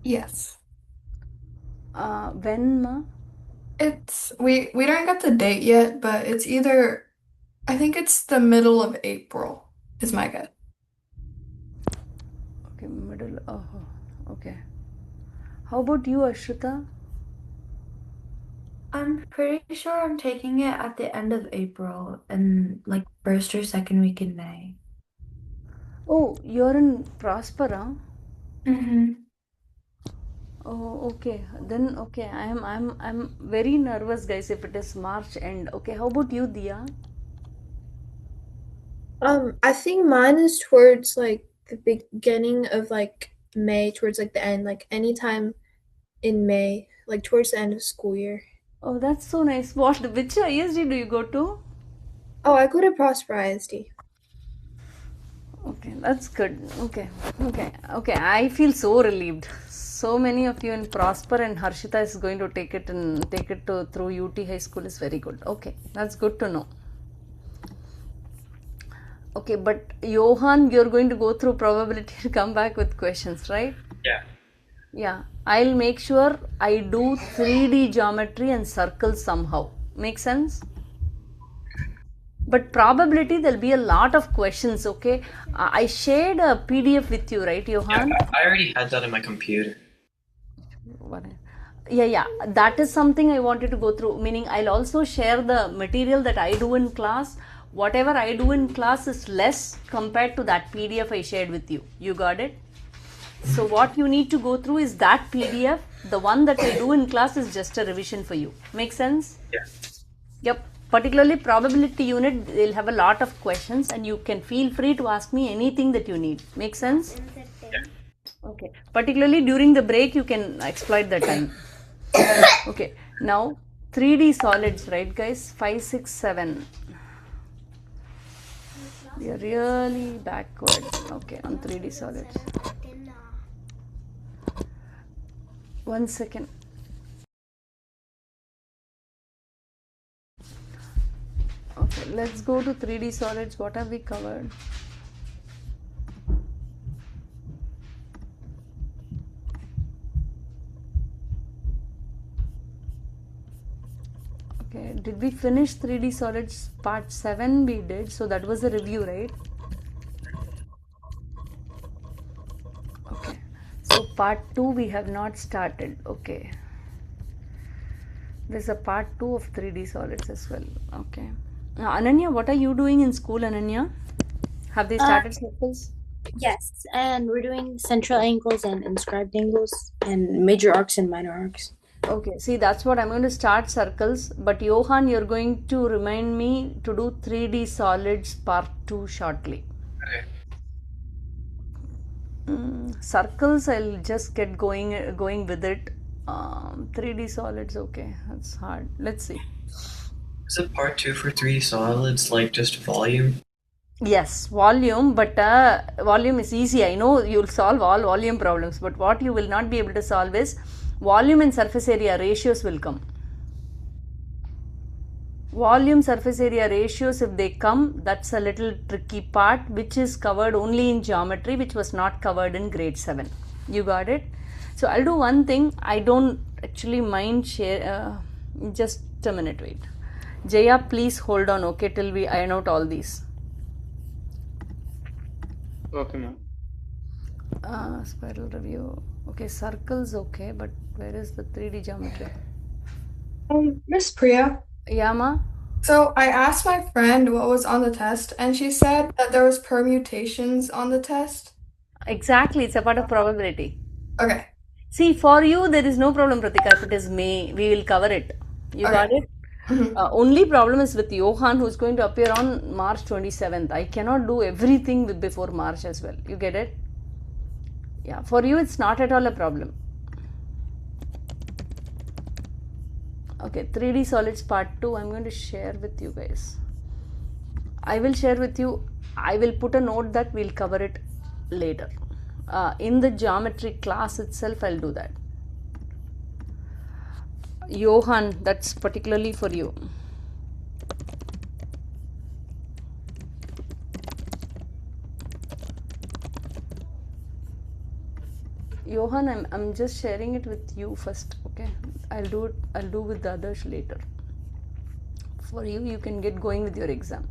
Yes. When, ma? It's we don't get the date yet, but it's either I think it's the middle of April is my guess. Okay, middle. Oh, okay. How about you, Ashrita? I'm pretty sure I'm taking it at the end of April and like first or second week in May. Oh, you're in Prospera. Mm-hmm. Oh, okay. Then okay. I'm very nervous, guys. If it is March end. Okay. How about you, Dia? I think mine is towards like the beginning of like May, towards like the end, like anytime in May, like towards the end of school year. Oh, that's so nice. Which ISD do you go to? Oh, I go to Prosper ISD. Okay, that's good. Okay. I feel so relieved. So many of you in Prosper, and Harshita is going to take it to through UT High School is very good. Okay, that's good to know. Okay, but Johan, you're going to go through probability to come back with questions, right? Yeah. Yeah, I'll make sure I do 3D geometry and circles somehow. Make sense? But probability there'll be a lot of questions, okay? I shared a PDF with you, right, Johan? Yeah, I already had that in my computer. Yeah, that is something I wanted to go through. Meaning, I'll also share the material that I do in class. Whatever I do in class is less compared to that PDF I shared with you. You got it? So, what you need to go through is that PDF. The one that I do in class is just a revision for you. Make sense? Yeah. Yep. Particularly probability unit, they'll have a lot of questions, and you can feel free to ask me anything that you need. Make sense? Yeah. Okay. Particularly during the break, you can exploit the time. Okay. Now, 3D solids, right, guys? 5, 6, 7. We are really backward. Okay, on 3D solids. 1 second. Okay, let's go to 3D solids. What have we covered? Okay, did we finish 3D solids part 7? We did, so that was a review, right? Okay, so part 2 we have not started. Okay, there's a part 2 of 3D solids as well. Okay, now, Ananya, what are you doing in school, Ananya? Have they started circles? Yes, and we're doing central angles and inscribed angles and major arcs and minor arcs. Okay, see, that's what I'm going to start circles, but Johan, you're going to remind me to do 3D solids part 2 shortly. Okay. Circles, I'll just get going with it. 3D solids, okay, that's hard. Let's see. Is it part 2 for 3D solids, like just volume? Yes, volume, but volume is easy. I know you'll solve all volume problems, but what you will not be able to solve is volume and surface area ratios will come. Volume surface area ratios, if they come, that's a little tricky part, which is covered only in geometry, which was not covered in grade 7. You got it? So I'll do one thing. I don't actually mind share. Just a minute, wait. Jaya, please hold on, okay, till we iron out all these. Okay, ma'am. Spiral review. Okay, circles, okay, but where is the 3D geometry? Miss Priya. Yeah, ma? So I asked my friend what was on the test, and she said that there was permutations on the test. Exactly, it's a part of probability. Okay. See, for you, there is no problem, Pratika. If it is May, we will cover it. You got it? Only problem is with Johan, who is going to appear on March 27th. I cannot do everything before March as well. You get it? Yeah, for you, it's not at all a problem. Okay, 3D solids part 2, I'm going to share with you guys. I will share with you, I will put a note that we'll cover it later. In the geometry class itself, I'll do that. Johan, that's particularly for you. Johan, I'm just sharing it with you first, okay? I'll do with the others later. For you, you can get going with your exam.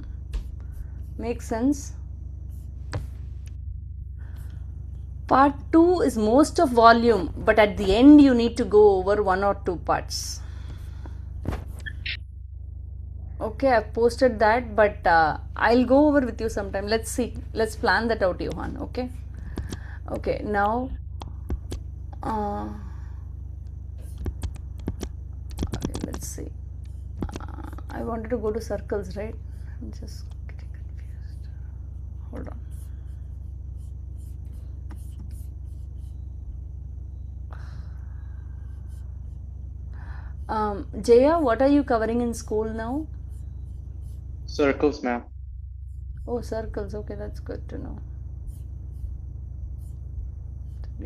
Make sense? Part 2 is most of volume, but at the end you need to go over 1 or 2 parts. Okay, I've posted that, but I'll go over with you sometime. Let's see. Let's plan that out, Johan. Okay? Okay, now... okay, let's see. I wanted to go to circles, right? I'm just getting confused. Hold on. Jaya, what are you covering in school now? Circles, ma'am. Oh, circles. Okay, that's good to know.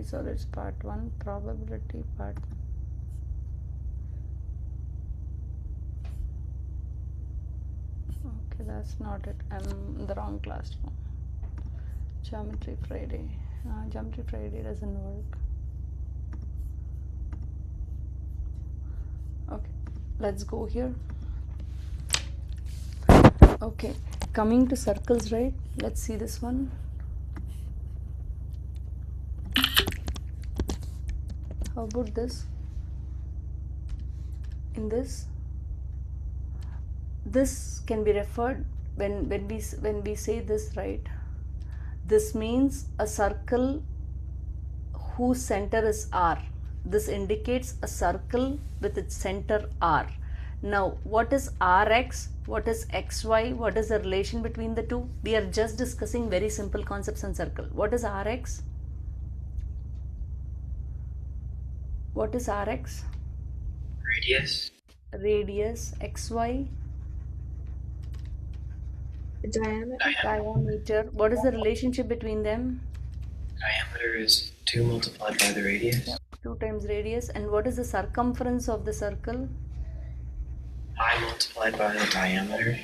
Solids part 1, probability part. Okay, that's not it. I'm in the wrong class now. Geometry Friday. Geometry Friday doesn't work. Okay, let's go here. Okay, coming to circles, right? Let's see this one. How about this? In this can be referred when we say this, right? This means a circle whose center is R. This indicates a circle with its center R. Now, what is Rx? What is XY? What is the relation between the two? We are just discussing very simple concepts in circle. What is Rx? What is Rx? Radius. Radius. XY? Diameter. What is the relationship between them? Diameter is 2 multiplied by the radius. Yep, 2 times radius. And what is the circumference of the circle? Pi multiplied by the diameter.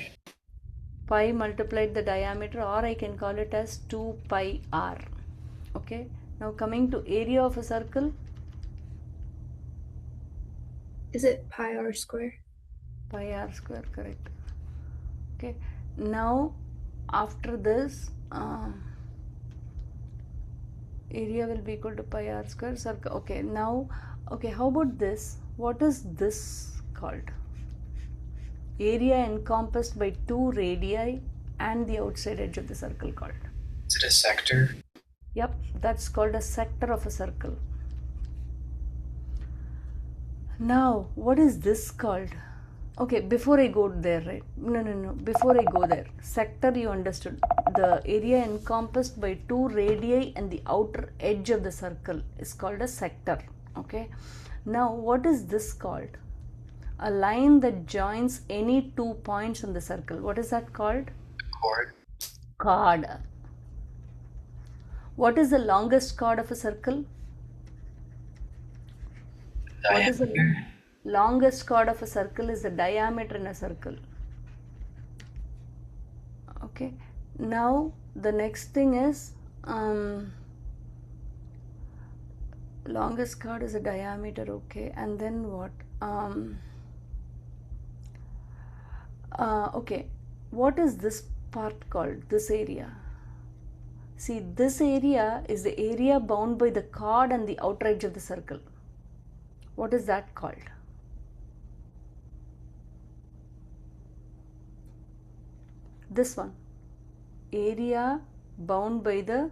Pi multiplied the diameter, or I can call it as 2 pi r. Okay. Now coming to area of a circle. Is it pi r square? Pi r square, correct. Okay. Now after this, area will be equal to pi r square circle. Okay. Now, okay, how about this? What is this called? Area encompassed by 2 radii and the outside edge of the circle called? Is it a sector? Yep, that's called a sector of a circle. Now, what is this called? Okay, before I go there, right? No. Before I go there, sector you understood. The area encompassed by 2 radii and the outer edge of the circle is called a sector. Okay. Now, what is this called? A line that joins any 2 points on the circle. What is that called? Chord. Chord. What is the longest chord of a circle? Diameter. What is the longest chord of a circle is the diameter in a circle. Okay. Now the next thing is longest chord is a diameter. Okay. And then what? Okay. What is this part called? This area. See, this area is the area bound by the chord and the outer edge of the circle. What is that called? This one. Area bound by the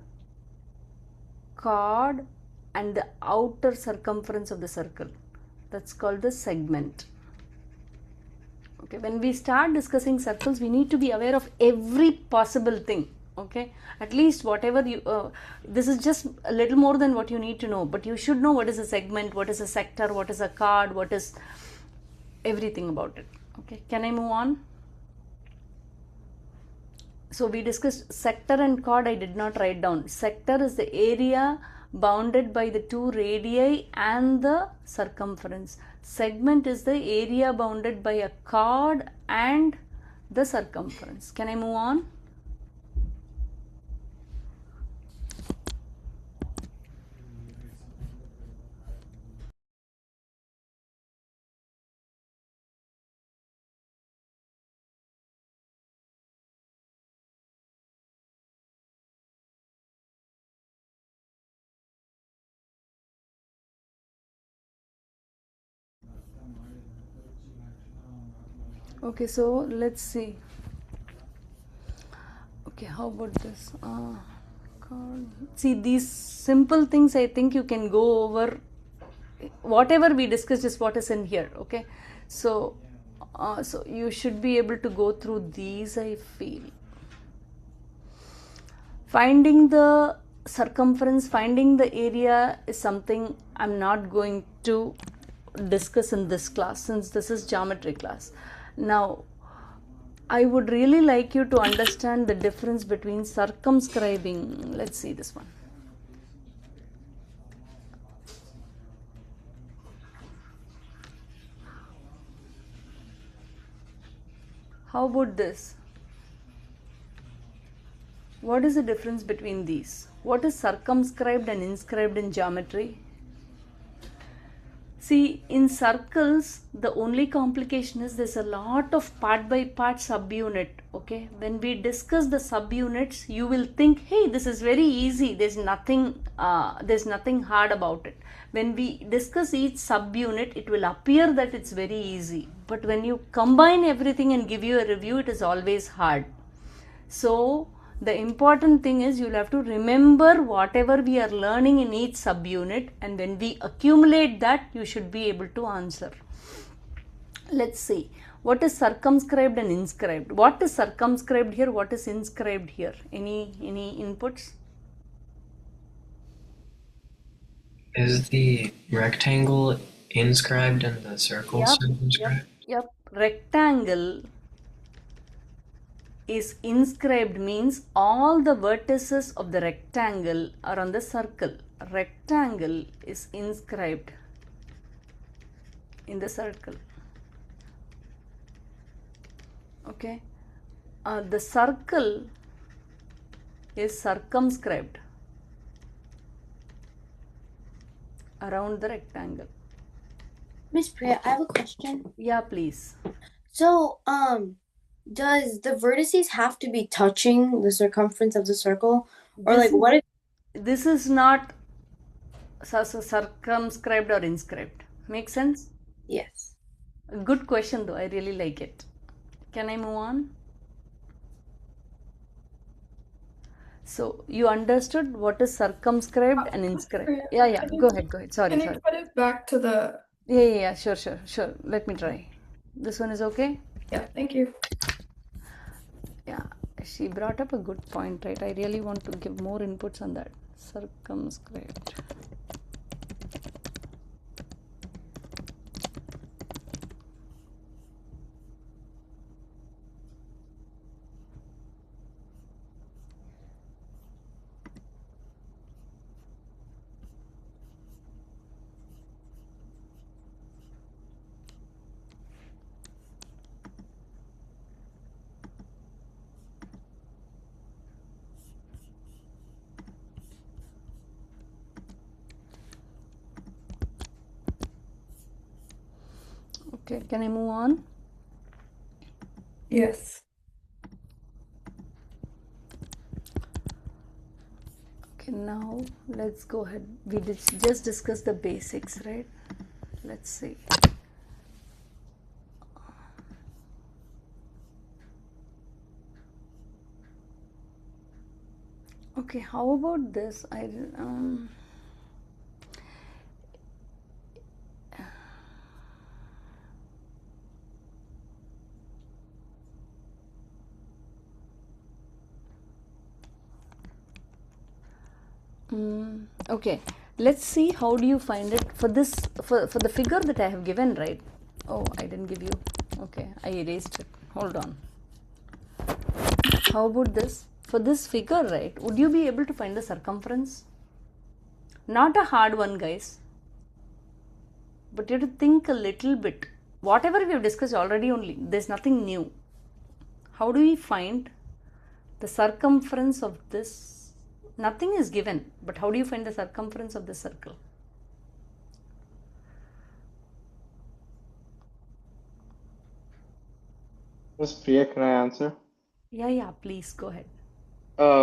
chord and the outer circumference of the circle. That's called the segment. Okay, when we start discussing circles, we need to be aware of every possible thing. Okay, at least whatever you, this is just a little more than what you need to know, but you should know what is a segment, what is a sector, what is a chord, what is everything about it. Okay, can I move on? So we discussed sector and chord. I did not write down. Sector is the area bounded by the 2 radii and the circumference. Segment is the area bounded by a chord and the circumference. Can I move on? Okay, so let's see. Okay, how about this? See, these simple things I think you can go over. Whatever we discussed is what is in here. Okay, so so you should be able to go through these, I feel. Finding the circumference, finding the area is something I'm not going to discuss in this class, since this is geometry class. Now, I would really like you to understand the difference between circumscribing. Let's see this one. How about this? What is the difference between these? What is circumscribed and inscribed in geometry? See, in circles, the only complication is there's a lot of part by part subunit. Okay, when we discuss the subunits, you will think, hey, this is very easy. There's nothing hard about it. When we discuss each subunit, it will appear that it's very easy. But when you combine everything and give you a review, it is always hard. So the important thing is you'll have to remember whatever we are learning in each subunit, and when we accumulate that, you should be able to answer. Let's see. What is circumscribed and inscribed? What is circumscribed here? What is inscribed here? Any inputs? Is the rectangle inscribed and the circle circumscribed? Yep. Rectangle is inscribed means all the vertices of the rectangle are on the circle. Rectangle is inscribed in the circle. Okay. The circle is circumscribed around the rectangle. Miss Priya, I have a question. Yeah, please. So, does the vertices have to be touching the circumference of the circle? Or what if this is not circumscribed or inscribed? Make sense? Yes. Good question though, I really like it. Can I move on? So you understood what is circumscribed and inscribed? Yeah. Go ahead. Sorry. Can you put it back to the... Yeah. Sure. Let me try. This one is okay? Yeah, thank you. Yeah, she brought up a good point, right? I really want to give more inputs on that. Circumscribed. Okay, can I move on? Yes. Okay, now let's go ahead. We did just discuss the basics, right? Let's see. Okay, how about this? Okay, let's see how do you find it for this, for the figure that I have given, right? Oh, I didn't give you. Okay, I erased it. Hold on. How about this? For this figure, right, would you be able to find the circumference? Not a hard one, guys. But you have to think a little bit. Whatever we have discussed already only, there's nothing new. How do we find the circumference of this? Nothing is given, but how do you find the circumference of the circle? Miss Priya, can I answer? Yeah, please go ahead.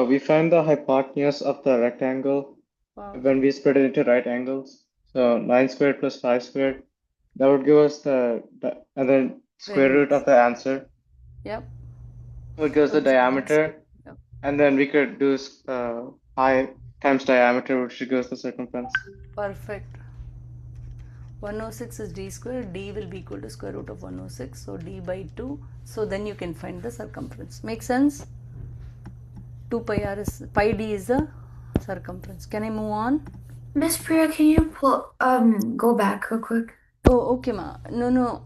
We find the hypotenuse of the rectangle when we split it into right angles. So 9 squared plus 5 squared, that would give us and then square root of the answer. Yep. So it gives the diameter, and then we could do pi times diameter, which gives the circumference. Perfect. 106 is d squared, d will be equal to square root of 106, so d by 2. So then you can find the circumference. Make sense? 2 pi r is, pi d is the circumference. Can I move on? Miss Priya, can you go back real quick? Oh, okay, ma. No.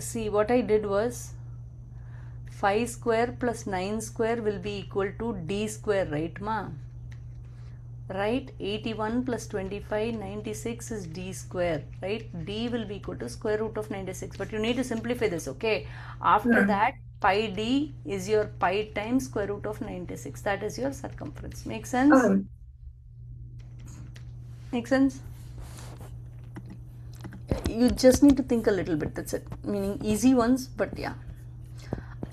See, what I did was 5 square plus 9 square will be equal to d square, right, ma? Right? 81 plus 25, 96 is d square, right? D will be equal to square root of 96. But you need to simplify this, okay? After Yeah. that, pi d is your pi times square root of 96. That is your circumference. Make sense? Make sense? You just need to think a little bit. That's it. Meaning easy ones, but yeah.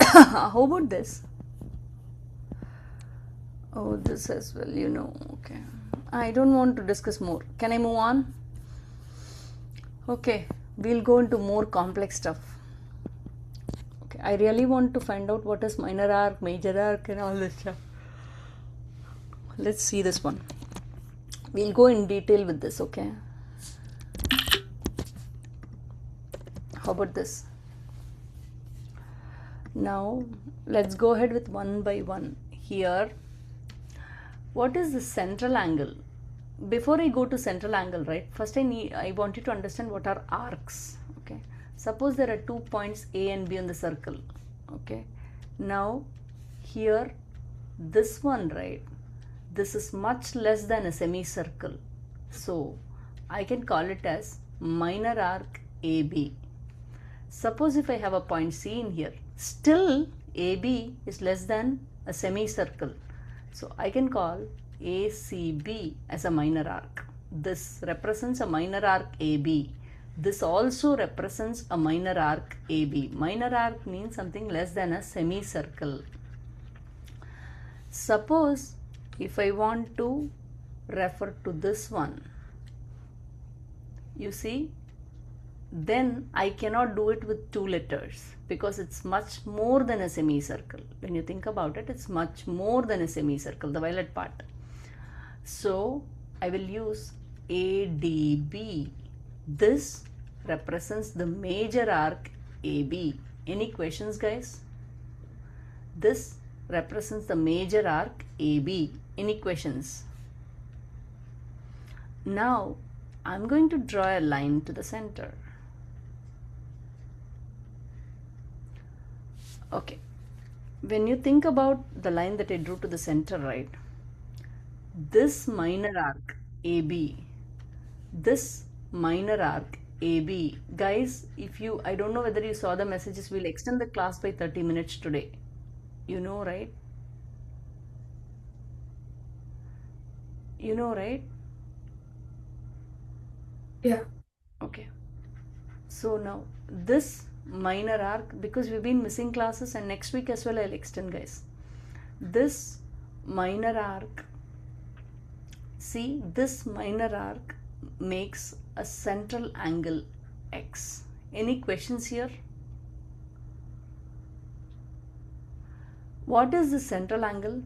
How about this? Oh, this as well, you know. Okay. I don't want to discuss more. Can I move on? Okay. We'll go into more complex stuff. Okay. I really want to find out what is minor arc, major arc, and all this stuff. Let's see this one. We'll go in detail with this, okay? How about this? Now, let's go ahead with one by one. Here, what is the central angle? Before I go to central angle, right, first I want you to understand what are arcs, okay? Suppose there are 2 points A and B on the circle, okay? Now, here, this one, right, this is much less than a semicircle. So, I can call it as minor arc AB. Suppose if I have a point C in here, still AB is less than a semicircle. So I can call ACB as a minor arc. This represents a minor arc AB. This also represents a minor arc AB. Minor arc means something less than a semicircle. Suppose if I want to refer to this one, you see, then I cannot do it with 2 letters because it's much more than a semicircle. When you think about it, it's much more than a semicircle, the violet part. So I will use ADB. This represents the major arc AB. Any questions, guys? This represents the major arc AB. Any questions? Now I'm going to draw a line to the center. Okay, when you think about the line that I drew to the center, right, this minor arc AB, this minor arc AB, guys, I don't know whether you saw the messages, we'll extend the class by 30 minutes today. You know, right? You know, right? Yeah. Okay. So now this minor arc, because we've been missing classes and next week as well I'll extend, guys. This minor arc, see, this minor arc makes a central angle X. Any questions here? What is the central angle?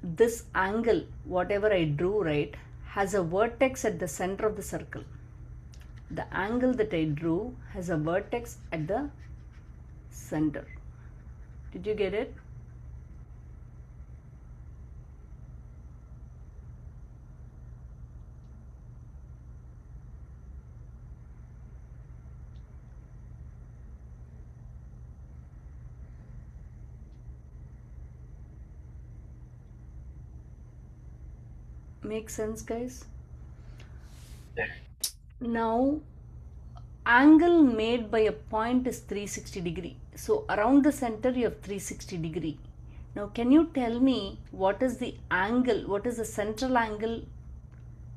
This angle, whatever I drew, right, has a vertex at the center of the circle. The angle that I drew has a vertex at the center. Did you get it? Make sense, guys? Now, angle made by a point is 360 degree. So around the center you have 360 degree. Now can you tell me what is the angle, what is the central angle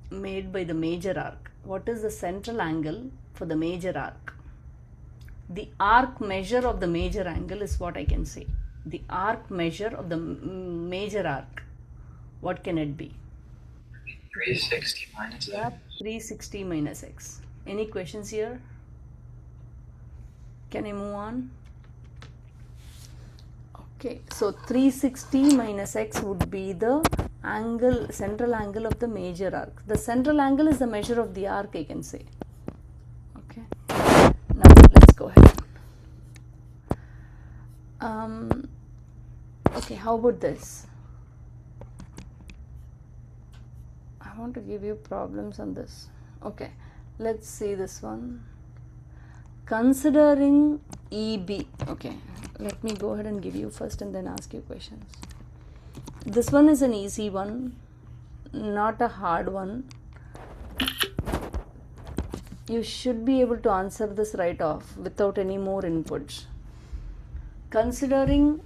made by the major arc? What is the central angle for the major arc? The arc measure of the major angle is what I can say. The arc measure of the major arc. What can it be? 360 minus x. Yeah, 360 minus x. Any questions here? Can I move on? Okay, so 360 minus x would be the angle, central angle of the major arc. The central angle is the measure of the arc, I can say. Okay, now let's go ahead. Okay, how about this? I want to give you problems on this. Okay, Let's see this one. Considering EB. Okay, let me go ahead and give you first and then ask you questions. This one is an easy one, not a hard one. You should be able to answer this right off without any more inputs. Considering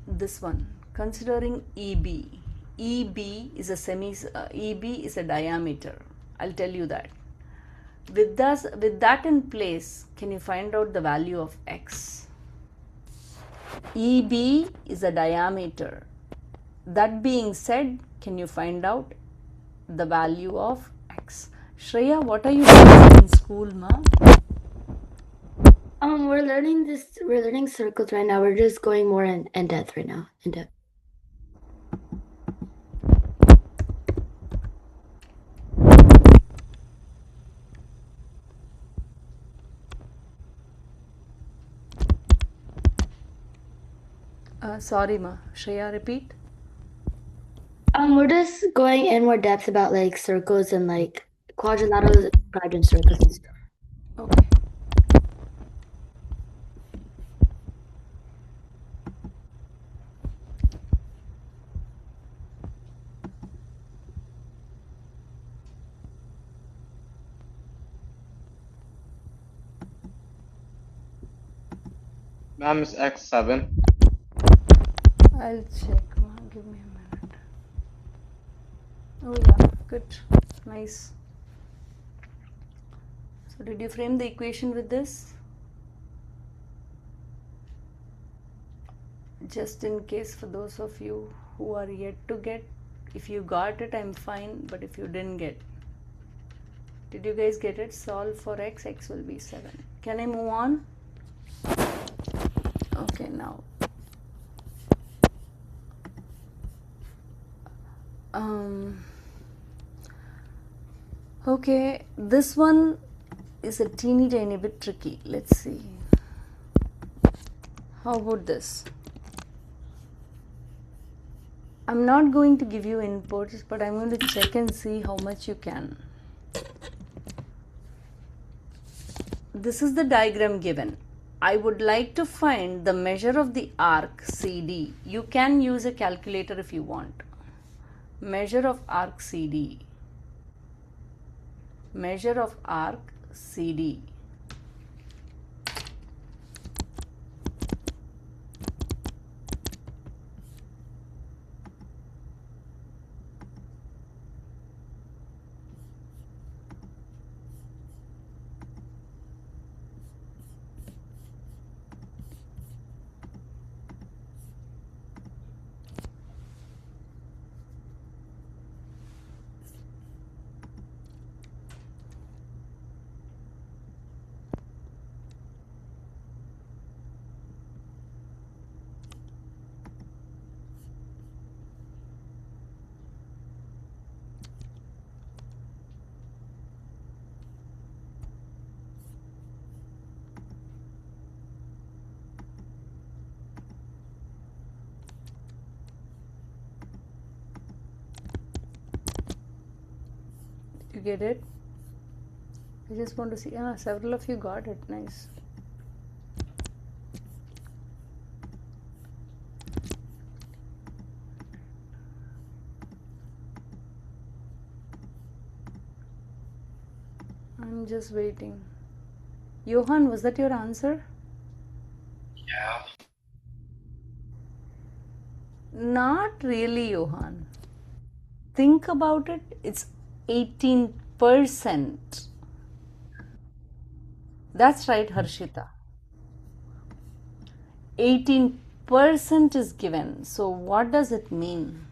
this one, considering EB. EB is a diameter. I'll tell you that. With that in place, can you find out the value of x? EB is a diameter. That being said, can you find out the value of x? Shreya, what are you doing in school, ma? We're learning circles right now. We're just going more in depth right now. In depth. Sorry, ma. Shreya, repeat. We're just going in more depth about like circles and like quadrilaterals described in circles and stuff. Okay. Ma'am, is X 7? I'll check, ma. Give me a minute. Oh yeah, good. Nice. So did you frame the equation with this? Just in case for those of you who are yet to get, if you got it, I'm fine, but if you didn't get, did you guys get it? Solve for x, x will be 7. Can I move on? Okay, now. Okay, this one is a teeny tiny bit tricky. Let's see. How about this? I'm not going to give you inputs, but I'm going to check and see how much you can. This is the diagram given. I would like to find the measure of the arc CD. You can use a calculator if you want. Measure of arc CD. Measure of arc CD. You get it? I just want to see. Several of you got it. Nice. I'm just waiting. Johan, was that your answer? Yeah. Not really, Johan. Think about it. It's 18%. That's right, Harshita. 18% is given. So what does it mean?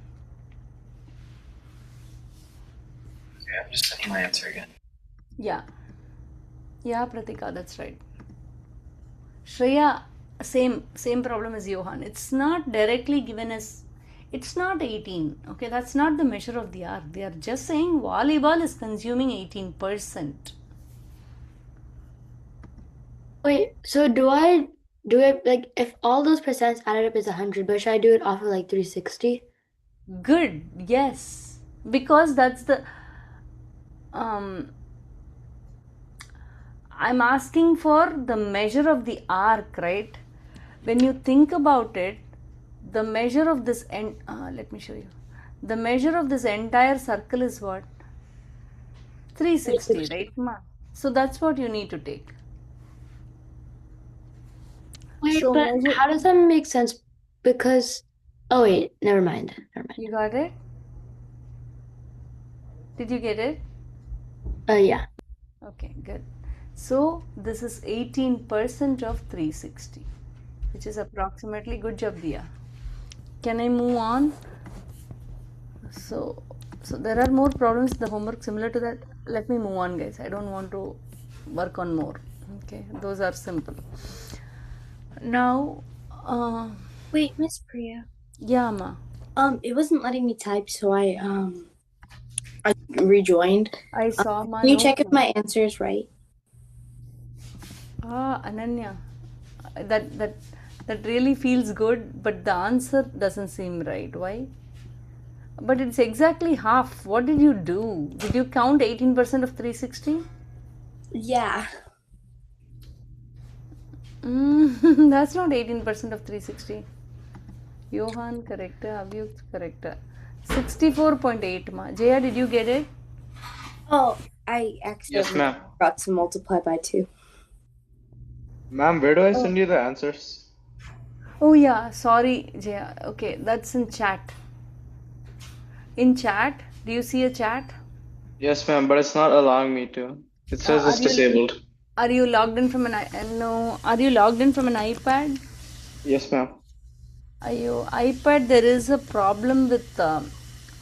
Okay, I'm just sending my answer again. Yeah. Yeah, Pratika, that's right. Shreya, same problem as Johan. It's not directly given as, it's not 18. Okay, that's not the measure of the arc. They are just saying volleyball is consuming 18%. Wait, so do I do it like if all those percents added up is 100, but should I do it off of like 360? Good, yes. Because that's the I'm asking for the measure of the arc, right? When you think about it, the measure of this let me show you. The measure of this entire circle is what? 360, right, ma? So that's what you need to take. Wait, So but measure. how does that make sense? Because, oh wait, never mind. You got it? Did you get it? Yeah. Okay, good. So this is 18% of 360, which is approximately, good job, Dia. Can I move on? So there are more problems in the homework similar to that. Let me move on, guys. I don't want to work on more. Okay, those are simple. Now, Wait, Miss Priya. yeah, ma. It wasn't letting me type, so I rejoined. I saw, ma. Can you No check if problem. my answer is right? Ananya, that really feels good, but the answer doesn't seem right. Why? But it's exactly half. What did you do? Did you count 18% of 360? Yeah. That's not 18% of 360. Johan, correct. Avyuk, correct. 64.8, ma. Jaya, did you get it? Oh, I Yes, accidentally ma'am. forgot to multiply by 2. Ma'am, where do I send you the answers? Oh, yeah. Sorry, Jaya. Okay, that's in chat. In chat, do you see a chat? Yes, ma'am, but it's not allowing me to. It says it's disabled. Are you logged in from an no? Are you logged in from an iPad? Yes, ma'am. iPad, there is a problem with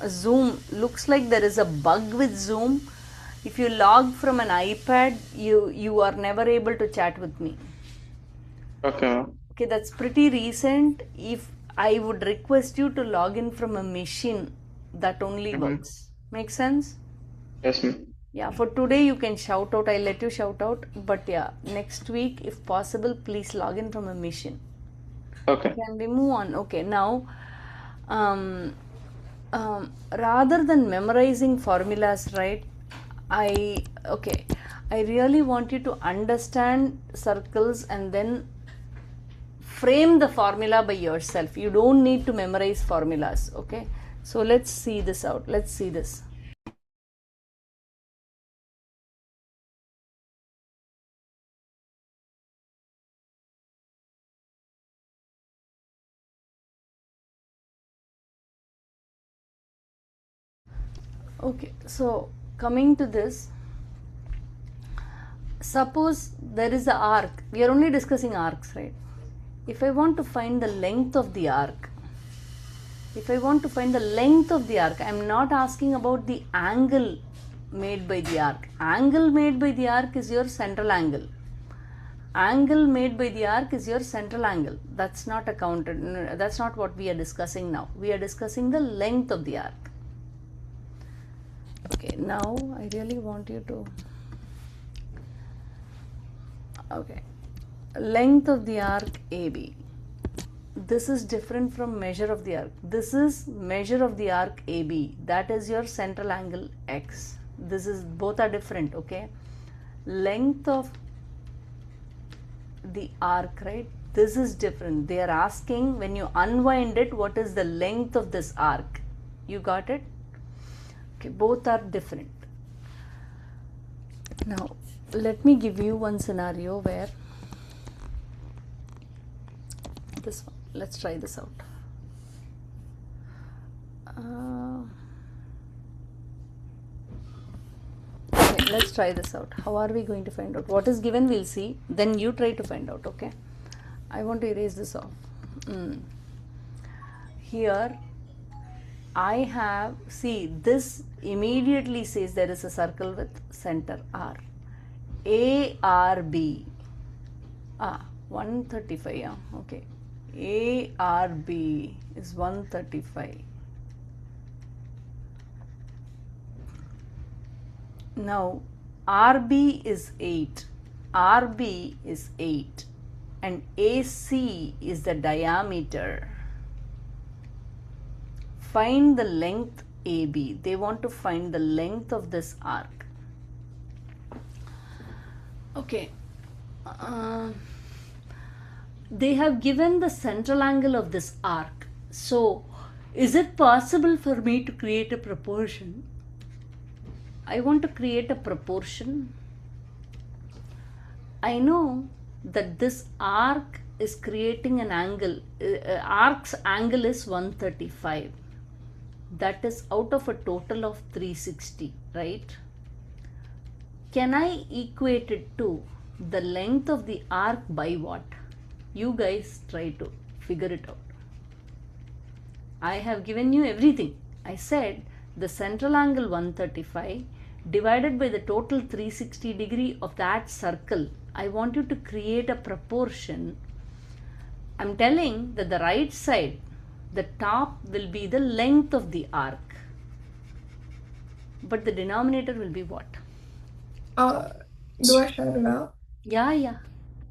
Zoom. Looks like there is a bug with Zoom. If you log from an iPad, you are never able to chat with me. Okay, ma'am. Okay, that's pretty recent. If I would request you to log in from a machine, that only works. Make sense? Yes, ma'am. Yeah, for today you can shout out. I'll let you shout out. But yeah, next week, if possible, please log in from a machine. Okay. Can we move on? Okay, now, rather than memorizing formulas, right? I really want you to understand circles and then frame the formula by yourself. You don't need to memorize formulas. Okay, so let's see this out. Let's see this. Okay, so coming to this, suppose there is an arc. We are only discussing arcs, right? If I want to find the length of the arc, I am not asking about the angle made by the arc. Angle made by the arc is your central angle. Angle made by the arc is your central angle. That's not accounted. That's not what we are discussing now. We are discussing the length of the arc. Okay, now I really want you to. Okay, length of the arc AB. This is different from measure of the arc. This is measure of the arc AB. That is your central angle X. This is, both are different, okay? Length of the arc, right? This is different. They are asking, when you unwind it, what is the length of this arc? You got it? Okay, both are different. Now, let me give you one scenario where this one. Let's try this out. Okay, let's try this out. How are we going to find out? What is given, we'll see. Then you try to find out, okay? I want to erase this off. Here, I have, see, this immediately says there is a circle with center R. ARB. 135, yeah, okay. ARB is 135. Now, RB is 8. RB is 8. And AC is the diameter. Find the length AB. They want to find the length of this arc. Okay. They have given the central angle of this arc. So, is it possible for me to create a proportion? I want to create a proportion. I know that this arc is creating an angle. Arc's angle is 135. That is out of a total of 360, right? Can I equate it to the length of the arc by what? You guys try to figure it out. I have given you everything. I said the central angle 135 divided by the total 360 degree of that circle. I want you to create a proportion. I'm telling that the right side, the top will be the length of the arc. But the denominator will be what? Do I shout it out? Yeah.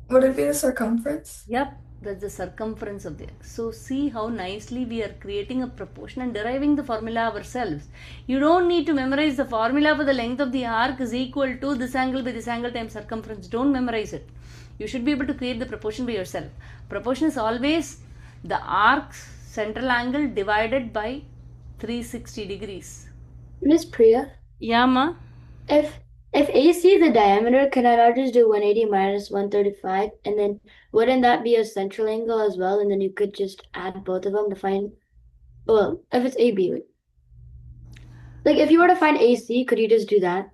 Would it be the circumference? Yep, that's the circumference of the arc. So see how nicely we are creating a proportion and deriving the formula ourselves. You don't need to memorize the formula for the length of the arc is equal to this angle by this angle times circumference. Don't memorize it. You should be able to create the proportion by yourself. Proportion is always the arc's central angle divided by 360 degrees. Miss Priya? Yeah, ma? If AC is the diameter, can I not just do 180 minus 135? And then wouldn't that be a central angle as well? And then you could just add both of them to find, well, if it's AB. Like if you were to find AC, could you just do that?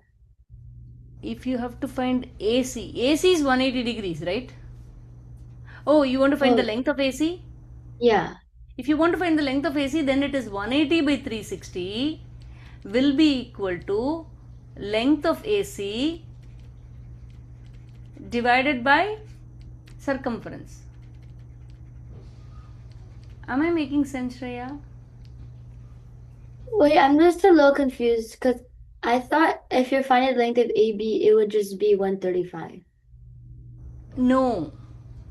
If you have to find AC is 180 degrees, right? Oh, you want to find the length of AC? Yeah. If you want to find the length of AC, then it is 180 by 360 will be equal to length of AC divided by circumference. Am I making sense, Shreya? Wait, I'm just a little confused because I thought if you're finding the length of AB, it would just be 135. No.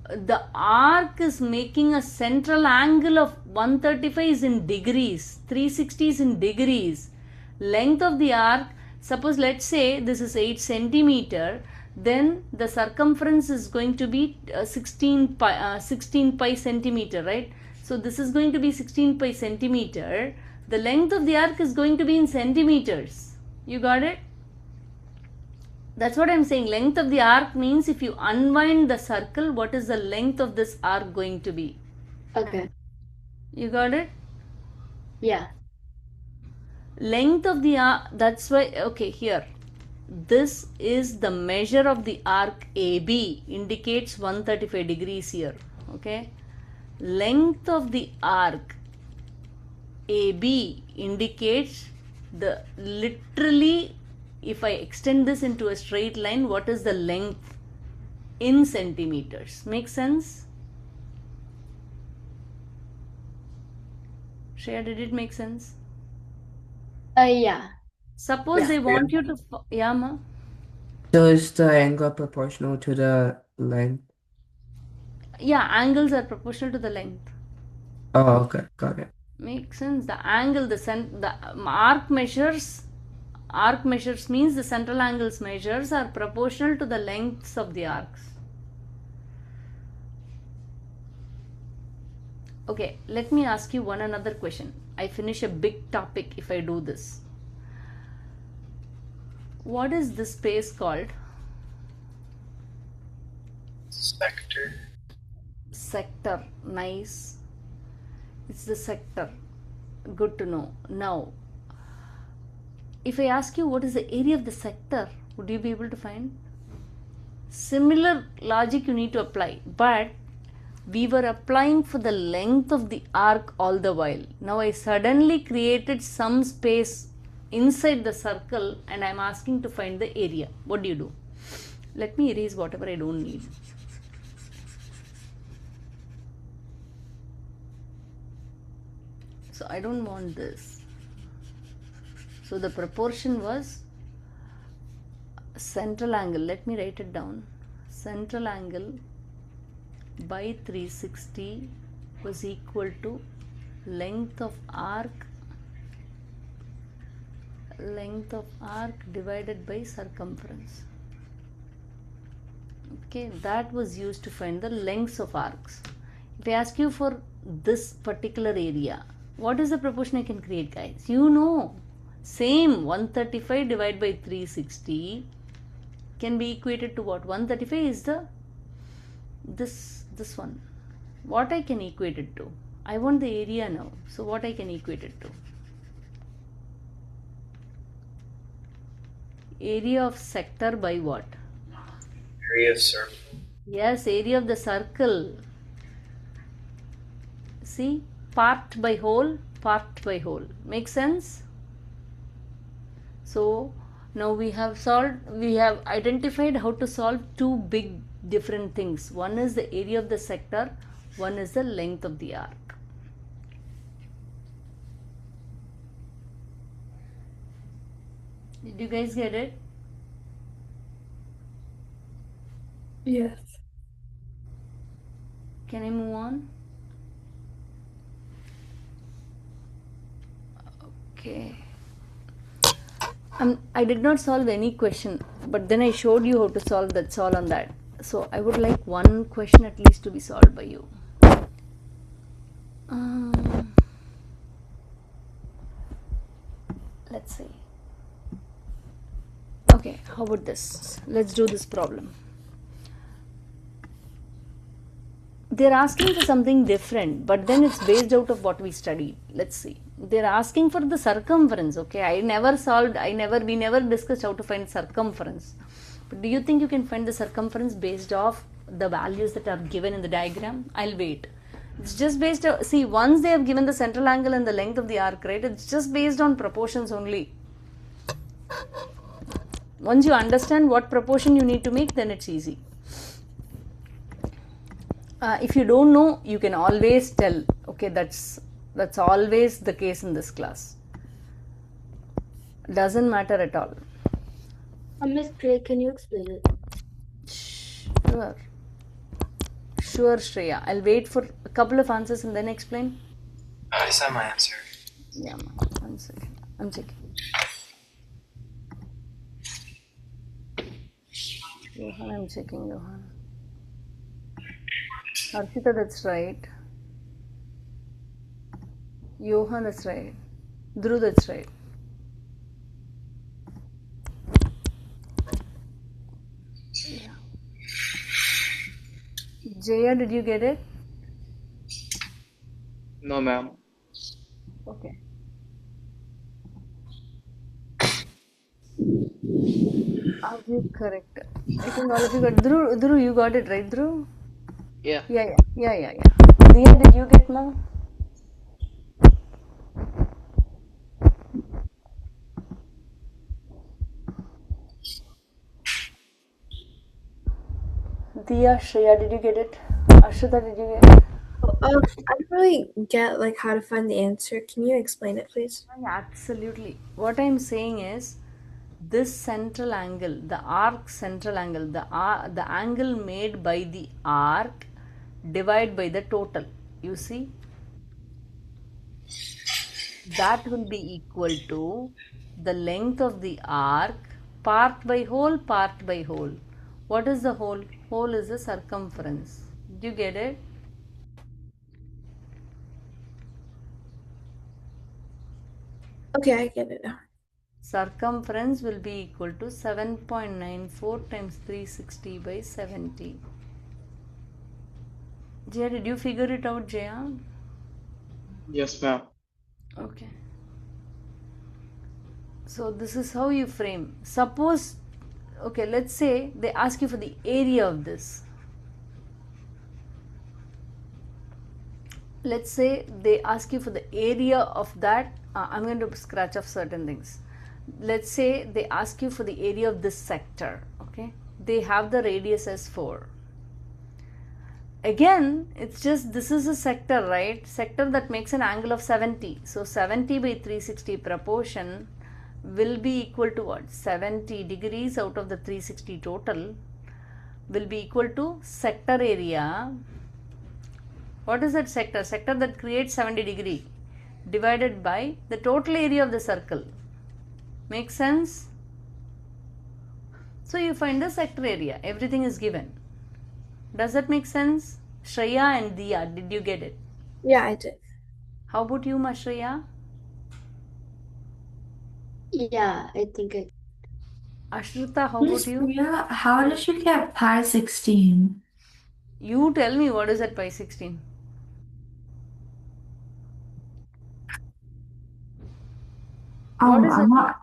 The arc is making a central angle of 135 is in degrees, 360 is in degrees. Length of the arc, suppose let's say this is 8 centimeter, then the circumference is going to be 16 pi centimeter, right? So this is going to be 16 pi centimeter. The length of the arc is going to be in centimeters. You got it? That's what I'm saying. Length of the arc means if you unwind the circle, what is the length of this arc going to be? Okay. You got it? Yeah. Length of the arc, that's why, okay, here. This is the measure of the arc AB, indicates 135 degrees here. Okay. Length of the arc AB indicates the literally, if I extend this into a straight line, what is the length in centimeters? Make sense? Shreya, did it make sense? Yeah. Suppose they want you to, yeah, ma? So is the angle proportional to the length? Yeah, angles are proportional to the length. Oh, okay, got it. Makes sense. The angle, the arc measures means the central angles measures are proportional to the lengths of the arcs. Okay, let me ask you another question. I finish a big topic if I do this. What is this space called? Sector. Sector. Nice. It's the sector. Good to know. Now, if I ask you what is the area of the sector, would you be able to find? Similar logic you need to apply, but we were applying for the length of the arc all the while. Now I suddenly created some space inside the circle and I'm asking to find the area. What do you do? Let me erase whatever I don't need. So I don't want this. So the proportion was central angle. Let me write it down. Central angle by 360 was equal to length of arc divided by circumference. Okay, that was used to find the lengths of arcs. If I ask you for this particular area, what is the proportion I can create, guys? You know, same 135 divided by 360 can be equated to what? 135 is the this one. What I can equate it to? I want the area now. So what I can equate it to? Area of sector by what? Area of circle. Yes, area of the circle. See, part by whole, part by whole. Make sense? So now we have identified how to solve two big different things. One is the area of the sector, one is the length of the arc. Did you guys get it? Yes. Can I move on? Okay. I did not solve any question, but then I showed you how to solve that. Solve on that. So I would like one question at least to be solved by you. Let's see. Okay, how about this? Let's do this problem. They're asking for something different, but then it's based out of what we studied. Let's see. They're asking for the circumference. Okay, we never discussed how to find circumference. But do you think you can find the circumference based off the values that are given in the diagram? I'll wait. It's just based on, see, once they have given the central angle and the length of the arc, right? It's just based on proportions only. Once you understand what proportion you need to make, then it's easy. If you don't know, you can always tell. Okay, that's always the case in this class. Doesn't matter at all. Miss Priya, can you explain it? Sure, Shreya. I'll wait for a couple of answers and then explain. I saw my answer. Yeah, 1 second. I'm checking. Johan, I'm checking, Johan. Archita, that's right. Johan, that's right. Dhruv, that's right. Yeah. Jaya, did you get it? No, ma'am. Okay. Are you correct? I think all of you got Dhruv, you got it right, Dhruv? Yeah. Yeah. Diya, did you get now? Diya, Shreya, did you get it? Ashita, did you get it? I don't really get like how to find the answer. Can you explain it, please? Absolutely. What I'm saying is, this central angle, the arc central angle, the angle made by the arc divided by the total. You see, that will be equal to the length of the arc part by whole, part by whole. What is the whole? Whole is the circumference. Did you get it? Okay, I get it now. Circumference will be equal to 7.94 times 360 by 70. Jaya, did you figure it out, Jaya? Yes, ma'am. Okay. So this is how you frame. Suppose, okay, let's say they ask you for the area of this. Let's say they ask you for the area of that. I'm going to scratch off certain things. Let's say they ask you for the area of this sector. Okay, they have the radius as 4. Again, it's just this is a sector, right? Sector that makes an angle of 70. So 70 by 360 proportion will be equal to what? 70 degrees out of the 360 total will be equal to sector area. What is that sector? Sector that creates 70 degree divided by the total area of the circle. Make sense? So you find the sector area. Everything is given. Does that make sense? Shreya and Diya, did you get it? Yeah, I did. How about you, Shreya? Yeah, I think I. Ashrita, how Miss about you? Priya, how did you get pi 16? You tell me, what is that pi 16? What is I'm it? not.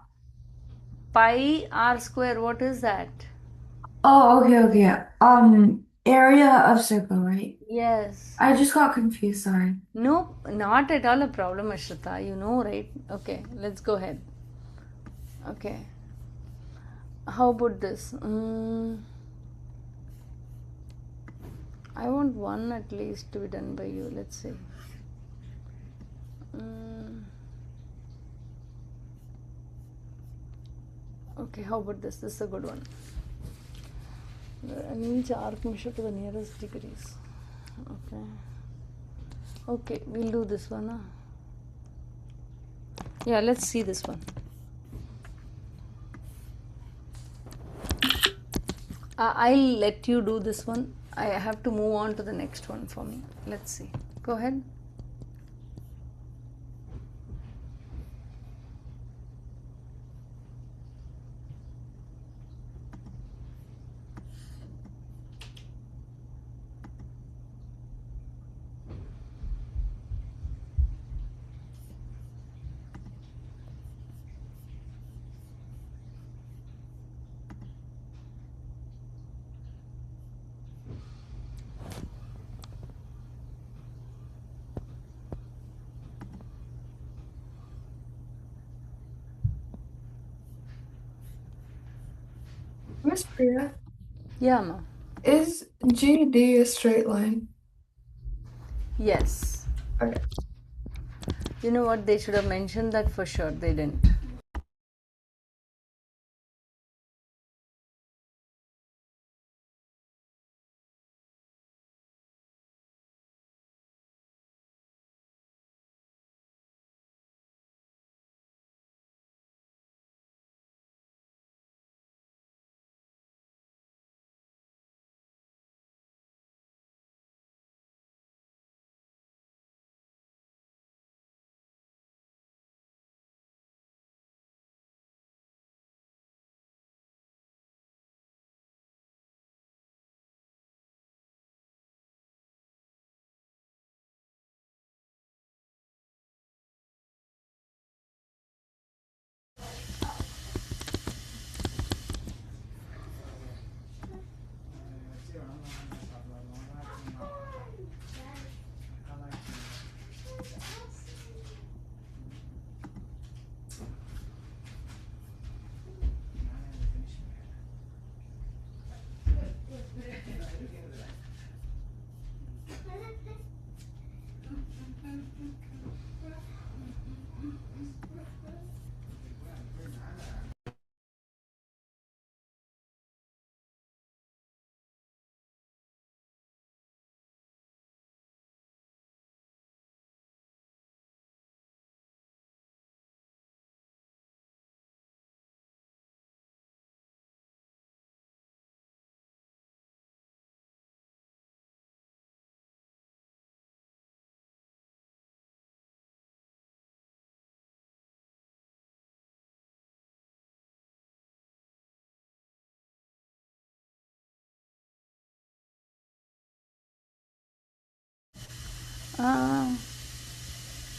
Pi r square, what is that? Oh, okay, okay. Area of circle, right? Yes. I just got confused, sorry. No, not at all a problem, Ashrita. You know, right? Okay, let's go ahead. Okay. How about this? I want one at least to be done by you. Let's see. Okay, how about this? This is a good one. Arrange arc measure to the nearest degrees. Okay. Okay, we'll do this one. Huh? Yeah, let's see this one. I'll let you do this one. I have to move on to the next one for me. Let's see. Go ahead. Miss Priya, Yeah, ma. is GD a straight line? Yes. Okay. You know what? They should have mentioned that for sure. They didn't.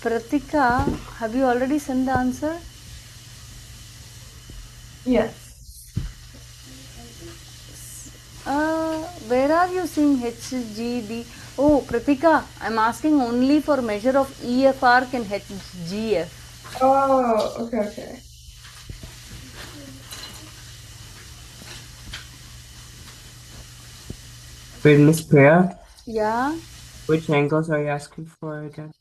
Pratika, have you already sent the answer? Yes. Where are you seeing HGD? Oh, Pratika, I'm asking only for measure of EF arc and HGF. Oh, okay, okay. Wait, Miss Priya, Yeah. which angles are you asking for again?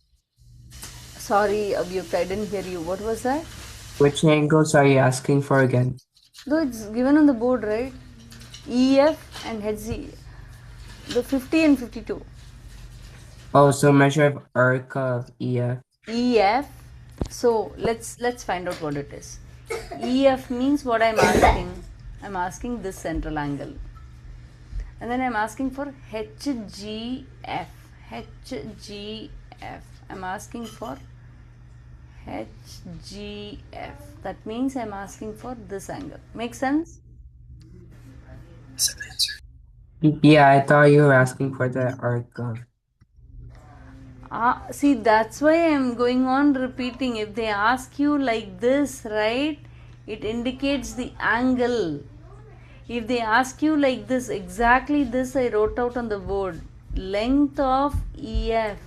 Sorry, Abhyukta, I didn't hear you. What was that? Which angles are you asking for again? Though it's given on the board, right? EF and HG. The 50 and 52. Oh, so measure of arc of EF. EF. So let's find out what it is. EF means what I'm asking. I'm asking this central angle. And then I'm asking for HGF. HGF. I'm asking for HGF. That means I'm asking for this angle. Make sense? Yeah, I thought you were asking for the arc of. See, that's why I'm going on repeating. If they ask you like this, right, it indicates the angle. If they ask you like this, exactly this I wrote out on the board, length of EF.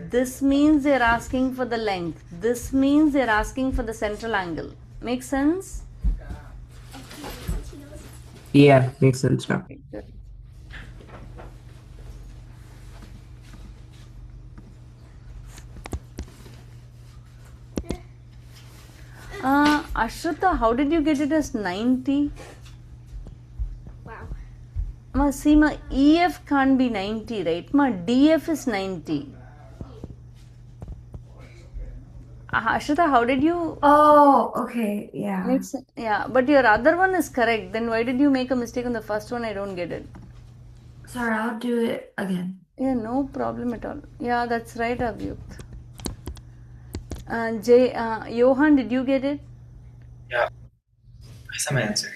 This means they're asking for the length. This means they're asking for the central angle. Make sense? Yeah, makes sense now. Good. Ashrita, how did you get it as 90? Wow. Ma, see, ma, EF can't be 90, right? Ma, DF is 90. Ashrita, how did you... Oh, okay, yeah. Makes, yeah, but your other one is correct. Then why did you make a mistake on the first one? I don't get it. Sorry, I'll do it again. Yeah, no problem at all. Yeah, that's right, Avyut. Johan, did you get it? Yeah, I saw my answer.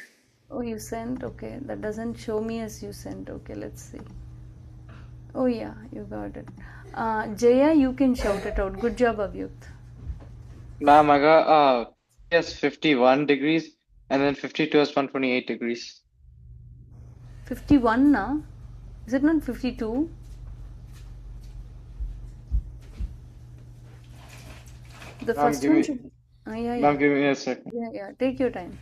Oh, you sent? Okay, that doesn't show me as you sent. Okay, let's see. Oh, yeah, you got it. Jaya, you can shout it out. Good job, Avyut. Ma'am, I got yes 51 degrees and then 52 is 128 degrees. 51 na? Is it not 52? The Ma'am, first give one me, should... yeah. ma'am, give me a second. Yeah, take your time.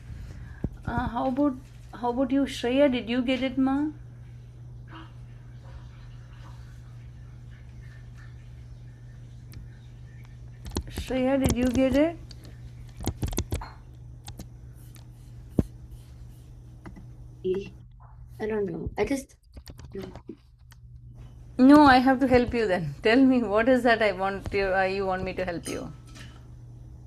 How about you, Shreya? Did you get it, ma? Shreya, did you get it? I don't know. No, I have to help you then. Tell me, what is that you want me to help you?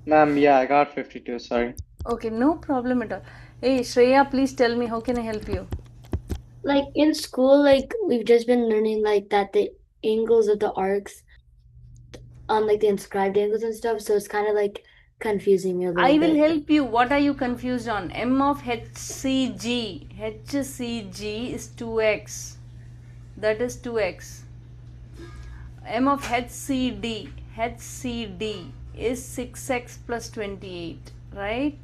Ma'am, yeah, I got 52, sorry. Okay, no problem at all. Hey, Shreya, please tell me, how can I help you? Like in school, like we've just been learning like that the angles of the arcs on like the inscribed angles and stuff, so it's kind of like confusing me a little I bit. will help you. What are you confused on? M of HCG. HCG is 2x. That is 2x. M of HCD. HCD is 6x plus 28. Right?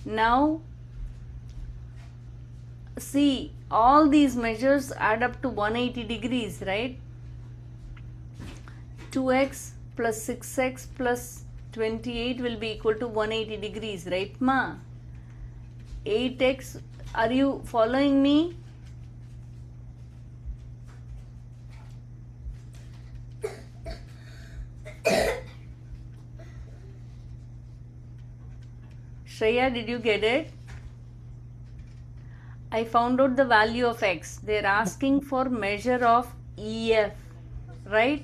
Now, see, all these measures add up to 180 degrees, right? 2x plus 6x plus 28 will be equal to 180 degrees, right, ma? 8x, are you following me? Shreya, did you get it? I found out the value of x. They're asking for measure of EF, right?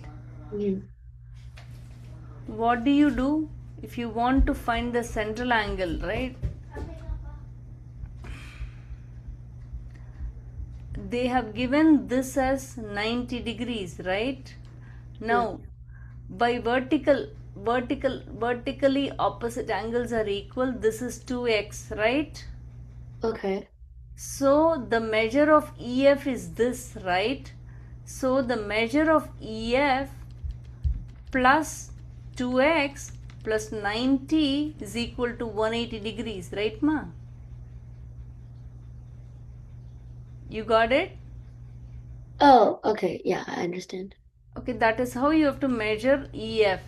What do you do if you want to find the central angle, right? They have given this as 90 degrees, right? Now, by vertically opposite angles are equal, this is 2x, right? Okay. So the measure of EF is this, right? So the measure of EF plus 2x plus 90 is equal to 180 degrees, right, ma? You got it? Oh, okay. Yeah, I understand. Okay, that is how you have to measure EF.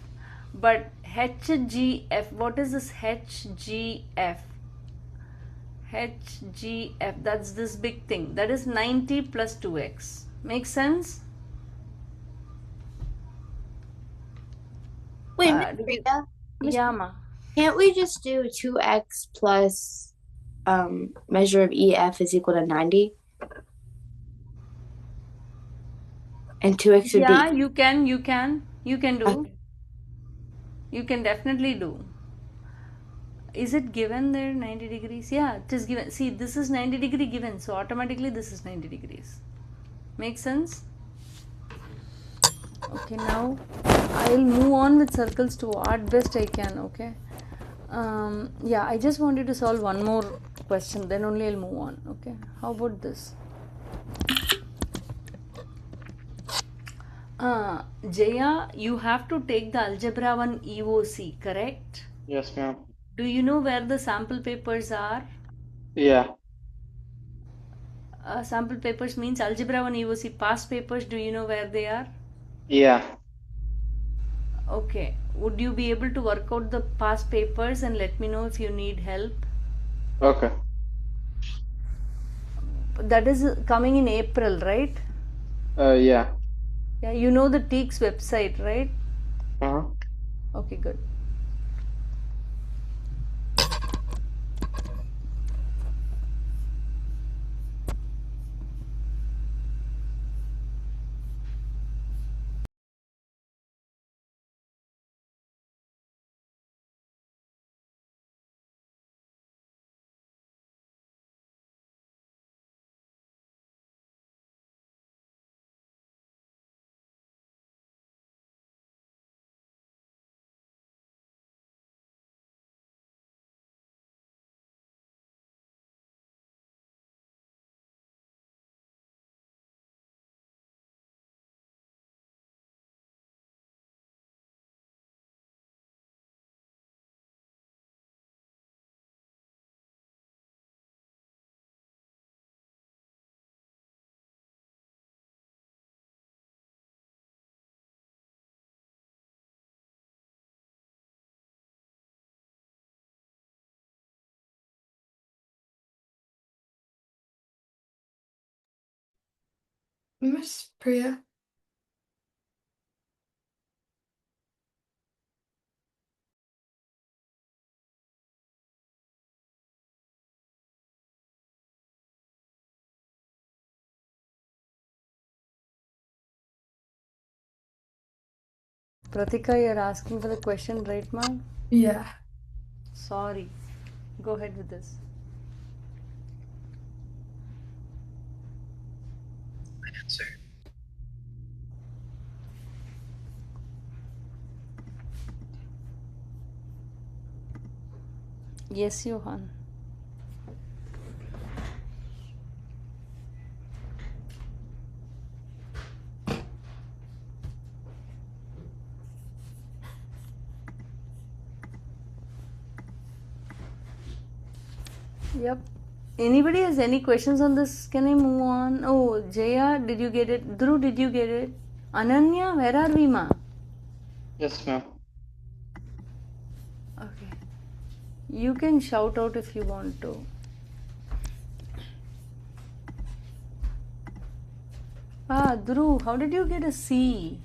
But HGF, what is this HGF? HGF, that's this big thing. That is 90 plus 2x. Makes sense? Wait, Miss Priya, Yeah, ma. can't we just do 2x plus measure of EF is equal to 90? And 2x would Yeah, be... you can do. You can definitely do. Is it given there 90 degrees? Yeah, it is given. See, this is 90 degree given, so automatically this is 90 degrees. Make sense? Okay, now I'll move on with circles to what best I can. Okay. Yeah, I just wanted to solve one more question, then only I'll move on. Okay, how about this? Jaya, you have to take the Algebra 1 EOC, correct? Yes, ma'am. Do you know where the sample papers are? Yeah. Sample papers means Algebra 1 EOC past papers. Do you know where they are? Yeah. Okay. Would you be able to work out the past papers and let me know if you need help? Okay. That is coming in April, right? Yeah. Yeah, you know the TEEX website, right? Uh-huh. Okay, good. Miss Priya. Pratika, you're asking for the question, right, ma'am? Yeah. Sorry. Go ahead with this. Answer. Yes, Johan. Yep. Anybody has any questions on this? Can I move on? Oh, Jaya, did you get it? Dhruv, did you get it? Ananya, where are we, ma? Yes, ma'am. Okay. You can shout out if you want to. Dhruv, how did you get a C?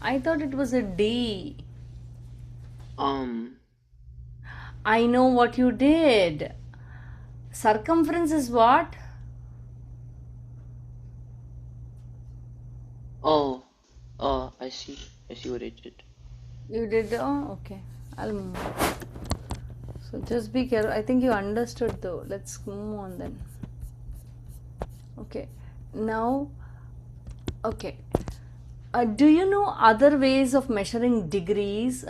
I thought it was a D. I know what you did. Circumference is what? Oh, I see. I see what I did. You did? Oh, okay. I'll move. So just be careful. I think you understood though. Let's move on then. Okay. Now, okay. Do you know other ways of measuring degrees?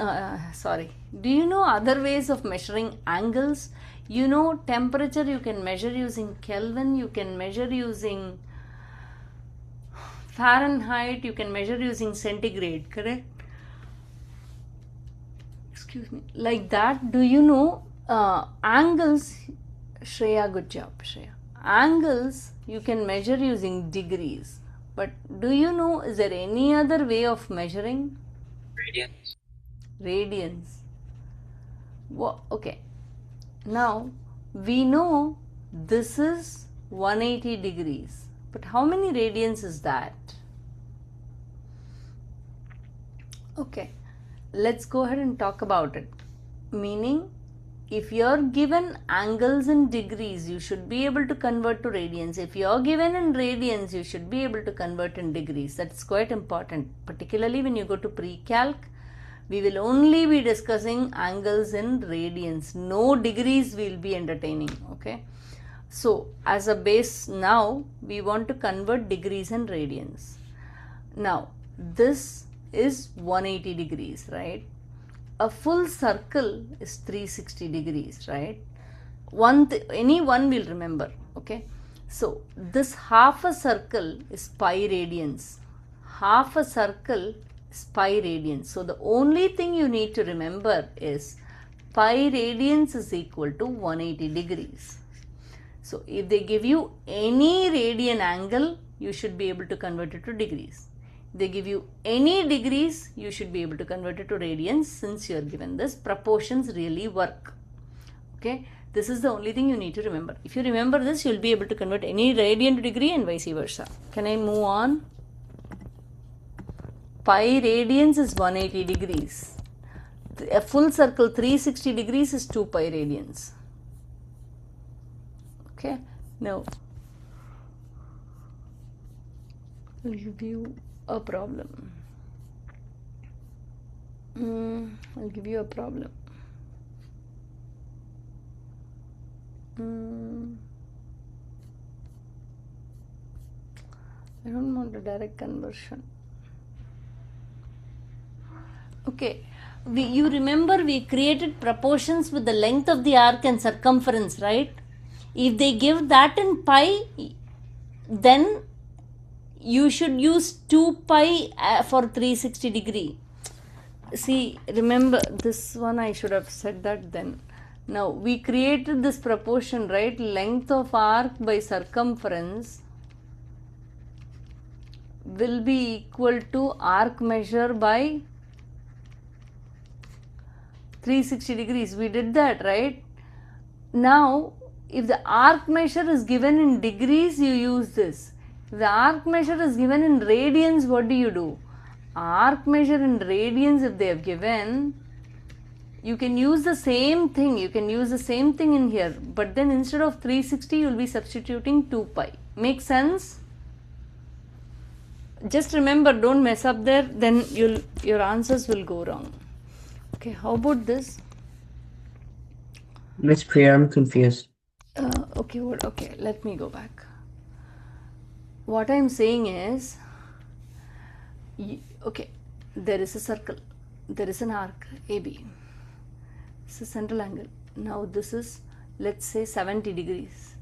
Sorry. Do you know other ways of measuring angles? You know, temperature you can measure using Kelvin, you can measure using Fahrenheit, you can measure using centigrade, correct? Excuse me. Like that, do you know angles? Shreya, good job, Shreya. Angles you can measure using degrees. But do you know, is there any other way of measuring? Radians. Radians. Okay. Now, we know this is 180 degrees. But how many radians is that? Okay. Let's go ahead and talk about it. Meaning, if you're given angles in degrees, you should be able to convert to radians. If you're given in radians, you should be able to convert in degrees. That's quite important. Particularly when you go to pre-calc, we will only be discussing angles in radians. No degrees we'll be entertaining. Okay. So as a base now, we want to convert degrees and radians. Now this is 180 degrees, right? A full circle is 360 degrees, right? Any one will remember, okay? So this half a circle is pi radians. Half a circle is pi radians. So the only thing you need to remember is pi radians is equal to 180 degrees. So if they give you any radian angle, you should be able to convert it to degrees. If they give you any degrees, you should be able to convert it to radians, since you are given this. Proportions really work. Okay, this is the only thing you need to remember. If you remember this, you will be able to convert any radian to degree and vice versa. Can I move on? Pi radians is 180 degrees. A full circle 360 degrees is 2 pi radians. Okay, now I'll give you a problem. I'll give you a problem. I don't want a direct conversion. Okay, you remember we created proportions with the length of the arc and circumference, right? If they give that in pi, then you should use 2 pi for 360 degree. See, remember this one, I should have said that then. Now we created this proportion, right? Length of arc by circumference will be equal to arc measure by 360 degrees. We did that, right? Now if the arc measure is given in degrees, you use this. If the arc measure is given in radians, what do? Arc measure in radians, if they have given, you can use the same thing. You can use the same thing in here, but then instead of 360, you will be substituting 2 pi. Make sense? Just remember, don't mess up there, then your answers will go wrong. Okay, how about this? Miss Priya, I'm confused. Okay, let me go back. What I'm saying is, okay, there is a circle, there is an arc AB, it's a central angle. Now this is, let's say, 70 degrees.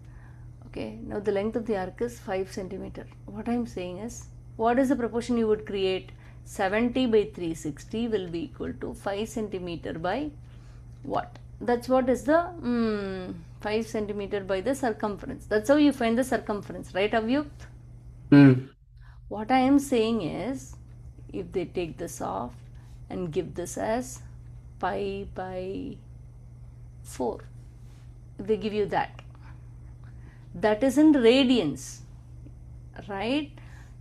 Okay, now the length of the arc is 5 centimeter. What I'm saying is, what is the proportion you would create? 70 by 360 will be equal to 5 centimeter by what? That's what is the 5 centimeter by the circumference. That's how you find the circumference, right, Avyukt? What I am saying is, if they take this off and give this as pi by 4, if they give you that is in radians, right?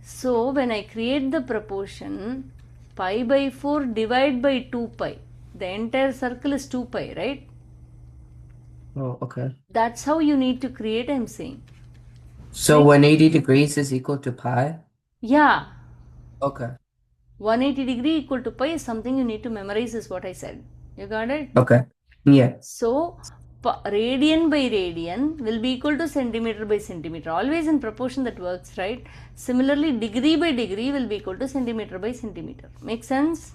So when I create the proportion pi by 4 divide by 2 pi, the entire circle is 2 pi, right? Oh, okay. That's how you need to create, I'm saying. So 180 degrees is equal to pi? Yeah. Okay. 180 degree equal to pi is something you need to memorize, is what I said. You got it? Okay. Yeah. So radian by radian will be equal to centimeter by centimeter. Always in proportion that works, right? Similarly, degree by degree will be equal to centimeter by centimeter. Make sense?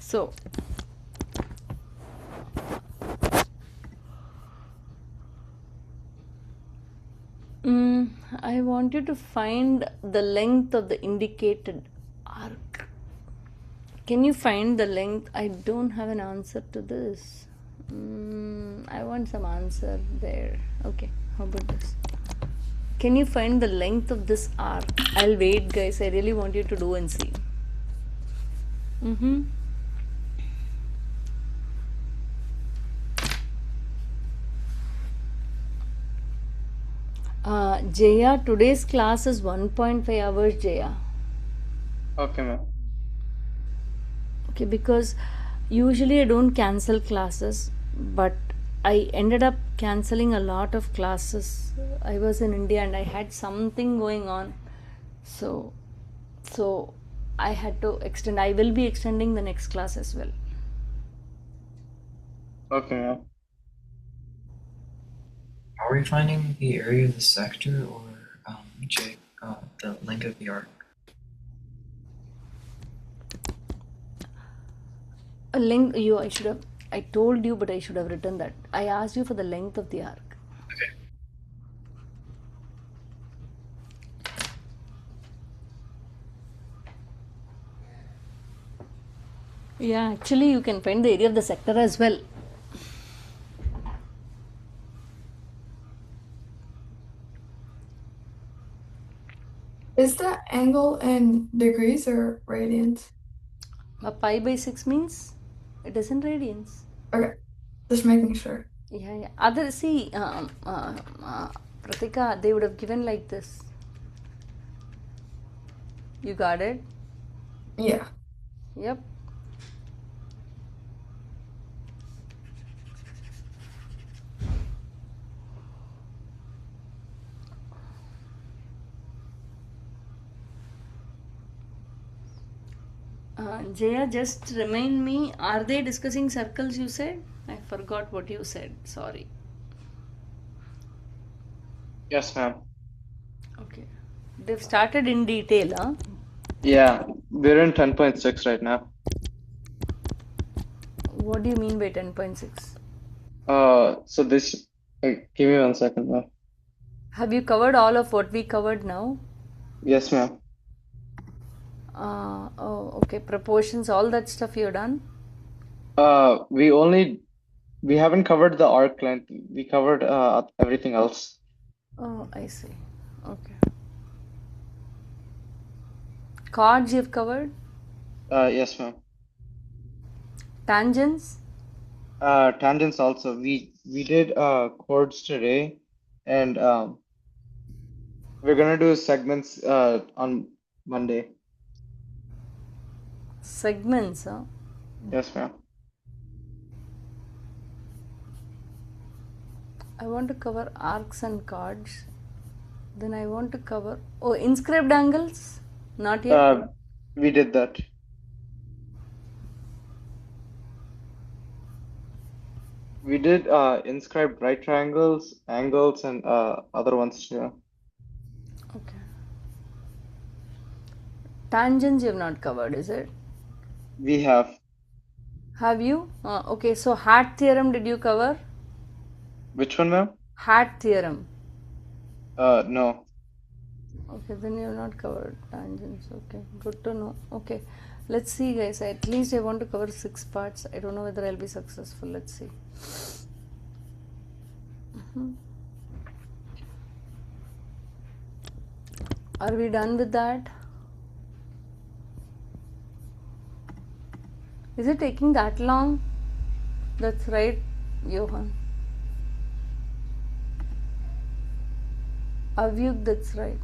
So I want you to find the length of the indicated arc. Can you find the length? I don't have an answer to this. I want some answer there. Okay, how about this? Can you find the length of this arc? I'll wait, guys. I really want you to do and see. Jaya, today's class is 1.5 hours, Jaya. Okay, ma'am. Okay, because usually I don't cancel classes, but I ended up canceling a lot of classes. I was in India and I had something going on, so I had to extend. I will be extending the next class as well. Okay, ma'am. are we finding the area of the sector or the length of the arc? A length, I told you, but I should have written that. I asked you for the length of the arc. Okay. Yeah, actually you can find the area of the sector as well. Is the angle in degrees or radians? Pi by 6 means it is in radians. Okay, just making sure. Yeah. Pratika, they would have given like this. You got it? Yeah. Yep. Jaya, just remind me, are they discussing circles you said? I forgot what you said. Sorry. Yes, ma'am. Okay. They've started in detail, huh? Yeah, we're in 10.6 right now. What do you mean by 10.6? So this, give me 1 second, ma'am. Have you covered all of what we covered now? Yes, ma'am. Okay. Proportions, all that stuff you've done? We haven't covered the arc length. We covered everything else. Oh, I see. Okay. Chords you've covered? Yes, ma'am. Tangents? Tangents also. We did chords today, and we're gonna do segments on Monday. Segments, huh? Yes, ma'am. I want to cover arcs and chords. Then I want to cover inscribed angles? Not yet? We did that. We did inscribed right triangles, angles, and other ones too. Okay. Tangents you've not covered, is it? We have. Have you? Okay, so hat theorem did you cover? Which one, ma'am? Hat theorem. No. Okay, then you have not covered tangents. Okay, good to know. Okay, let's see, guys. At least I want to cover 6 parts. I don't know whether I'll be successful. Let's see. Are we done with that? Is it taking that long? That's right, Johan. Avyug, that's right.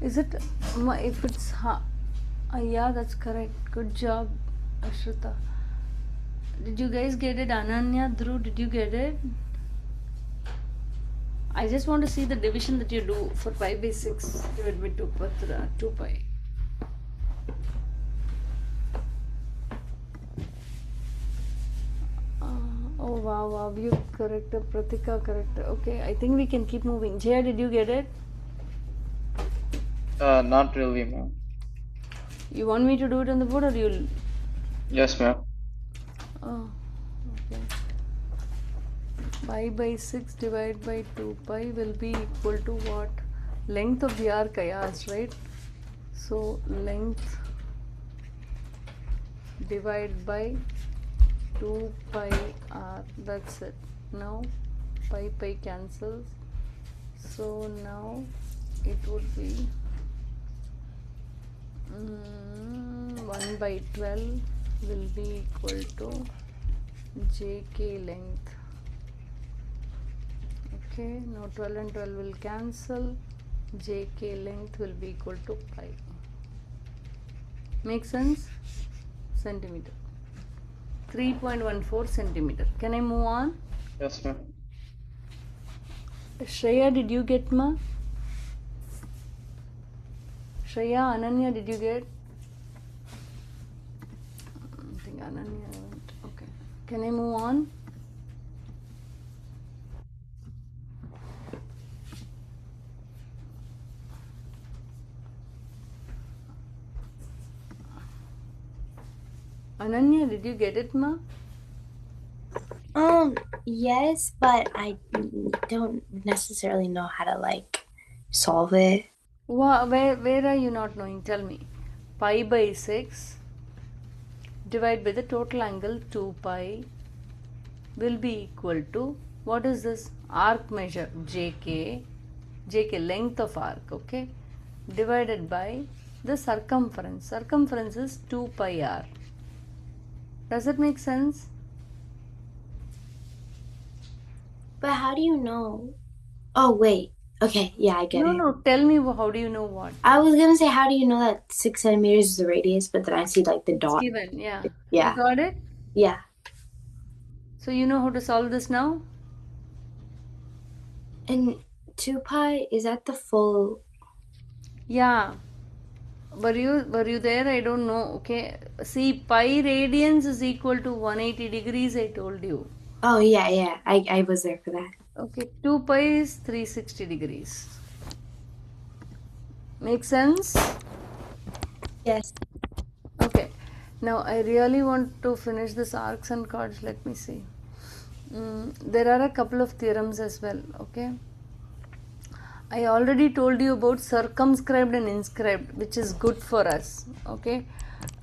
Is it, if it's, yeah, that's correct. Good job, Ashrita. Did you guys get it? Ananya, Dhruv, did you get it? I just want to see the division that you do for pi by 6 divided by 2 pi. Oh wow, you correct, Pratika correct. Okay, I think we can keep moving. Jaya, did you get it? Not really, ma'am. You want me to do it on the board or you'll? Yes, ma'am. Oh, okay. Pi by 6 divided by 2 pi will be equal to what? Length of the arc I asked, right? So length divided by 2 pi r, that's it. Now pi cancels, so now it would be 1 by 12 will be equal to jk length. Okay, now 12 and 12 will cancel, JK length will be equal to pi. Make sense? Centimeter. 3.14 centimeter. Can I move on? Yes, ma'am. Shreya, did you get ma? Shreya, Ananya, did you get? I think Ananya haven't. Okay. Can I move on? Ananya, did you get it, ma? Yes, but I don't necessarily know how to like solve it. Where are you not knowing? Tell me. Pi by 6 divided by the total angle 2 pi will be equal to, what is this? Arc measure JK length of arc, okay, divided by the circumference is 2 pi r. Does it make sense? But how do you know? Oh wait. Okay, yeah, I get it. No, tell me, how do you know what? I was gonna say, how do you know that 6 centimeters is the radius, but then I see like the dot. Given, yeah. Yeah. You got it? Yeah. So you know how to solve this now? And 2 pi, is that the full? Yeah. Were you there? I don't know. Okay. See, pi radians is equal to 180 degrees, I told you. Oh yeah. I was there for that. Okay, 2 pi is 360 degrees. Make sense? Yes. Okay. Now I really want to finish this arcs and chords. Let me see. There are a couple of theorems as well. Okay. I already told you about circumscribed and inscribed, which is good for us. Okay.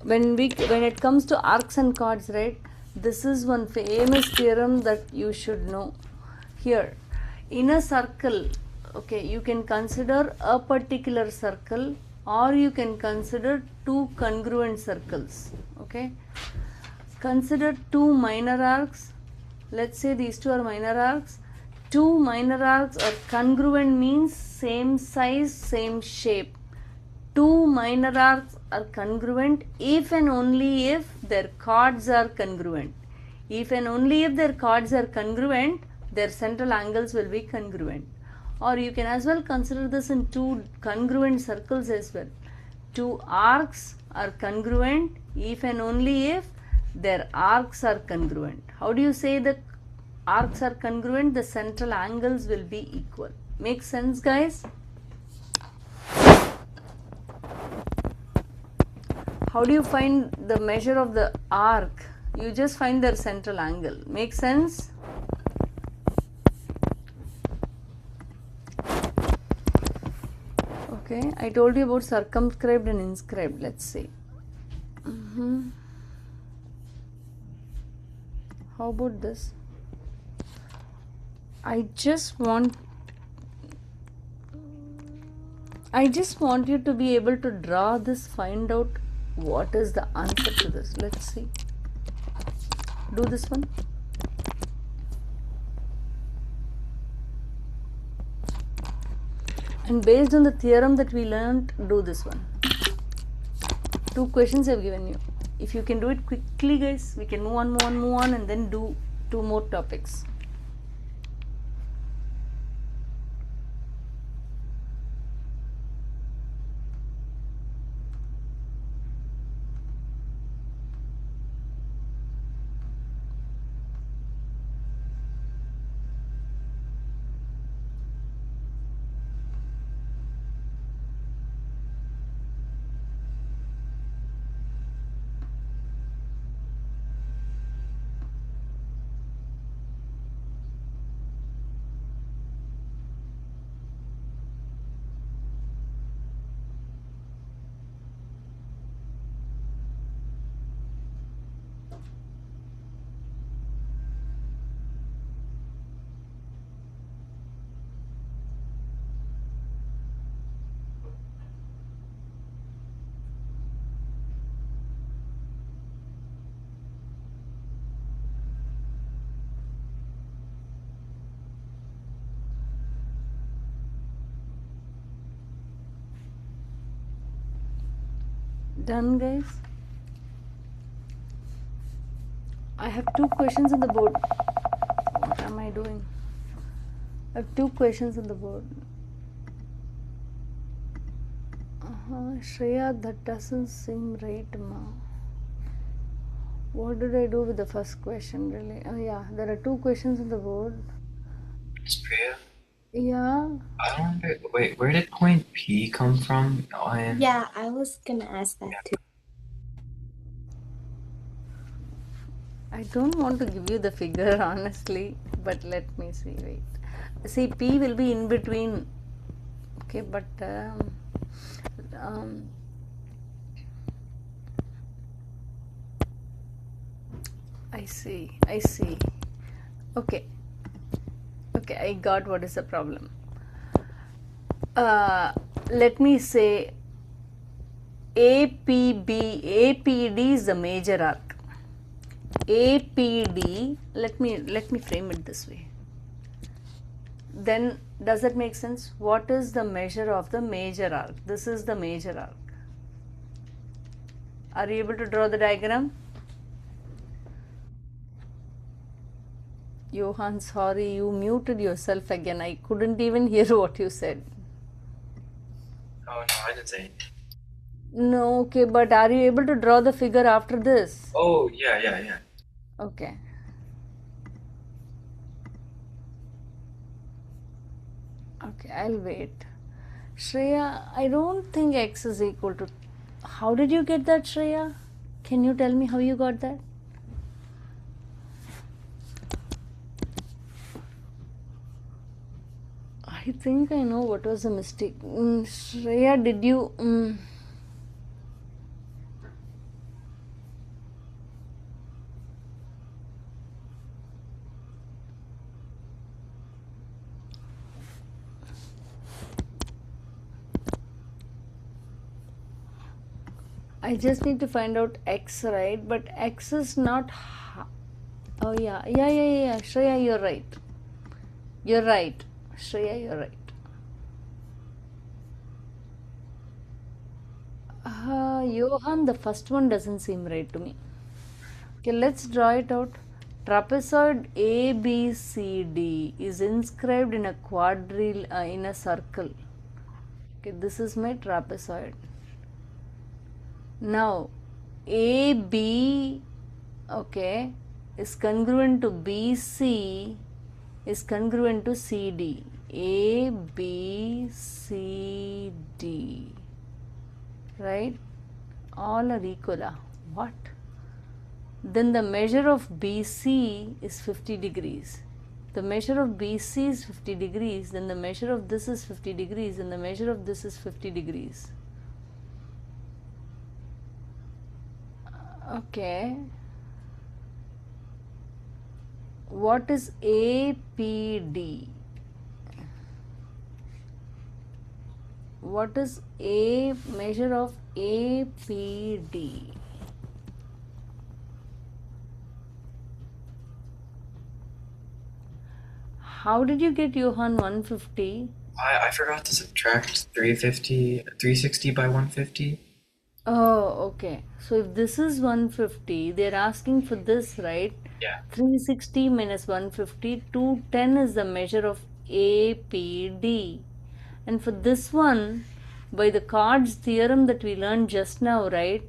When it comes to arcs and chords, right? This is one famous theorem that you should know. Here, in a circle, okay, you can consider a particular circle or you can consider two congruent circles. Okay. Consider two minor arcs. Let's say these two are minor arcs. Two minor arcs are congruent, means same size, same shape. Two minor arcs are congruent if and only if their chords are congruent. If and only if their chords are congruent, their central angles will be congruent. Or you can as well consider this in two congruent circles as well. Two arcs are congruent if and only if their arcs are congruent. How do you say the arcs are congruent? The central angles will be equal. Make sense, guys? How do you find the measure of the arc? You just find their central angle. Make sense? Okay, I told you about circumscribed and inscribed. Let's see. How about this? I just want you to be able to draw this, find out what is the answer to this. Let's see. Do this one. And based on the theorem that we learned, do this one. Two questions I've given you. If you can do it quickly, guys, we can move on, and then do two more topics. Done, guys? I have 2 questions on the board. What am I doing? I have 2 questions on the board. Shreya, that doesn't seem right, ma. What did I do with the first question, really? Oh, yeah, there are 2 questions on the board. Miss Priya, Yeah. I wonder, wait, where did point P come from? Yeah, I was gonna ask that too. I don't want to give you the figure, honestly, but let me see. Wait. See, P will be in between. Okay, but I see. Okay, I got what is the problem. Let me say APD is the major arc. APD, let me frame it this way. Then does that make sense? What is the measure of the major arc? This is the major arc. Are you able to draw the diagram? Johan, sorry, you muted yourself again. I couldn't even hear what you said. Oh no, I didn't say anything. No, okay, but are you able to draw the figure after this? Oh, yeah. Okay. Okay, I'll wait. Shreya, I don't think x is equal to... How did you get that, Shreya? Can you tell me how you got that? I think I know what was the mistake. Shreya, did you... I just need to find out x, right? But x is not... Oh, yeah. Shreya, you're right. Shreya, you're right. Johan, the first one doesn't seem right to me. Okay, let's draw it out. Trapezoid ABCD is inscribed in a quadrille, in a circle. Okay, this is my trapezoid. Now, AB, okay, is congruent to BC, is congruent to CD. ABCD, right? All are equal. What? Then the measure of BC is 50 degrees. The measure of BC is 50 degrees, then the measure of this is 50 degrees, and the measure of this is 50 degrees. Okay. What is APD? What is a measure of APD? How did you get Johan 150? I forgot to subtract 360 by 150. Oh, okay. So if this is 150, they're asking for this, right? Yeah. 360 minus 150, 210 is the measure of APD. And for this one, by the chords theorem that we learned just now, right?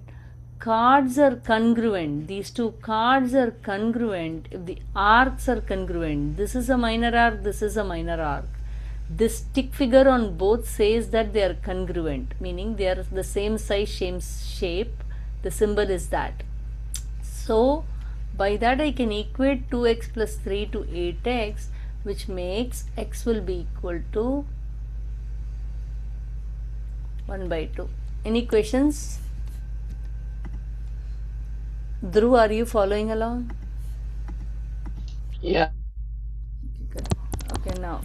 Chords are congruent. These two chords are congruent if the arcs are congruent. This is a minor arc, this is a minor arc. This stick figure on both says that they are congruent, meaning they are the same size, same shape. The symbol is that. So, by that I can equate 2x plus 3 to 8x, which makes x will be equal to 1 by 2. Any questions? Dhruv, are you following along? Yeah. Good. Okay, now.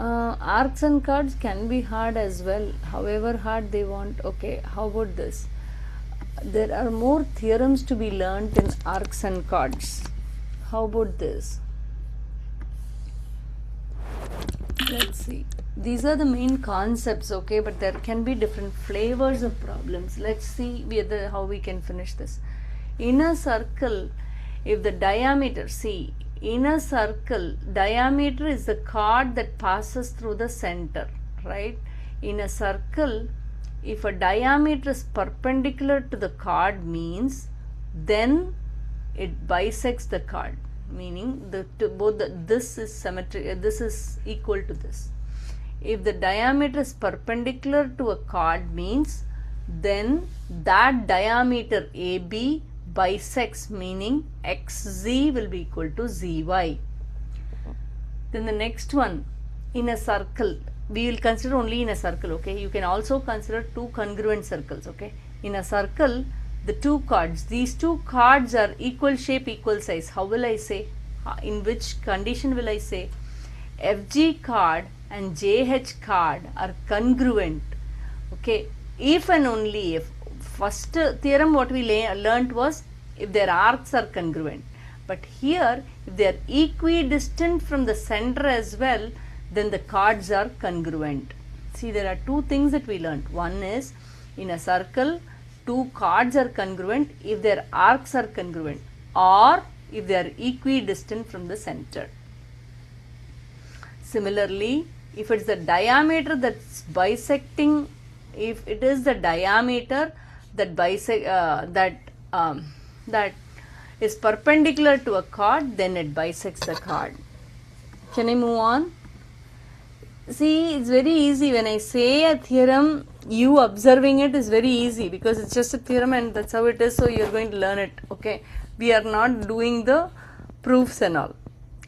Arcs and chords can be hard as well, however hard they want. Okay, how about this? There are more theorems to be learnt in arcs and chords. How about this? Let's see. These are the main concepts, okay, but there can be different flavors of problems. Let's see how we can finish this. In a circle, if the diameter, see, in a circle, diameter is the chord that passes through the center, right? In a circle, if a diameter is perpendicular to the chord means, then it bisects the chord, meaning this is symmetric, this is equal to this. If the diameter is perpendicular to a chord means, then that diameter AB bisects, meaning XZ will be equal to ZY. Then the next one, in a circle, we will consider only in a circle, okay? You can also consider two congruent circles, okay? In a circle, the two chords, these two chords are equal shape, equal size. How will I say? In which condition will I say? FG chord and JH chord are congruent, okay? If and only if. First theorem what we learnt was if their arcs are congruent. But here, if they are equidistant from the center as well, then the chords are congruent. See, there are two things that we learnt. One is, in a circle, two chords are congruent if their arcs are congruent, or if they are equidistant from the center. Similarly, if it's the diameter that's bisecting, if it is the diameter that that is perpendicular to a chord, then it bisects the chord. Can I move on? See, it's very easy. When I say a theorem, you observing it is very easy because it's just a theorem and that's how it is, so you're going to learn it, okay? We are not doing the proofs and all.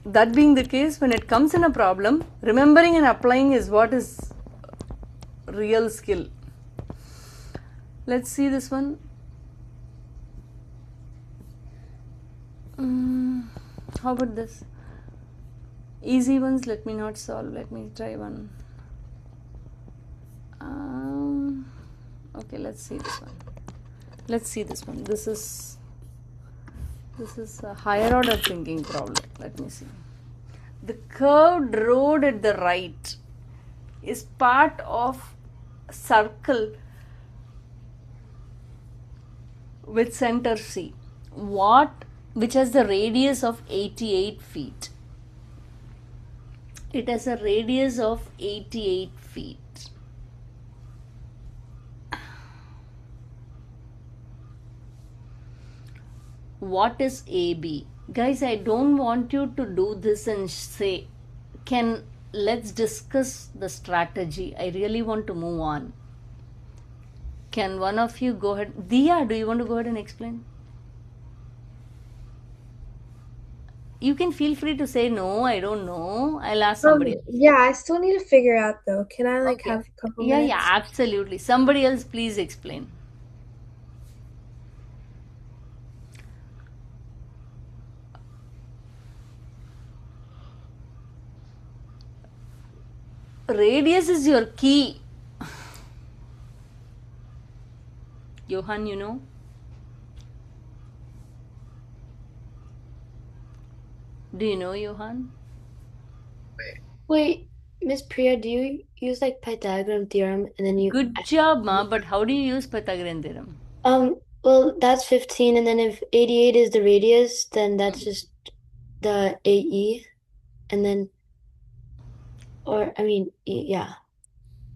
That being the case, when it comes in a problem, remembering and applying is what is real skill. Let's see this one. How about this? Easy ones, let me not solve. Let me try one. Okay, let's see this one. Let's see this one. This is a higher order thinking problem. Let me see. The curved road at the right is part of a circle with center C, which has the radius of 88 feet. It has a radius of 88 feet. What is AB? Guys, I don't want you to do this and say, let's discuss the strategy. I really want to move on. Can one of you go ahead? Diya, do you want to go ahead and explain? You can feel free to say no, I don't know. I'll ask somebody else. Yeah, I still need to figure out though. Can I have a couple minutes? Yeah, absolutely. Somebody else please explain. Radius is your key. Johan, you know? Do you know, Johan? Wait, Miss Priya, do you use like Pythagorean theorem and then you... Good job, Ma, but how do you use Pythagorean theorem? Well, that's 15, and then if 88 is the radius, then that's just the AE, and then, yeah.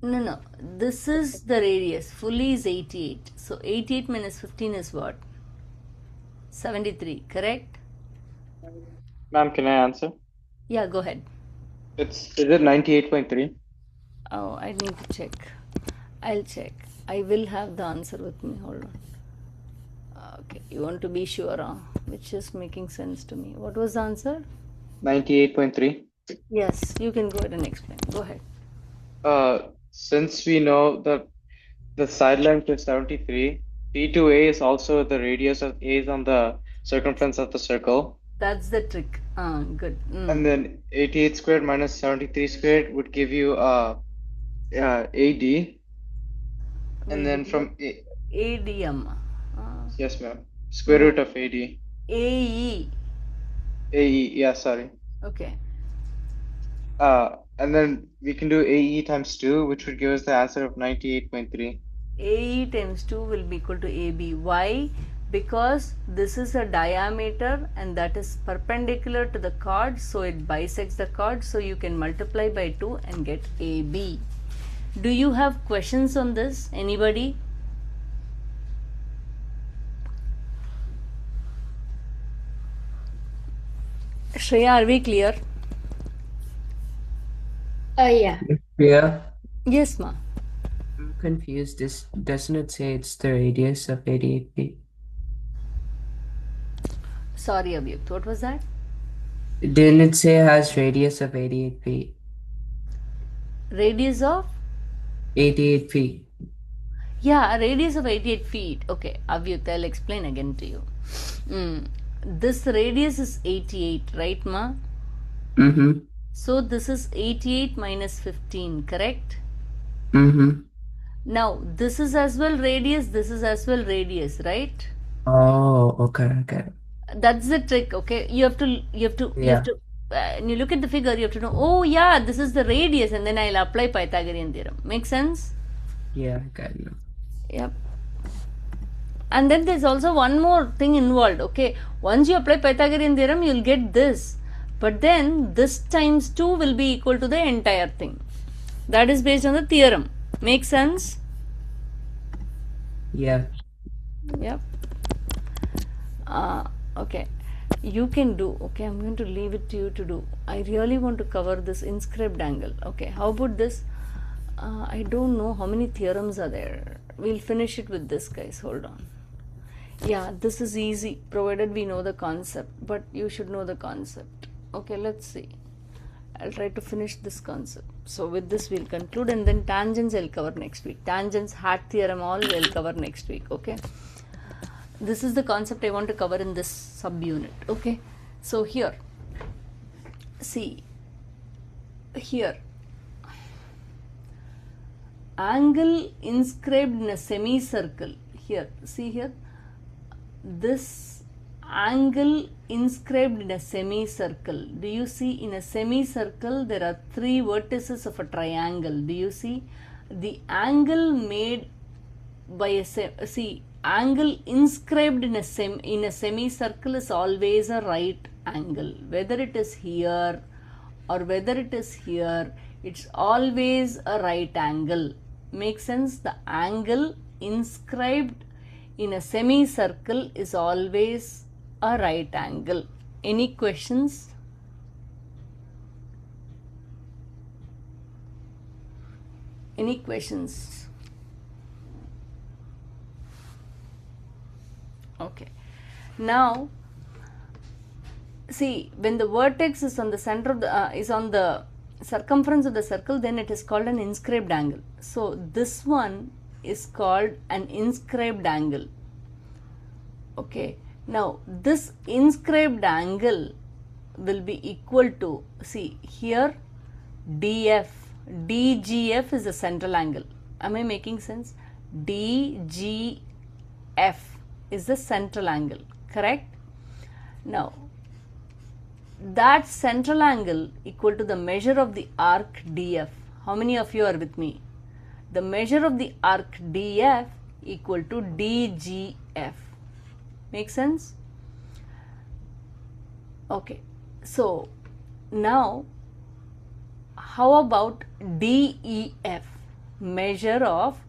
No. This is the radius. Fully is 88. So 88 minus 15 is what? 73, correct? Ma'am, can I answer? Yeah, go ahead. Is it 98.3? Oh, I need to check. I'll check. I will have the answer with me. Hold on. Okay, you want to be sure, which is making sense to me. What was the answer? 98.3. Yes, you can go ahead and explain. Go ahead. Since we know that the side length is 73, P2A is also the radius of A is on the circumference of the circle. That's the trick. Good. And then 88 squared minus 73 squared would give you AD. And then from ADM. Yes, ma'am. Square root of AD. AE. AE, yeah, sorry. Okay. And then we can do AE times 2, which would give us the answer of 98.3. AE times 2 will be equal to AB. Why? Because this is a diameter and that is perpendicular to the chord, so it bisects the chord, so you can multiply by 2 and get AB. Do you have questions on this? Anybody? Shreya, are we clear? Yeah. Priya, Yes, ma. I'm confused. This doesn't it say it's the radius of 88 feet? Sorry, Abhyukt. What was that? Didn't it say it has radius of 88 feet? Radius of? 88 feet. Yeah, a radius of 88 feet. Okay, Avyukt, I'll explain again to you. This radius is 88, right, ma? Mm-hmm. So this is 88 minus 15, correct? Mm-hmm. Now, this is as well radius, this is as well radius, right? Oh, okay. That's the trick, okay? You have to, Yeah. when you look at the figure, you have to know, oh yeah, this is the radius, and then I'll apply Pythagorean theorem. Make sense? Yeah, I got you. Yep. And then there's also one more thing involved, okay? Once you apply Pythagorean theorem, you'll get this. But then this times 2 will be equal to the entire thing. That is based on the theorem. Make sense? Yeah. Yep. Okay. You can do, okay? I'm going to leave it to you to do. I really want to cover this inscribed angle. Okay, how about this? I don't know how many theorems are there. We'll finish it with this, guys. Hold on. Yeah, this is easy provided we know the concept, but you should know the concept. Okay, let's see. I'll try to finish this concept. So with this we'll conclude, and then tangents I'll cover next week. Tangents, hat theorem, all we'll cover next week. Okay. This is the concept I want to cover in this subunit. Okay. So here, see, here, angle inscribed in a semicircle. Here, see here, this angle inscribed in a semicircle. Do you see in a semicircle there are 3 vertices of a triangle? Do you see? The angle made by a angle inscribed in a semicircle is always a right angle. Whether it is here or whether it is here, it's always a right angle. Make sense? The angle inscribed in a semicircle is always a right angle. Any questions? Any questions? Okay. Now, see, when the vertex is on the center of the is on the circumference of the circle, then it is called an inscribed angle. So this one is called an inscribed angle. Okay. Now this inscribed angle will be equal to, see here, DF. DGF is a central angle. Am I making sense? DGF is the central angle, correct? Now that central angle equal to the measure of the arc DF. How many of you are with me? The measure of the arc DF equal to DGF. Make sense? Okay. So now how about DEF? Measure of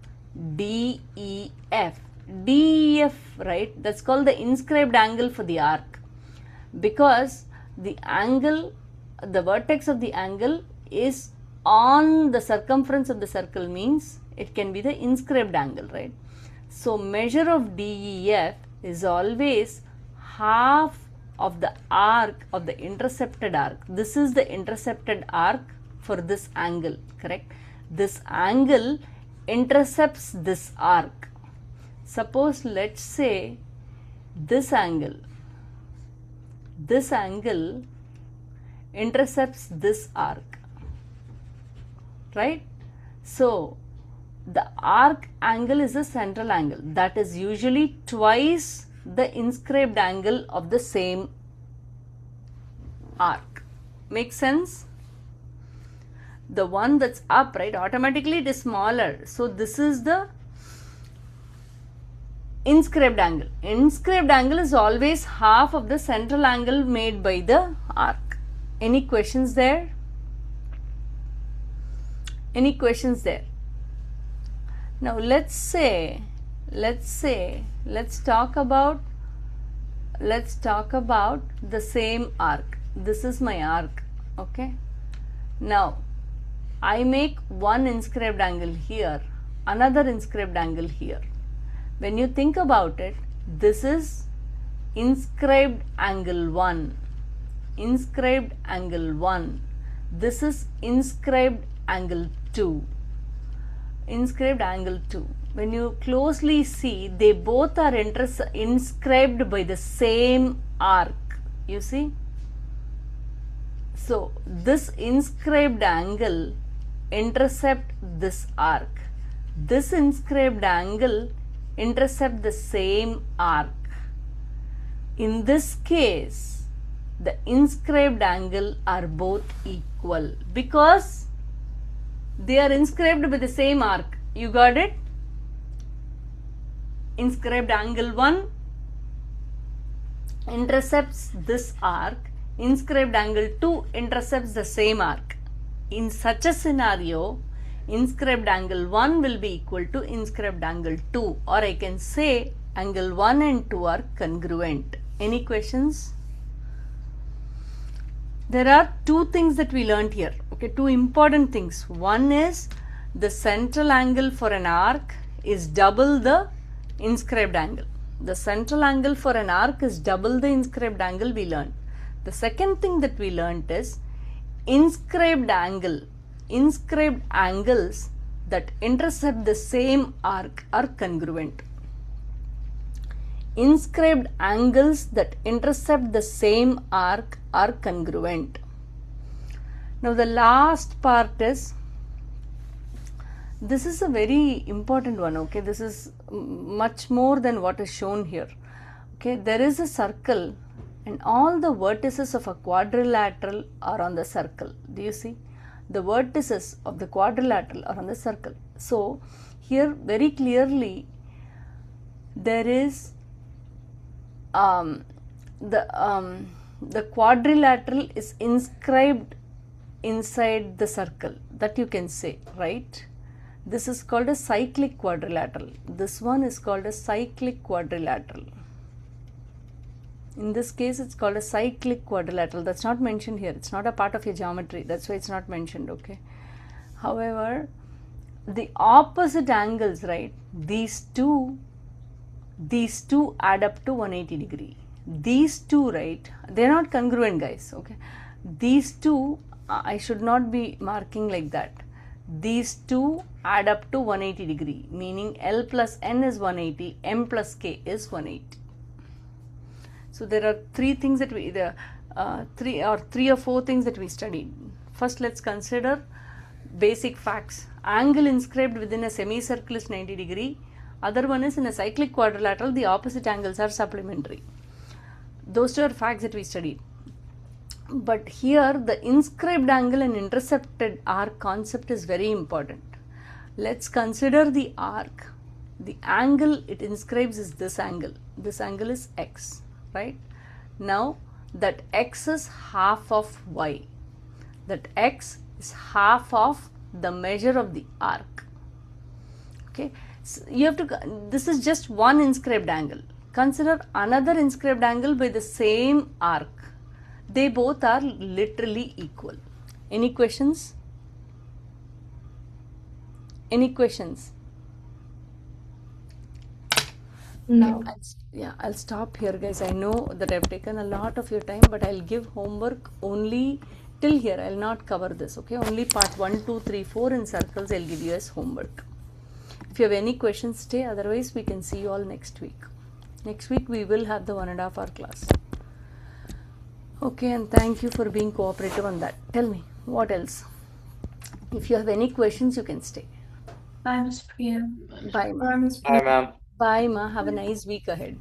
DEF. DEF, right? That's called the inscribed angle for the arc, because the angle, the vertex of the angle is on the circumference of the circle, means it can be the inscribed angle, right? So measure of DEF is always half of the arc of the intercepted arc. This is the intercepted arc for this angle, correct? This angle intercepts this arc. Suppose, let's say, this angle intercepts this arc, right? So the arc angle is a central angle that is usually twice the inscribed angle of the same arc. Make sense? the one that's up, right, automatically it is smaller. So this is the inscribed angle. Inscribed angle is always half of the central angle made by the arc. Any questions there? Any questions there? Now let's talk about the same arc. This is my arc, okay? Now I make one inscribed angle here, another inscribed angle here. When you think about it, this is inscribed angle 1, inscribed angle 1. This is inscribed angle 2, inscribed angle 2. When you closely see, they both are inscribed by the same arc, you see. So this inscribed angle intercept this arc. This inscribed angle intercept the same arc. In this case, the inscribed angle are both equal because they are inscribed by the same arc. You got it? Inscribed angle 1 intercepts this arc. Inscribed angle 2 intercepts the same arc. In such a scenario, inscribed angle 1 will be equal to inscribed angle 2, or I can say angle 1 and 2 are congruent. Any questions? There are two things that we learnt here, okay, two important things. One is the central angle for an arc is double the inscribed angle. The central angle for an arc is double the inscribed angle we learned. The second thing that we learnt is inscribed angles that intercept the same arc are congruent. Inscribed angles that intercept the same arc are congruent. Now the last part is, this is a very important one, okay. This is much more than what is shown here, okay. There is a circle and all the vertices of a quadrilateral are on the circle. Do you see? The vertices of the quadrilateral are on the circle. So here very clearly there is the quadrilateral is inscribed inside the circle, that you can say, right? This is called a cyclic quadrilateral. This one is called a cyclic quadrilateral. In this case, it's called a cyclic quadrilateral. That's not mentioned here. It's not a part of your geometry. That's why it's not mentioned, okay? However, the opposite angles, right? These two add up to 180 degree. These two, right? They're not congruent, guys, okay? These two, I should not be marking like that. These two add up to 180 degree, meaning L plus N is 180, M plus K is 180. So there are three things that three or four things that we studied. First, let's consider basic facts. Angle inscribed within a semicircle is 90 degree. Other one is in a cyclic quadrilateral, the opposite angles are supplementary. Those two are facts that we studied. But here the inscribed angle and intercepted arc concept is very important. Let's consider the arc. The angle it inscribes is this angle. This angle is x, right? Now that x is half of y. That x is half of the measure of the arc. Okay, so you have to, this is just one inscribed angle. Consider another inscribed angle by the same arc. They both are literally equal. Any questions? Any questions? No. I'll stop here, guys. I know that I've taken a lot of your time, but I'll give homework only till here. I'll not cover this, okay? Only part 1, 2, 3, 4 in circles I'll give you as homework. If you have any questions, stay. Otherwise, we can see you all next week. Next week, we will have the 1.5 hour class. Okay, and thank you for being cooperative on that. Tell me, what else? If you have any questions, you can stay. Bye, Miss Priya. Bye, Bye, ma. Miss Priya. Hi, ma'am. Bye, ma. Have a nice week ahead.